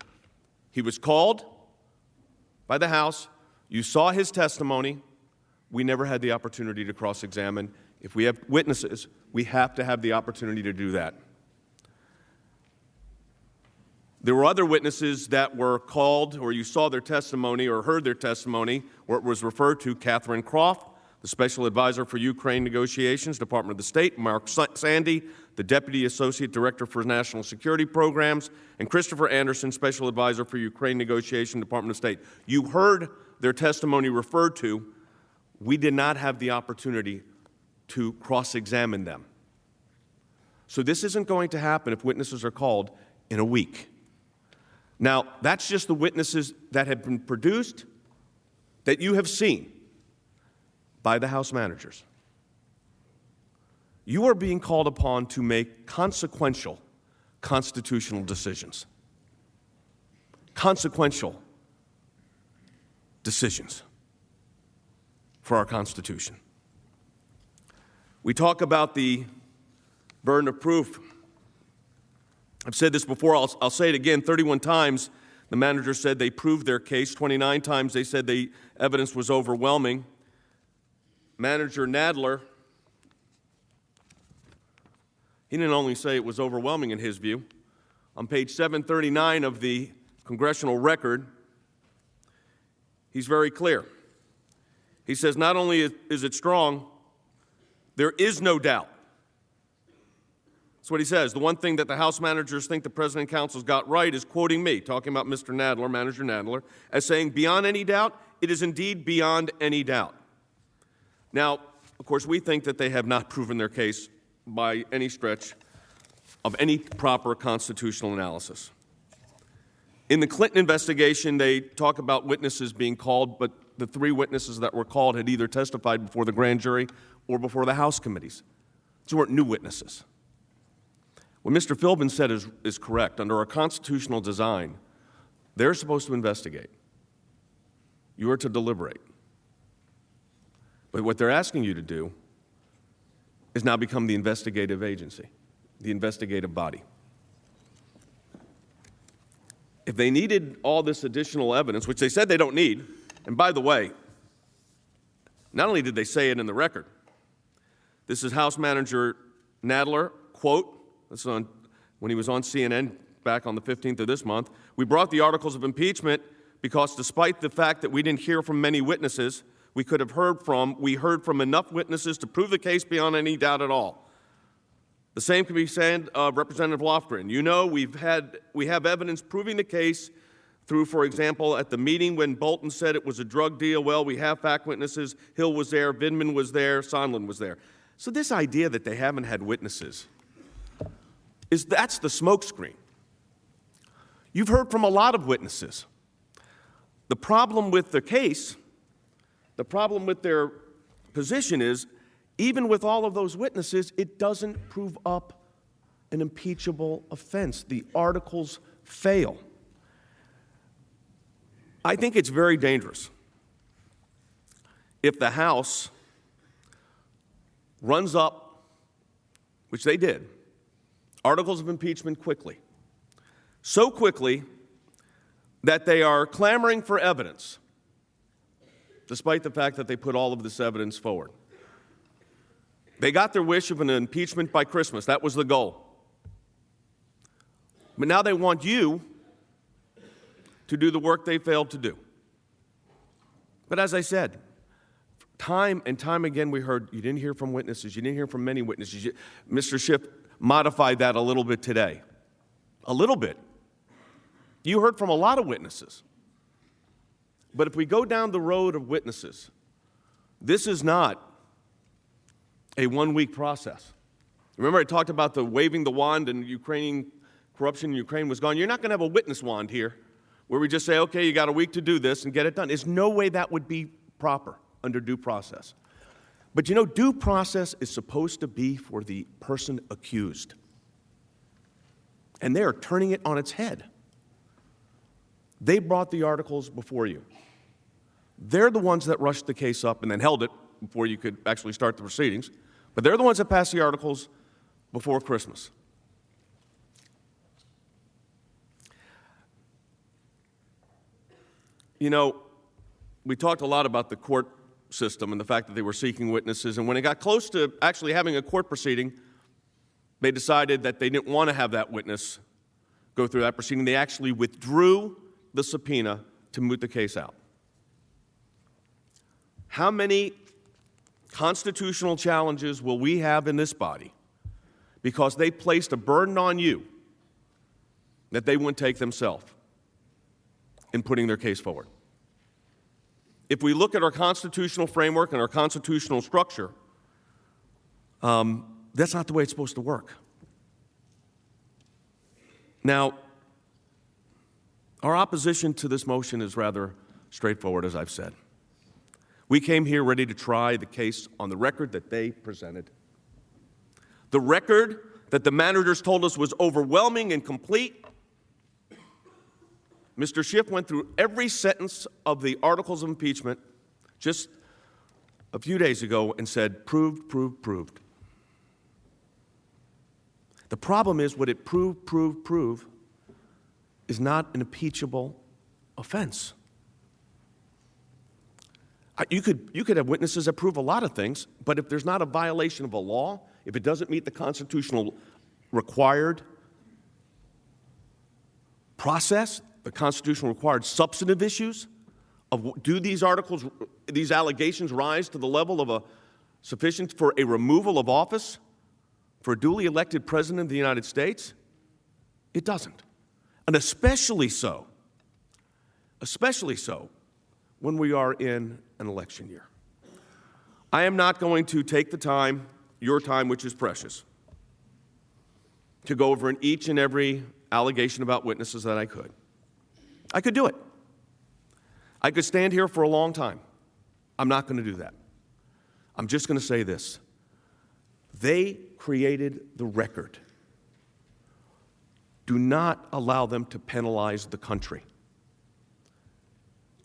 He was called by the House. You saw his testimony. We never had the opportunity to cross-examine. If we have witnesses, we have to have the opportunity to do that. There were other witnesses that were called, or you saw their testimony or heard their testimony, where it was referred to: Catherine Croft, the Special Advisor for Ukraine Negotiations, Department of the State; Mark Sandy, the Deputy Associate Director for National Security Programs; and Christopher Anderson, Special Advisor for Ukraine Negotiation, Department of State. You heard their testimony referred to. We did not have the opportunity to cross-examine them. So this isn't going to happen if witnesses are called in a week. Now, that's just the witnesses that have been produced that you have seen by the House managers. You are being called upon to make consequential constitutional decisions. Consequential decisions for our Constitution. We talk about the burden of proof. I've said this before, I'll say it again. 31 times the manager said they proved their case. 29 times they said the evidence was overwhelming. Manager Nadler, he didn't only say it was overwhelming in his view. On page 739 of the congressional record, he's very clear. He says, not only is it strong, there is no doubt. That's what he says. The one thing that the House managers think the President and Council's got right is, quoting me, talking about Mr. Nadler, Manager Nadler, as saying, beyond any doubt, it is indeed beyond any doubt. Now, of course, we think that they have not proven their case by any stretch of any proper constitutional analysis. In the Clinton investigation, they talk about witnesses being called, but the 3 witnesses that were called had either testified before the grand jury or before the House committees. These weren't new witnesses. What Mr. Philbin said is correct. Under our constitutional design, they're supposed to investigate. You are to deliberate. But what they're asking you to do is now become the investigative agency, the investigative body. If they needed all this additional evidence, which they said they don't need, and by the way, not only did they say it in the record, this is House Manager Nadler, quote, this is when he was on CNN back on the 15th of this month, we brought the articles of impeachment because despite the fact that we didn't hear from many witnesses, we heard from enough witnesses to prove the case beyond any doubt at all. The same can be said of Representative Lofgren. You know, we have evidence proving the case through, for example, at the meeting when Bolton said it was a drug deal. Well, we have fact witnesses. Hill was there, Vindman was there, Sondland was there. So this idea that they haven't had witnesses, that's the smokescreen. You've heard from a lot of witnesses. The problem with the case, the problem with their position is, even with all of those witnesses, it doesn't prove up an impeachable offense. The articles fail. I think it's very dangerous if the House runs up, which they did, articles of impeachment quickly, so quickly that they are clamoring for evidence, despite the fact that they put all of this evidence forward. They got their wish of an impeachment by Christmas. That was the goal. But now they want you to do the work they failed to do. But as I said, time and time again we heard, you didn't hear from witnesses, you didn't hear from many witnesses. Mr. Schiff modified that a little bit today. A little bit. You heard from a lot of witnesses. But if we go down the road of witnesses, this is not a one-week process. Remember I talked about the waving the wand and Ukrainian corruption in Ukraine was gone. You're not going to have a witness wand here where we just say, okay, you got a week to do this and get it done. There's no way that would be proper under due process. But you know, due process is supposed to be for the person accused. And they are turning it on its head. They brought the articles before you. They're the ones that rushed the case up and then held it before you could actually start the proceedings. But they're the ones that passed the articles before Christmas. You know, we talked a lot about the court system and the fact that they were seeking witnesses. And when it got close to actually having a court proceeding, they decided that they didn't want to have that witness go through that proceeding. They actually withdrew the subpoena to moot the case out. How many constitutional challenges will we have in this body because they placed a burden on you that they wouldn't take themselves in putting their case forward? If we look at our constitutional framework and our constitutional structure, that's not the way it's supposed to work. Now, our opposition to this motion is rather straightforward, as I've said. We came here ready to try the case on the record that they presented. The record that the managers told us was overwhelming and complete. Mr. Schiff went through every sentence of the articles of impeachment just a few days ago and said, proved, proved, proved. The problem is what it proved is not an impeachable offense. You could have witnesses that prove a lot of things, but if there's not a violation of a law, if it doesn't meet the constitutional required process, the constitutional required substantive issues of do these articles, these allegations rise to the level of a sufficient for a removal of office for a duly elected president of the United States? It doesn't. And especially so when we are in an election year. I am not going to take the time, your time, which is precious, to go over in each and every allegation about witnesses that I could. I could do it. I could stand here for a long time. I'm not going to do that. I'm just going to say this. They created the record. Do not allow them to penalize the country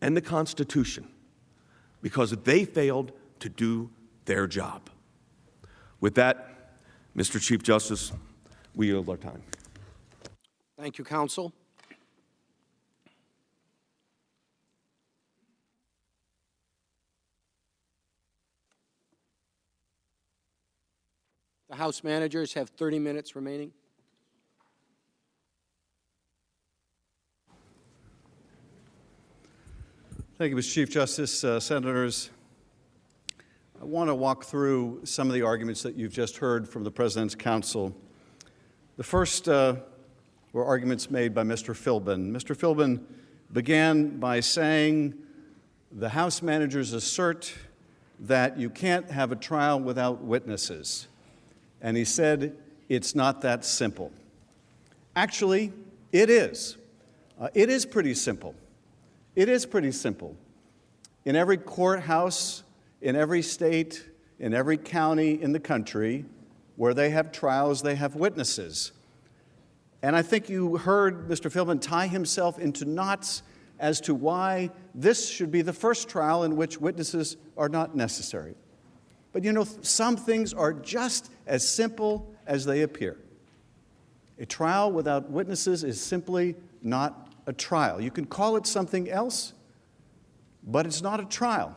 and the Constitution because they failed to do their job. With that, Mr. Chief Justice, we yield our time. Thank you, counsel. The House managers have 30 minutes remaining. Thank you, Mr. Chief Justice. Senators, I want to walk through some of the arguments that you've just heard from the President's counsel. The first were arguments made by Mr. Philbin. Mr. Philbin began by saying the House managers assert that you can't have a trial without witnesses. And he said it's not that simple. Actually, it is. It is pretty simple. It is pretty simple. In every courthouse, in every state, in every county in the country where they have trials, they have witnesses. And I think you heard Mr. Philbin tie himself into knots as to why this should be the first trial in which witnesses are not necessary. But you know, some things are just as simple as they appear. A trial without witnesses is simply not a trial. You can call it something else, but it's not a trial.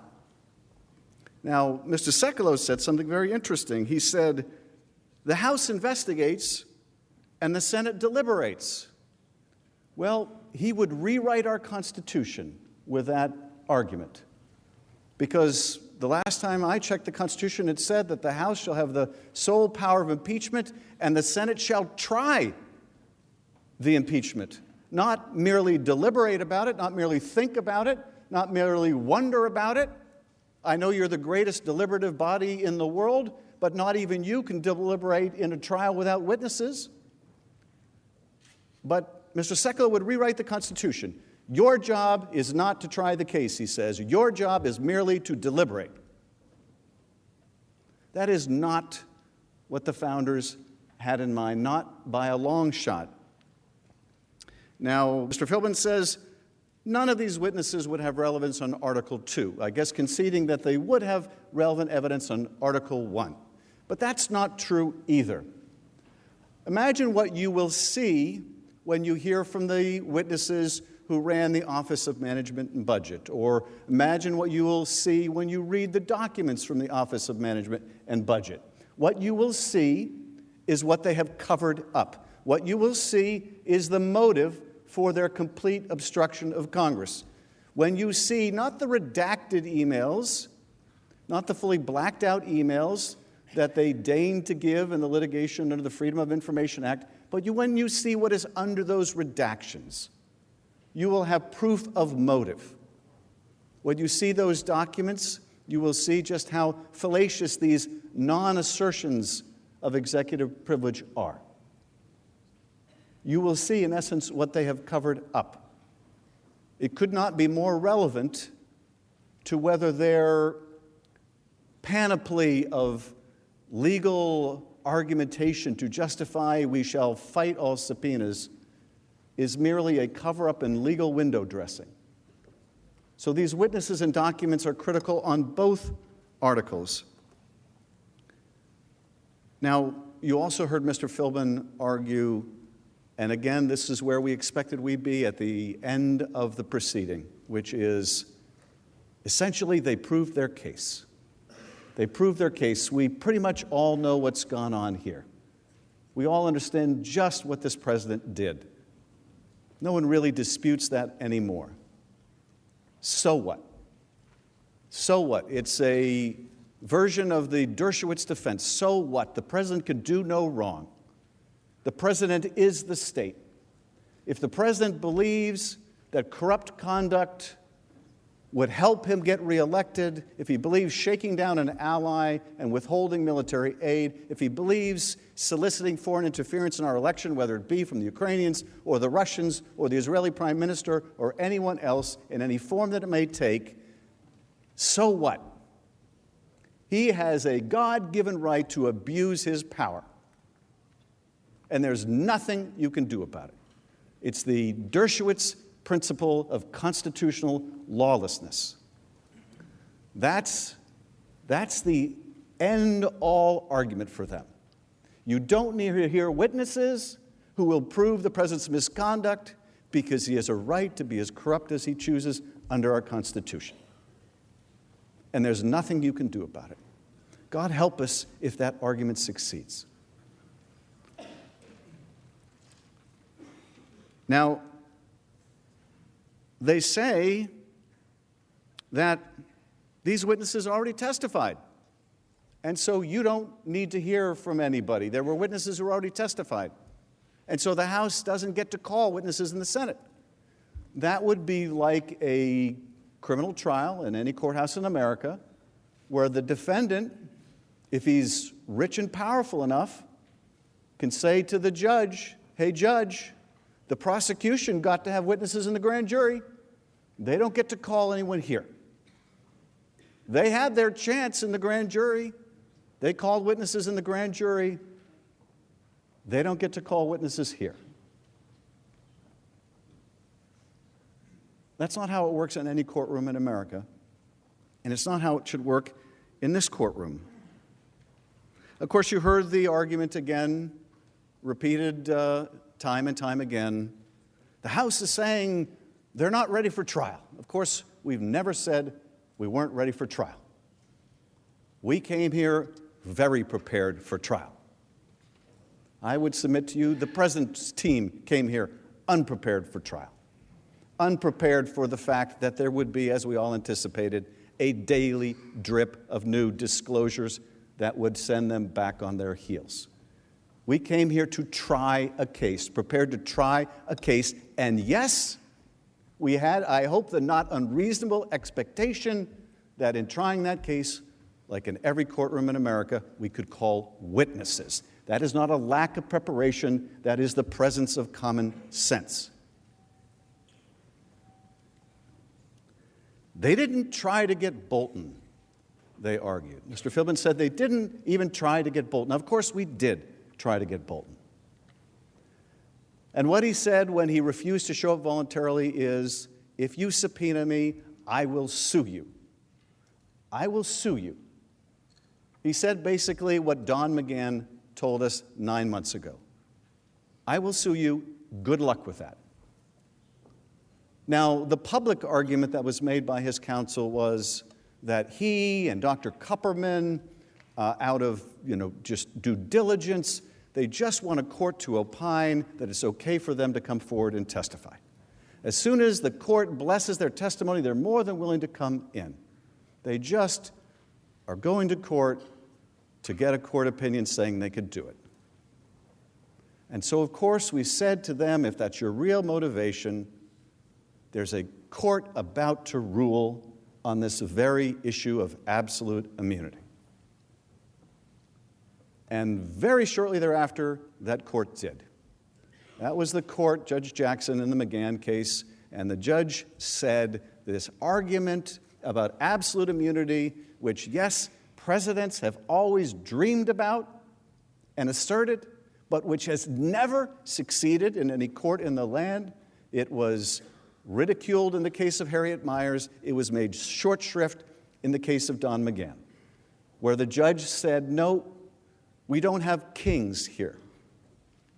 Now, Mr. Sekulow said something very interesting. He said, the House investigates and the Senate deliberates. Well, he would rewrite our Constitution with that argument, because the last time I checked the Constitution, it said that the House shall have the sole power of impeachment and the Senate shall try the impeachment. Not merely deliberate about it, not merely think about it, not merely wonder about it. I know you're the greatest deliberative body in the world, but not even you can deliberate in a trial without witnesses. But Mr. Sekulow would rewrite the Constitution. Your job is not to try the case, he says. Your job is merely to deliberate. That is not what the founders had in mind, not by a long shot. Now, Mr. Philbin says none of these witnesses would have relevance on Article 2, I guess conceding that they would have relevant evidence on Article 1. But that's not true either. Imagine what you will see when you hear from the witnesses who ran the Office of Management and Budget, or imagine what you will see when you read the documents from the Office of Management and Budget. What you will see is what they have covered up. What you will see is the motive for their complete obstruction of Congress. When you see not the redacted emails, not the fully blacked out emails that they deigned to give in the litigation under the Freedom of Information Act, but when you see what is under those redactions, you will have proof of motive. When you see those documents, you will see just how fallacious these non-assertions of executive privilege are. You will see, in essence, what they have covered up. It could not be more relevant to whether their panoply of legal argumentation to justify we shall fight all subpoenas is merely a cover-up and legal window dressing. So these witnesses and documents are critical on both articles. Now, you also heard Mr. Philbin argue, and again, this is where we expected we'd be at the end of the proceeding, which is essentially they proved their case. They proved their case. We pretty much all know what's gone on here. We all understand just what this president did. No one really disputes that anymore. So what? So what? It's a version of the Dershowitz defense. So what? The president could do no wrong. The president is the state. If the president believes that corrupt conduct would help him get reelected, if he believes shaking down an ally and withholding military aid, if he believes soliciting foreign interference in our election, whether it be from the Ukrainians or the Russians or the Israeli prime minister or anyone else in any form that it may take, so what? He has a God-given right to abuse his power. And there's nothing you can do about it. It's the Dershowitz principle of constitutional lawlessness. That's the end-all argument for them. You don't need to hear witnesses who will prove the president's misconduct because he has a right to be as corrupt as he chooses under our Constitution. And there's nothing you can do about it. God help us if that argument succeeds. Now, they say that these witnesses already testified, and so you don't need to hear from anybody. There were witnesses who already testified, and so the House doesn't get to call witnesses in the Senate. That would be like a criminal trial in any courthouse in America where the defendant, if he's rich and powerful enough, can say to the judge, "Hey, judge, the prosecution got to have witnesses in the grand jury. They don't get to call anyone here." They had their chance in the grand jury. They called witnesses in the grand jury. They don't get to call witnesses here. That's not how it works in any courtroom in America, and it's not how it should work in this courtroom. Of course, you heard the argument again, repeated time and time again. The House is saying they're not ready for trial. Of course, we've never said we weren't ready for trial. We came here very prepared for trial. I would submit to you the president's team came here unprepared for trial, unprepared for the fact that there would be, as we all anticipated, a daily drip of new disclosures that would send them back on their heels. We came here to try a case, prepared to try a case, and yes, we had, I hope, the not unreasonable expectation that in trying that case, like in every courtroom in America, we could call witnesses. That is not a lack of preparation, that is the presence of common sense. They didn't try to get Bolton, they argued. Mr. Philbin said they didn't even try to get Bolton. Now, of course, we did try to get Bolton. And what he said when he refused to show up voluntarily is, if you subpoena me, I will sue you. I will sue you. He said basically what Don McGahn told us 9 months ago. I will sue you. Good luck with that. Now, the public argument that was made by his counsel was that he and Dr. Kupperman, out of just due diligence, they just want a court to opine that it's okay for them to come forward and testify. As soon as the court blesses their testimony, they're more than willing to come in. They just are going to court to get a court opinion saying they could do it. And so, of course, we said to them, if that's your real motivation, there's a court about to rule on this very issue of absolute immunity. And very shortly thereafter, that court did. That was the court, Judge Jackson, in the McGahn case, and the judge said this argument about absolute immunity, which, yes, presidents have always dreamed about and asserted, but which has never succeeded in any court in the land. It was ridiculed in the case of Harriet Miers. It was made short shrift in the case of Don McGahn, where the judge said, no, we don't have kings here.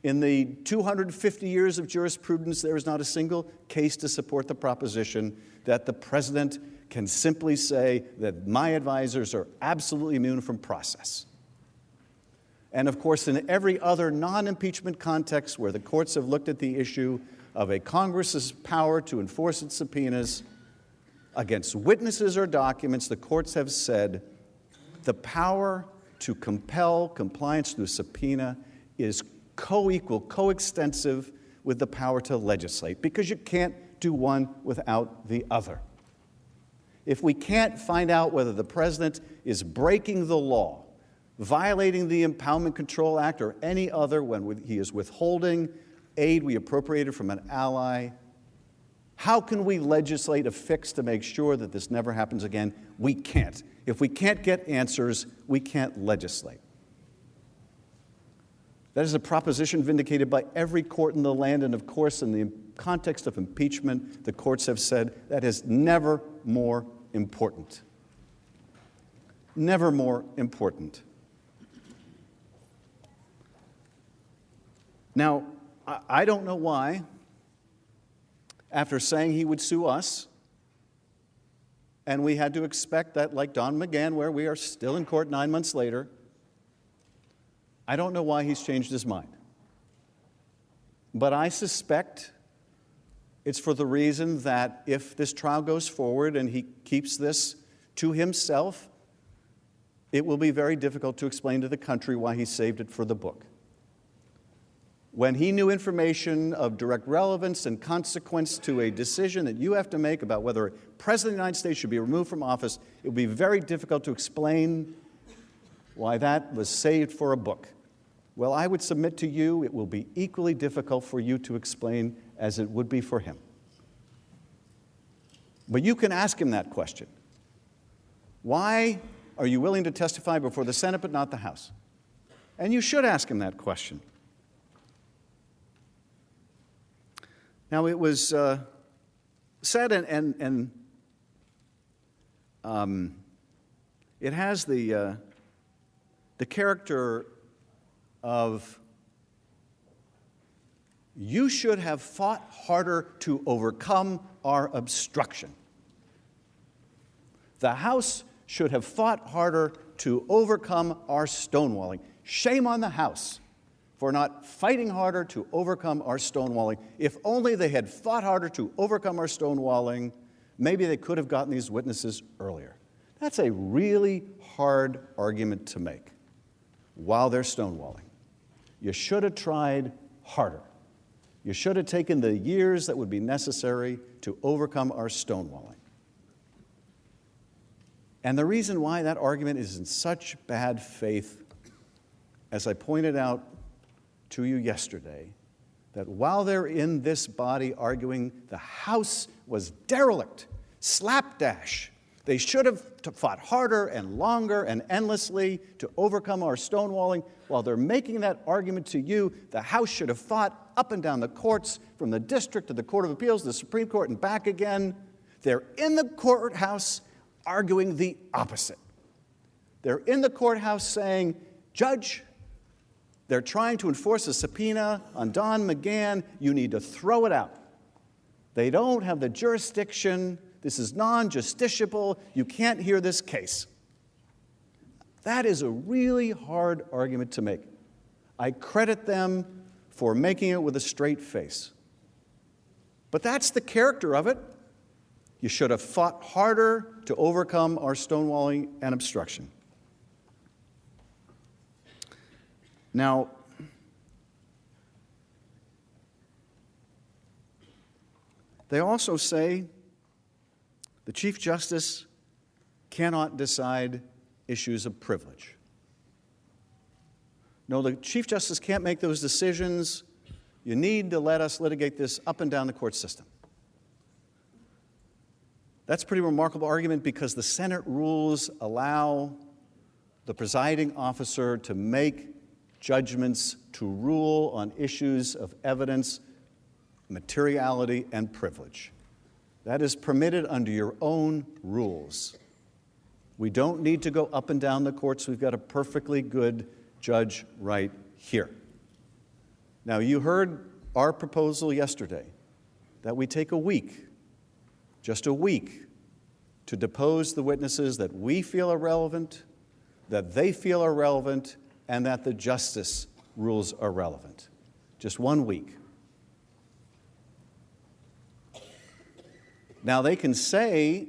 In the 250 years of jurisprudence, there is not a single case to support the proposition that the president can simply say that my advisors are absolutely immune from process. And of course, in every other non-impeachment context where the courts have looked at the issue of a Congress's power to enforce its subpoenas against witnesses or documents, the courts have said the power to compel compliance to a subpoena is co-equal, coextensive with the power to legislate, because you can't do one without the other. If we can't find out whether the president is breaking the law, violating the Impoundment Control Act or any other when he is withholding aid we appropriated from an ally, how can we legislate a fix to make sure that this never happens again? We can't. If we can't get answers, we can't legislate. That is a proposition vindicated by every court in the land, and of course, in the context of impeachment, the courts have said that is never more important. Never more important. Now, I don't know why, after saying he would sue us, and we had to expect that, like Don McGahn, where we are still in court 9 months later, I don't know why he's changed his mind. But I suspect it's for the reason that if this trial goes forward and he keeps this to himself, it will be very difficult to explain to the country why he saved it for the book. When he knew information of direct relevance and consequence to a decision that you have to make about whether a president of the United States should be removed from office, it would be very difficult to explain why that was saved for a book. Well, I would submit to you it will be equally difficult for you to explain as it would be for him. But you can ask him that question. Why are you willing to testify before the Senate but not the House? And you should ask him that question. Now, it was said, and it has the character of, you should have fought harder to overcome our obstruction. The House should have fought harder to overcome our stonewalling. Shame on the House for not fighting harder to overcome our stonewalling. If only they had fought harder to overcome our stonewalling, maybe they could have gotten these witnesses earlier. That's a really hard argument to make while they're stonewalling. You should have tried harder. You should have taken the years that would be necessary to overcome our stonewalling. And the reason why that argument is in such bad faith, as I pointed out to you yesterday, that while they're in this body arguing the House was derelict, slapdash, they should have fought harder and longer and endlessly to overcome our stonewalling, while they're making that argument to you, the House should have fought up and down the courts, from the district to the Court of Appeals to the Supreme Court and back again. They're in the courthouse arguing the opposite. They're in the courthouse saying, Judge, they're trying to enforce a subpoena on Don McGahn. You need to throw it out. They don't have the jurisdiction. This is non-justiciable. You can't hear this case. That is a really hard argument to make. I credit them for making it with a straight face. But that's the character of it. You should have fought harder to overcome our stonewalling and obstruction. Now, they also say the Chief Justice cannot decide issues of privilege. No, the Chief Justice can't make those decisions. You need to let us litigate this up and down the court system. That's a pretty remarkable argument because the Senate rules allow the presiding officer to make judgments, to rule on issues of evidence, materiality, and privilege. That is permitted under your own rules. We don't need to go up and down the courts. We've got a perfectly good judge right here. Now, you heard our proposal yesterday that we take a week, just a week, to depose the witnesses that we feel are relevant, that they feel are relevant, and that the justice rules are relevant. Just 1 week. Now, they can say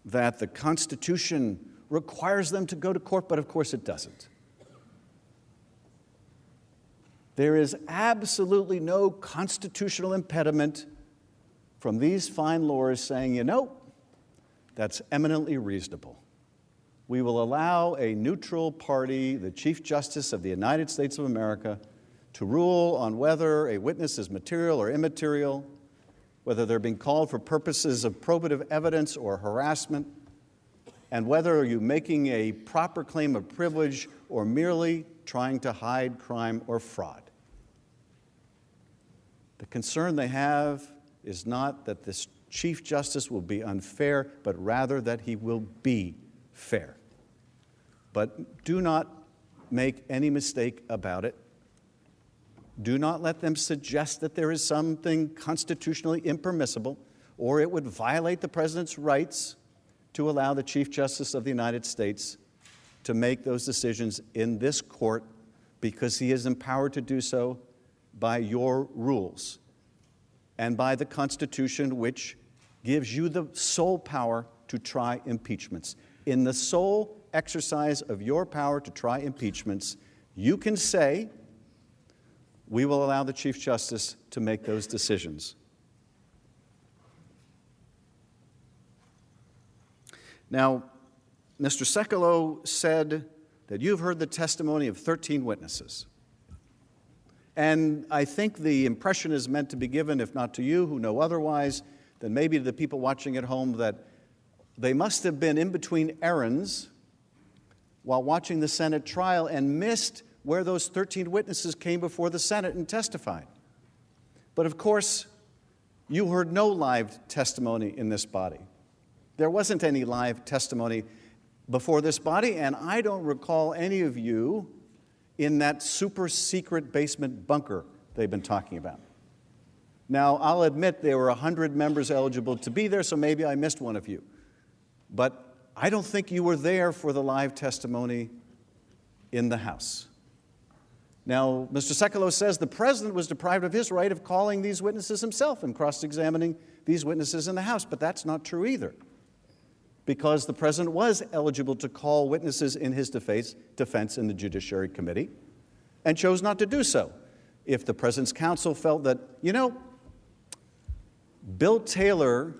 that the Constitution requires them to go to court, but of course it doesn't. There is absolutely no constitutional impediment from these fine lawyers saying, you know, that's eminently reasonable. We will allow a neutral party, the Chief Justice of the United States of America, to rule on whether a witness is material or immaterial, whether they're being called for purposes of probative evidence or harassment, and whether you're making a proper claim of privilege or merely trying to hide crime or fraud. The concern they have is not that this Chief Justice will be unfair, but rather that he will be fair. But do not make any mistake about it. Do not let them suggest that there is something constitutionally impermissible, or it would violate the President's rights to allow the Chief Justice of the United States to make those decisions in this court because he is empowered to do so by your rules and by the Constitution, which gives you the sole power to try impeachments. In the sole exercise of your power to try impeachments, you can say, we will allow the Chief Justice to make those decisions. Now, Mr. Sekulow said that you've heard the testimony of 13 witnesses. And I think the impression is meant to be given, if not to you, who know otherwise, then maybe to the people watching at home, that they must have been in between errands while watching the Senate trial and missed where those 13 witnesses came before the Senate and testified. But of course, you heard no live testimony in this body. There wasn't any live testimony before this body, and I don't recall any of you in that super secret basement bunker they've been talking about. Now, I'll admit there were 100 members eligible to be there, so maybe I missed one of you. But I don't think you were there for the live testimony in the House. Now, Mr. Sekulow says the President was deprived of his right of calling these witnesses himself and cross-examining these witnesses in the House, but that's not true either, because the President was eligible to call witnesses in his defense in the Judiciary Committee and chose not to do so. If the President's counsel felt that, you know, Bill Taylor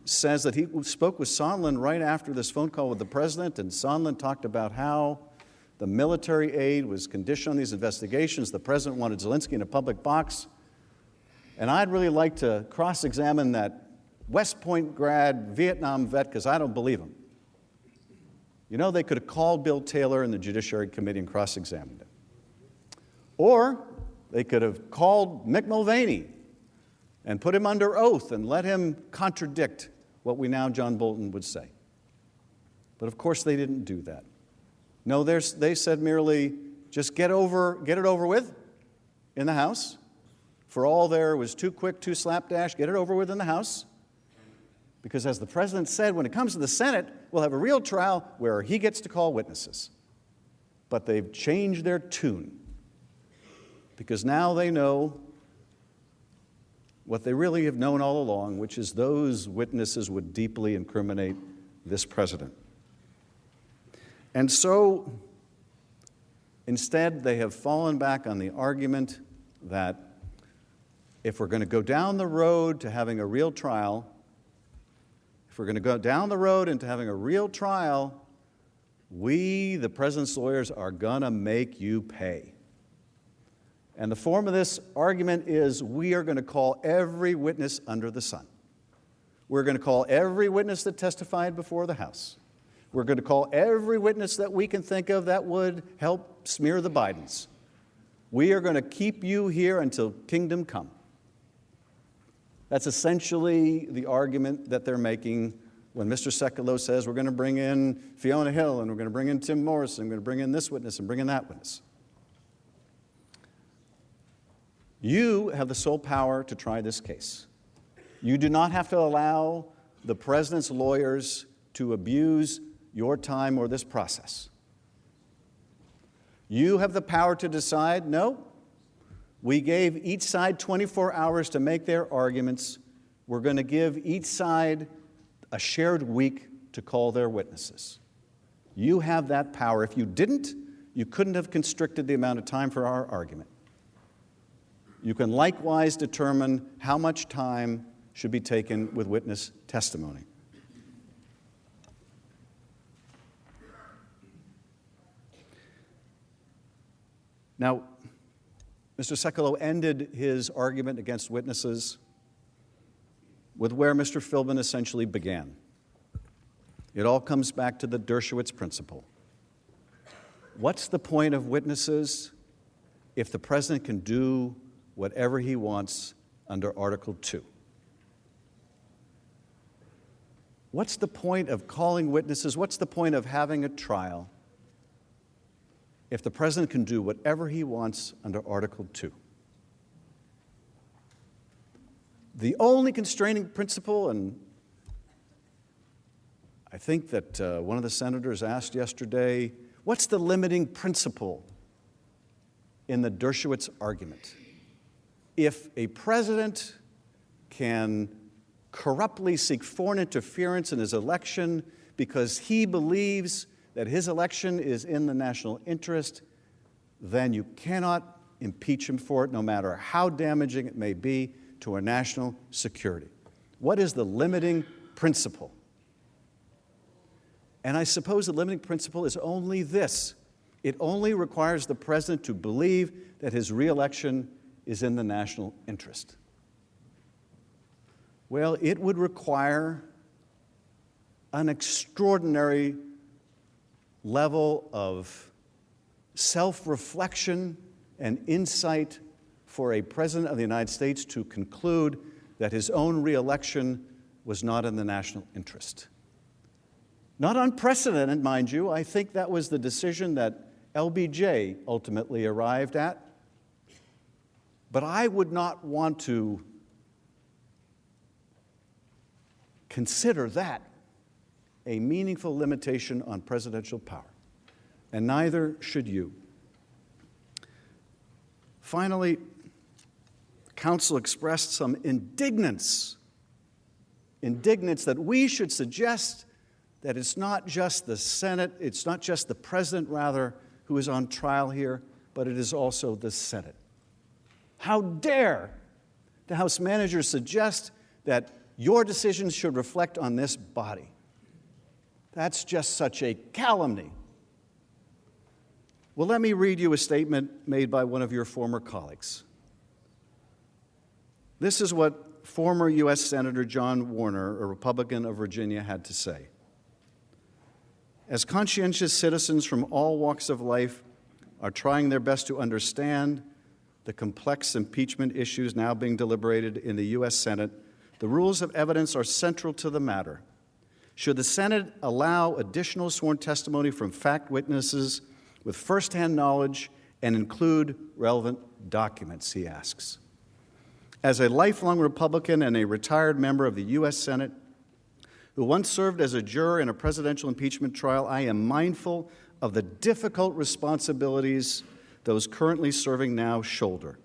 says that he spoke with Sondland right after this phone call with the President, and Sondland talked about how the military aid was conditioned on these investigations. The President wanted Zelensky in a public box. And I'd really like to cross-examine that West Point grad Vietnam vet because I don't believe him. You know, they could have called Bill Taylor in the Judiciary Committee and cross-examined him. Or they could have called Mick Mulvaney and put him under oath and let him contradict what we now John Bolton would say. But of course they didn't do that. No, they said merely, just get it over with in the House, for all there was too quick, too slapdash, get it over with in the House. Because as the president said, when it comes to the Senate, we'll have a real trial where he gets to call witnesses. But they've changed their tune, because now they know what they really have known all along, which is those witnesses would deeply incriminate this president. And so, instead, they have fallen back on the argument that if we're going to go down the road to having a real trial, if we're going to go down the road into having a real trial, we, the president's lawyers, are going to make you pay. And the form of this argument is we are going to call every witness under the sun. We're going to call every witness that testified before the House. We're going to call every witness that we can think of that would help smear the Bidens. We are going to keep you here until kingdom come. That's essentially the argument that they're making when Mr. Sekulow says we're going to bring in Fiona Hill and we're going to bring in Tim Morrison, we're going to bring in this witness and bring in that witness. You have the sole power to try this case. You do not have to allow the president's lawyers to abuse your time or this process. You have the power to decide, no, we gave each side 24 hours to make their arguments. We're going to give each side a shared week to call their witnesses. You have that power. If you didn't, you couldn't have constricted the amount of time for our argument. You can likewise determine how much time should be taken with witness testimony. Now, Mr. Sekulow ended his argument against witnesses with where Mr. Philbin essentially began. It all comes back to the Dershowitz principle. What's the point of witnesses if the president can do whatever he wants under Article 2? What's the point of calling witnesses? What's the point of having a trial if the president can do whatever he wants under Article 2? The only constraining principle, and I think that one of the senators asked yesterday, what's the limiting principle in the Dershowitz argument? If a president can corruptly seek foreign interference in his election because he believes that his election is in the national interest, then you cannot impeach him for it, no matter how damaging it may be to our national security. What is the limiting principle? And I suppose the limiting principle is only this. It only requires the president to believe that his reelection is in the national interest. Well, it would require an extraordinary level of self-reflection and insight for a president of the United States to conclude that his own reelection was not in the national interest. Not unprecedented, mind you. I think that was the decision that LBJ ultimately arrived at. But I would not want to consider that a meaningful limitation on presidential power, and neither should you. Finally, counsel expressed some indignance that we should suggest that it's not just the Senate, it's not just the president, rather, who is on trial here, but it is also the Senate. How dare the House managers suggest that your decisions should reflect on this body? That's just such a calumny. Well, let me read you a statement made by one of your former colleagues. This is what former U.S. Senator John Warner, a Republican of Virginia, had to say. As conscientious citizens from all walks of life are trying their best to understand the complex impeachment issues now being deliberated in the U.S. Senate, the rules of evidence are central to the matter. Should the Senate allow additional sworn testimony from fact witnesses with firsthand knowledge and include relevant documents, he asks. As a lifelong Republican and a retired member of the U.S. Senate, who once served as a juror in a presidential impeachment trial, I am mindful of the difficult responsibilities those currently serving now shoulder.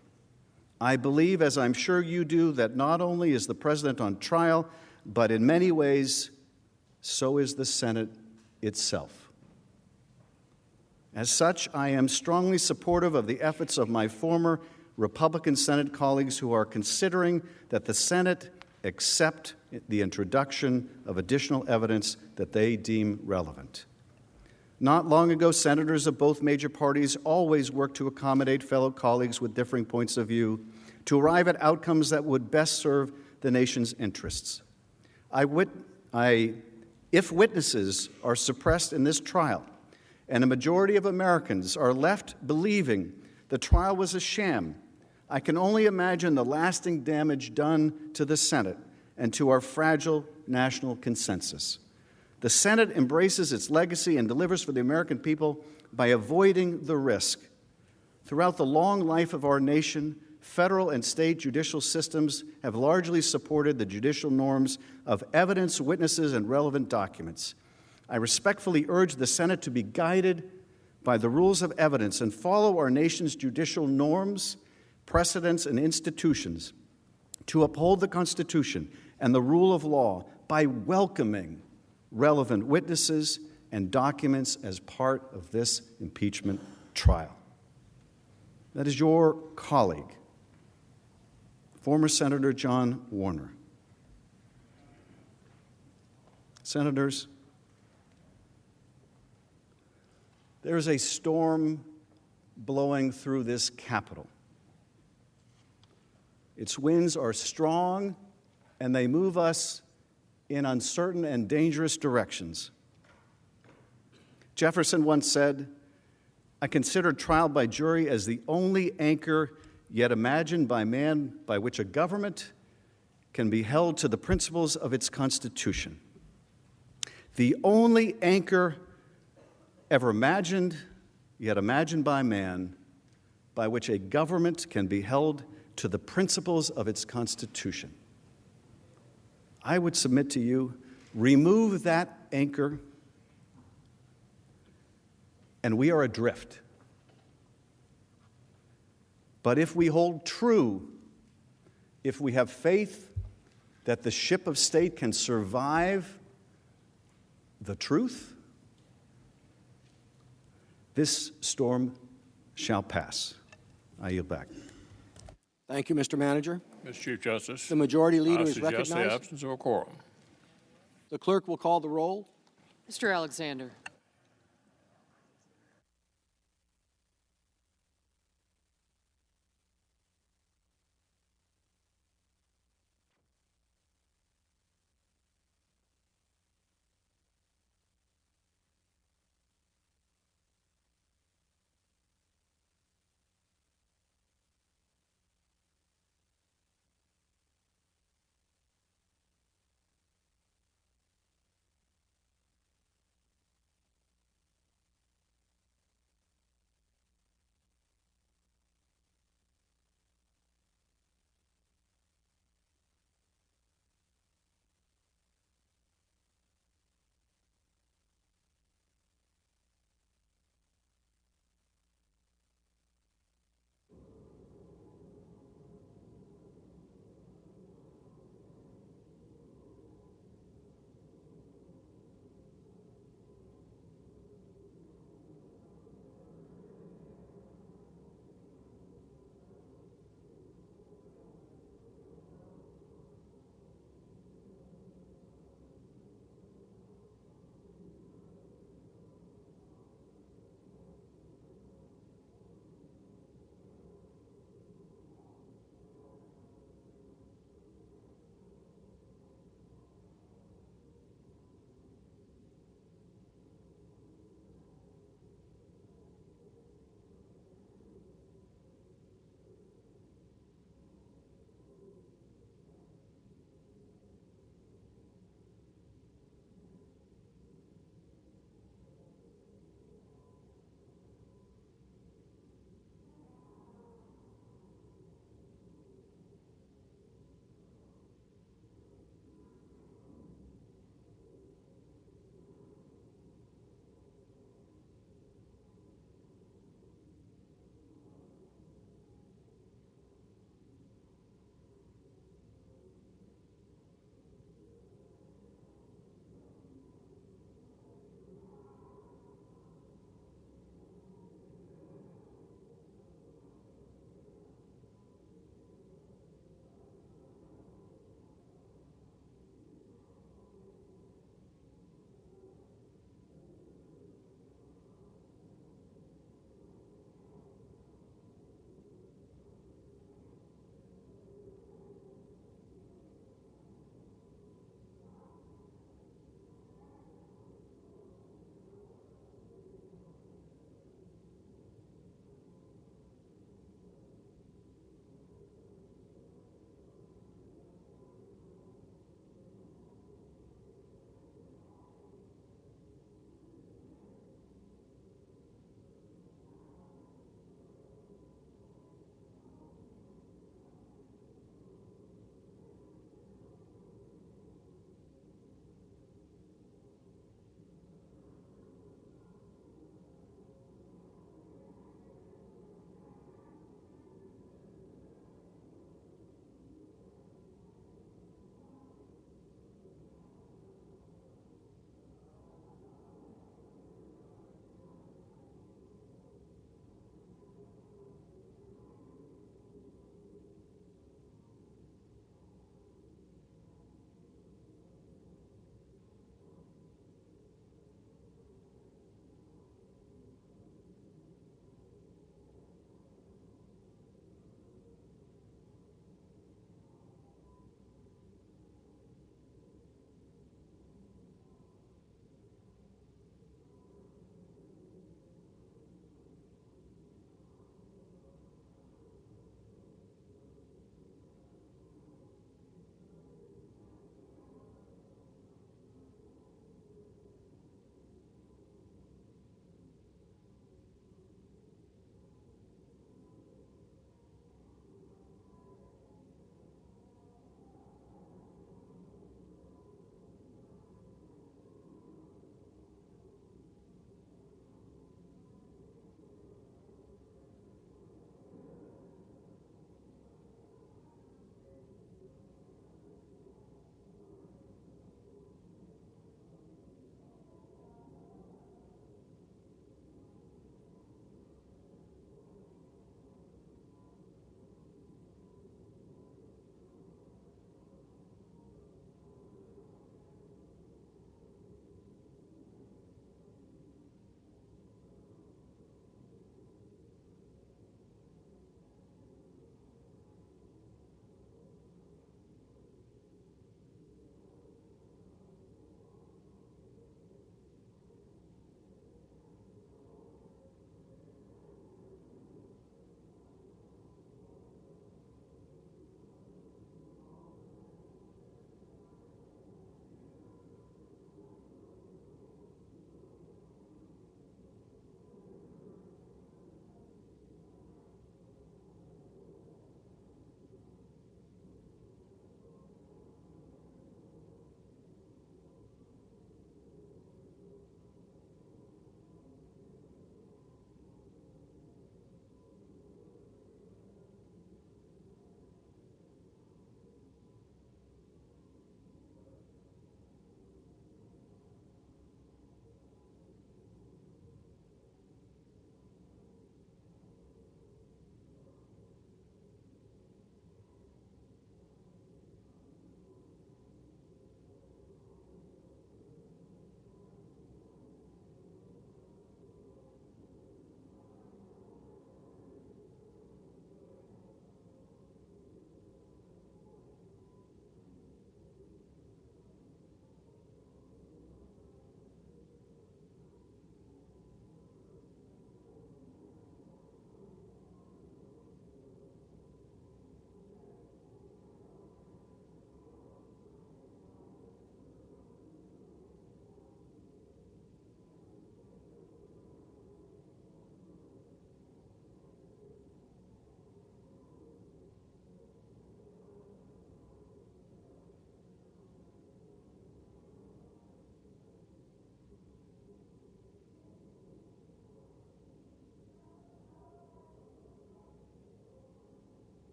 I believe, as I'm sure you do, that not only is the president on trial, but in many ways, so is the Senate itself. As such, I am strongly supportive of the efforts of my former Republican Senate colleagues who are considering that the Senate accept the introduction of additional evidence that they deem relevant. Not long ago, senators of both major parties always worked to accommodate fellow colleagues with differing points of view to arrive at outcomes that would best serve the nation's interests. If witnesses are suppressed in this trial, and a majority of Americans are left believing the trial was a sham, I can only imagine the lasting damage done to the Senate and to our fragile national consensus. The Senate embraces its legacy and delivers for the American people by avoiding the risk. Throughout the long life of our nation, federal and state judicial systems have largely supported the judicial norms of evidence, witnesses, and relevant documents. I respectfully urge the Senate to be guided by the rules of evidence and follow our nation's judicial norms, precedents, and institutions to uphold the Constitution and the rule of law by welcoming relevant witnesses and documents as part of this impeachment trial. That is your colleague, former Senator John Warner. Senators, there is a storm blowing through this Capitol. Its winds are strong, and they move us in uncertain and dangerous directions. Jefferson once said, "I consider trial by jury as the only anchor yet imagined by man by which a government can be held to the principles of its Constitution." The only anchor ever imagined, yet imagined by man, by which a government can be held to the principles of its Constitution. I would submit to you, remove that anchor, and we are adrift. But if we hold true, if we have faith that the ship of state can survive the truth, this storm shall pass. I yield back. Thank you, Mr. Manager. Mr. Chief Justice. The majority leader is suggest recognized. the absence of a quorum. The clerk will call the roll. Mr. Alexander.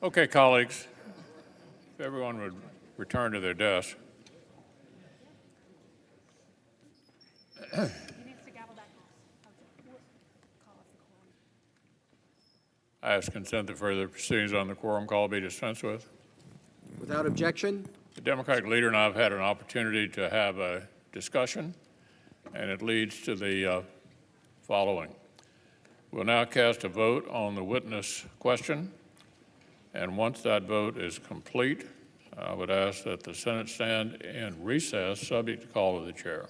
Okay, colleagues, if everyone would return to their desk. I ask consent that further proceedings on the quorum call be dispensed with. Without objection, The Democratic leader and I have had an opportunity to have a discussion, and it leads to the following. We'll now cast a vote on the witness question, and once that vote is complete, I would ask that the Senate stand in recess, subject to call of the chair.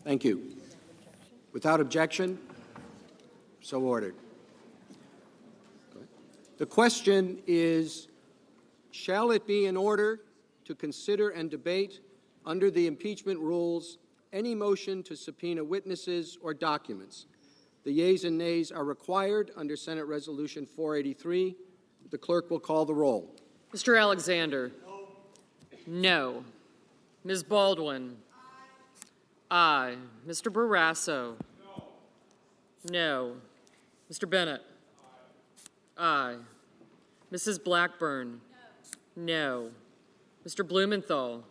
thank you. Without objection, so ordered. The question is, shall it be in order to consider and debate under the impeachment rules any motion to subpoena witnesses or documents? The yeas and nays are required under Senate Resolution 483. The clerk will call the roll. Mr. Alexander? No. Ms. Baldwin? Aye. Mr. Barrasso? No. Mr. Bennett? Aye. Mrs. Blackburn? No. Mr. Blumenthal?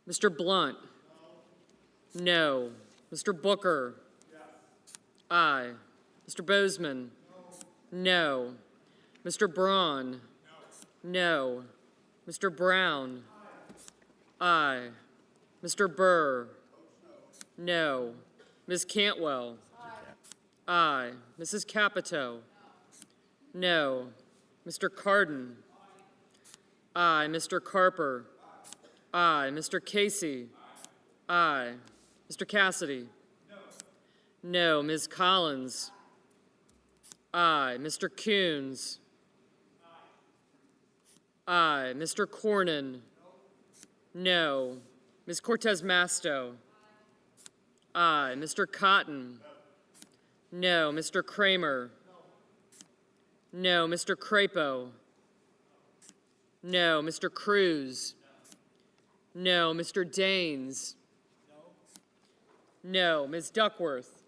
Mr. Blunt? No. Mr. Booker? Aye. Mr. Bozeman? No. Mr. Braun? No. Mr. Brown? Aye. Mr. Burr? No. Ms. Cantwell? Aye. Mrs. Capito? No. Mr. Cardin? Aye. Mr. Carper? Aye. Mr. Casey? Aye. Mr. Cassidy? No. Ms. Collins? Aye. Mr. Coons? Aye. Mr. Cornyn? No. Ms. Cortez Masto? Aye. Mr. Cotton? No. Mr. Kramer? No. Mr. Crapo? No. Mr. Cruz? No. Mr. Daines? No. Ms. Duckworth?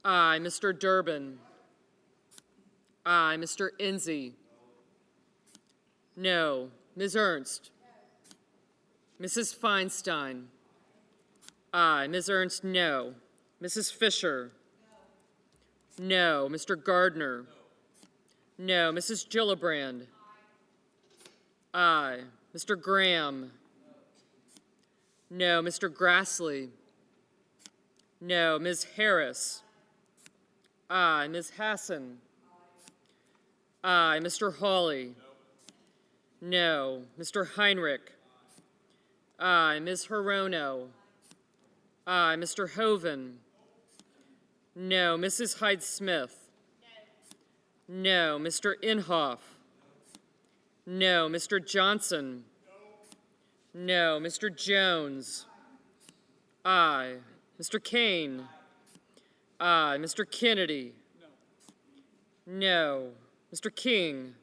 Aye. Mr. Durbin? Aye. Mr. Enzi? No. Ms. Ernst? Mrs. Feinstein? Aye. Ms. Ernst, no. Mrs. Fisher? No. Mr. Gardner? No. Mrs. Gillibrand? Aye. Mr. Graham? No. Mr. Grassley? No. Ms. Harris? Aye. Ms. Hassan? Aye. Mr. Hawley? No. Mr. Heinrich? Aye. Ms. Hirono? Aye. Mr. Hoven? No. Mrs. Hyde-Smith? No. Mr. Inhofe? No. Mr. Johnson? No. Mr. Jones? Aye. Mr. Kane? Aye. Mr. Kennedy? No. Mr. King?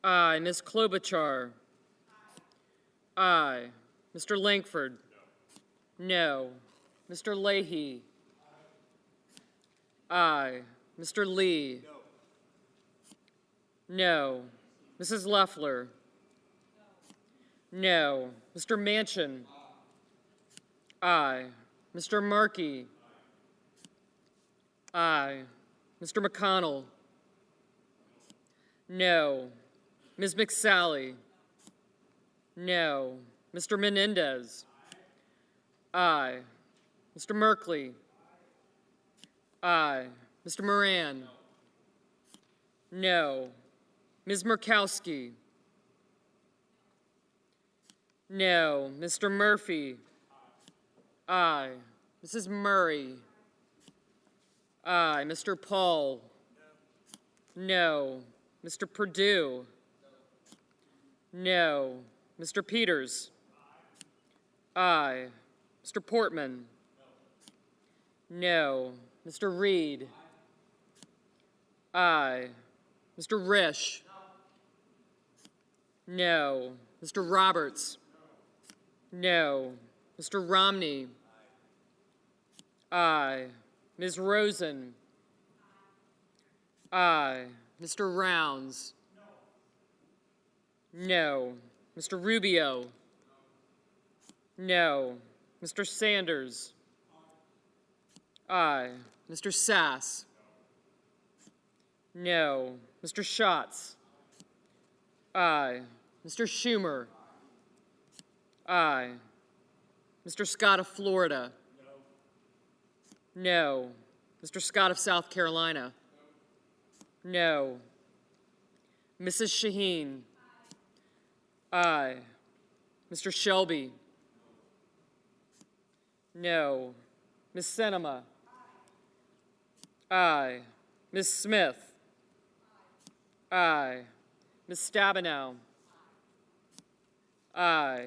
Aye. Ms. Klobuchar? Aye. Mr. Langford? No. Mr. Leahy? Aye. Mr. Lee? No. Mrs. Loeffler? No. Mr. Manchin? Aye. Mr. Markey? Aye. Mr. McConnell? No. Ms. McSally? No. Mr. Menendez? Aye. Mr. Merkley? Aye. Mr. Moran? No. Ms. Murkowski? No. Mr. Murphy? Aye. Mrs. Murray? Aye. Mr. Paul? No. Mr. Perdue? No. Mr. Peters? Aye. Mr. Portman? No. Mr. Reed? Aye. Mr. Risch? No. Mr. Roberts? No. Mr. Romney? Aye. Ms. Rosen? Aye. Mr. Rounds? No. Mr. Rubio? No. Mr. Sanders? Aye. Mr. Sass? No. Mr. Schatz? Aye. Mr. Schumer? Aye. Mr. Scott of Florida? No. Mr. Scott of South Carolina? No. Mrs. Shaheen? Aye. Mr. Shelby? No. Ms. Sinema? Aye. Ms. Smith? Aye. Ms. Stabenow? Aye.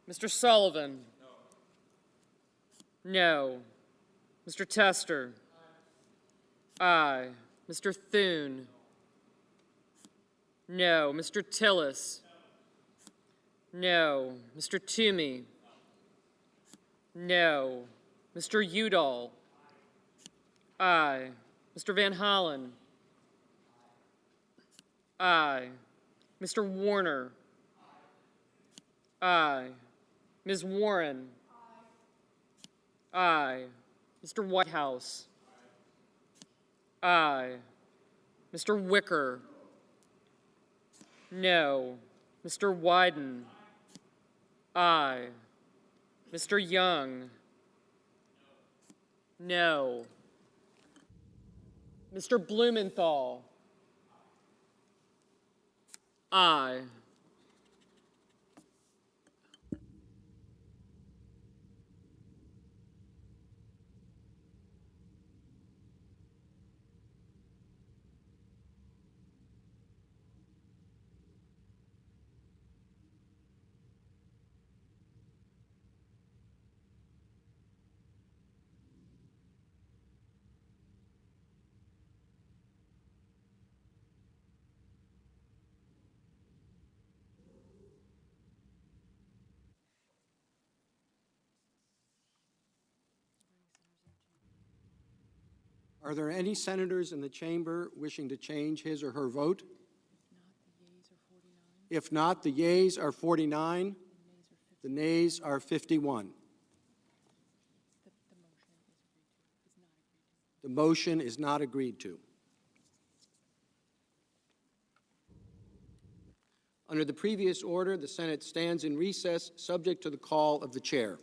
Mr. Sullivan? No. Mr. Tester? Aye. Mr. Thune? No. Mr. Tillis? No. Mr. Toomey? No. Mr. Udall? Aye. Mr. Van Hollen? Aye. Mr. Warner? Aye. Ms. Warren? Aye. Mr. Whitehouse? Aye. Mr. Wicker? No. Mr. Wyden? Aye. Mr. Young? No. Mr. Blumenthal? Aye. Are there any senators in the chamber wishing to change his or her vote? If not, the yeas are 49, the nays are 51. The motion is not agreed to. Under the previous order, the Senate stands in recess, subject to the call of the chair.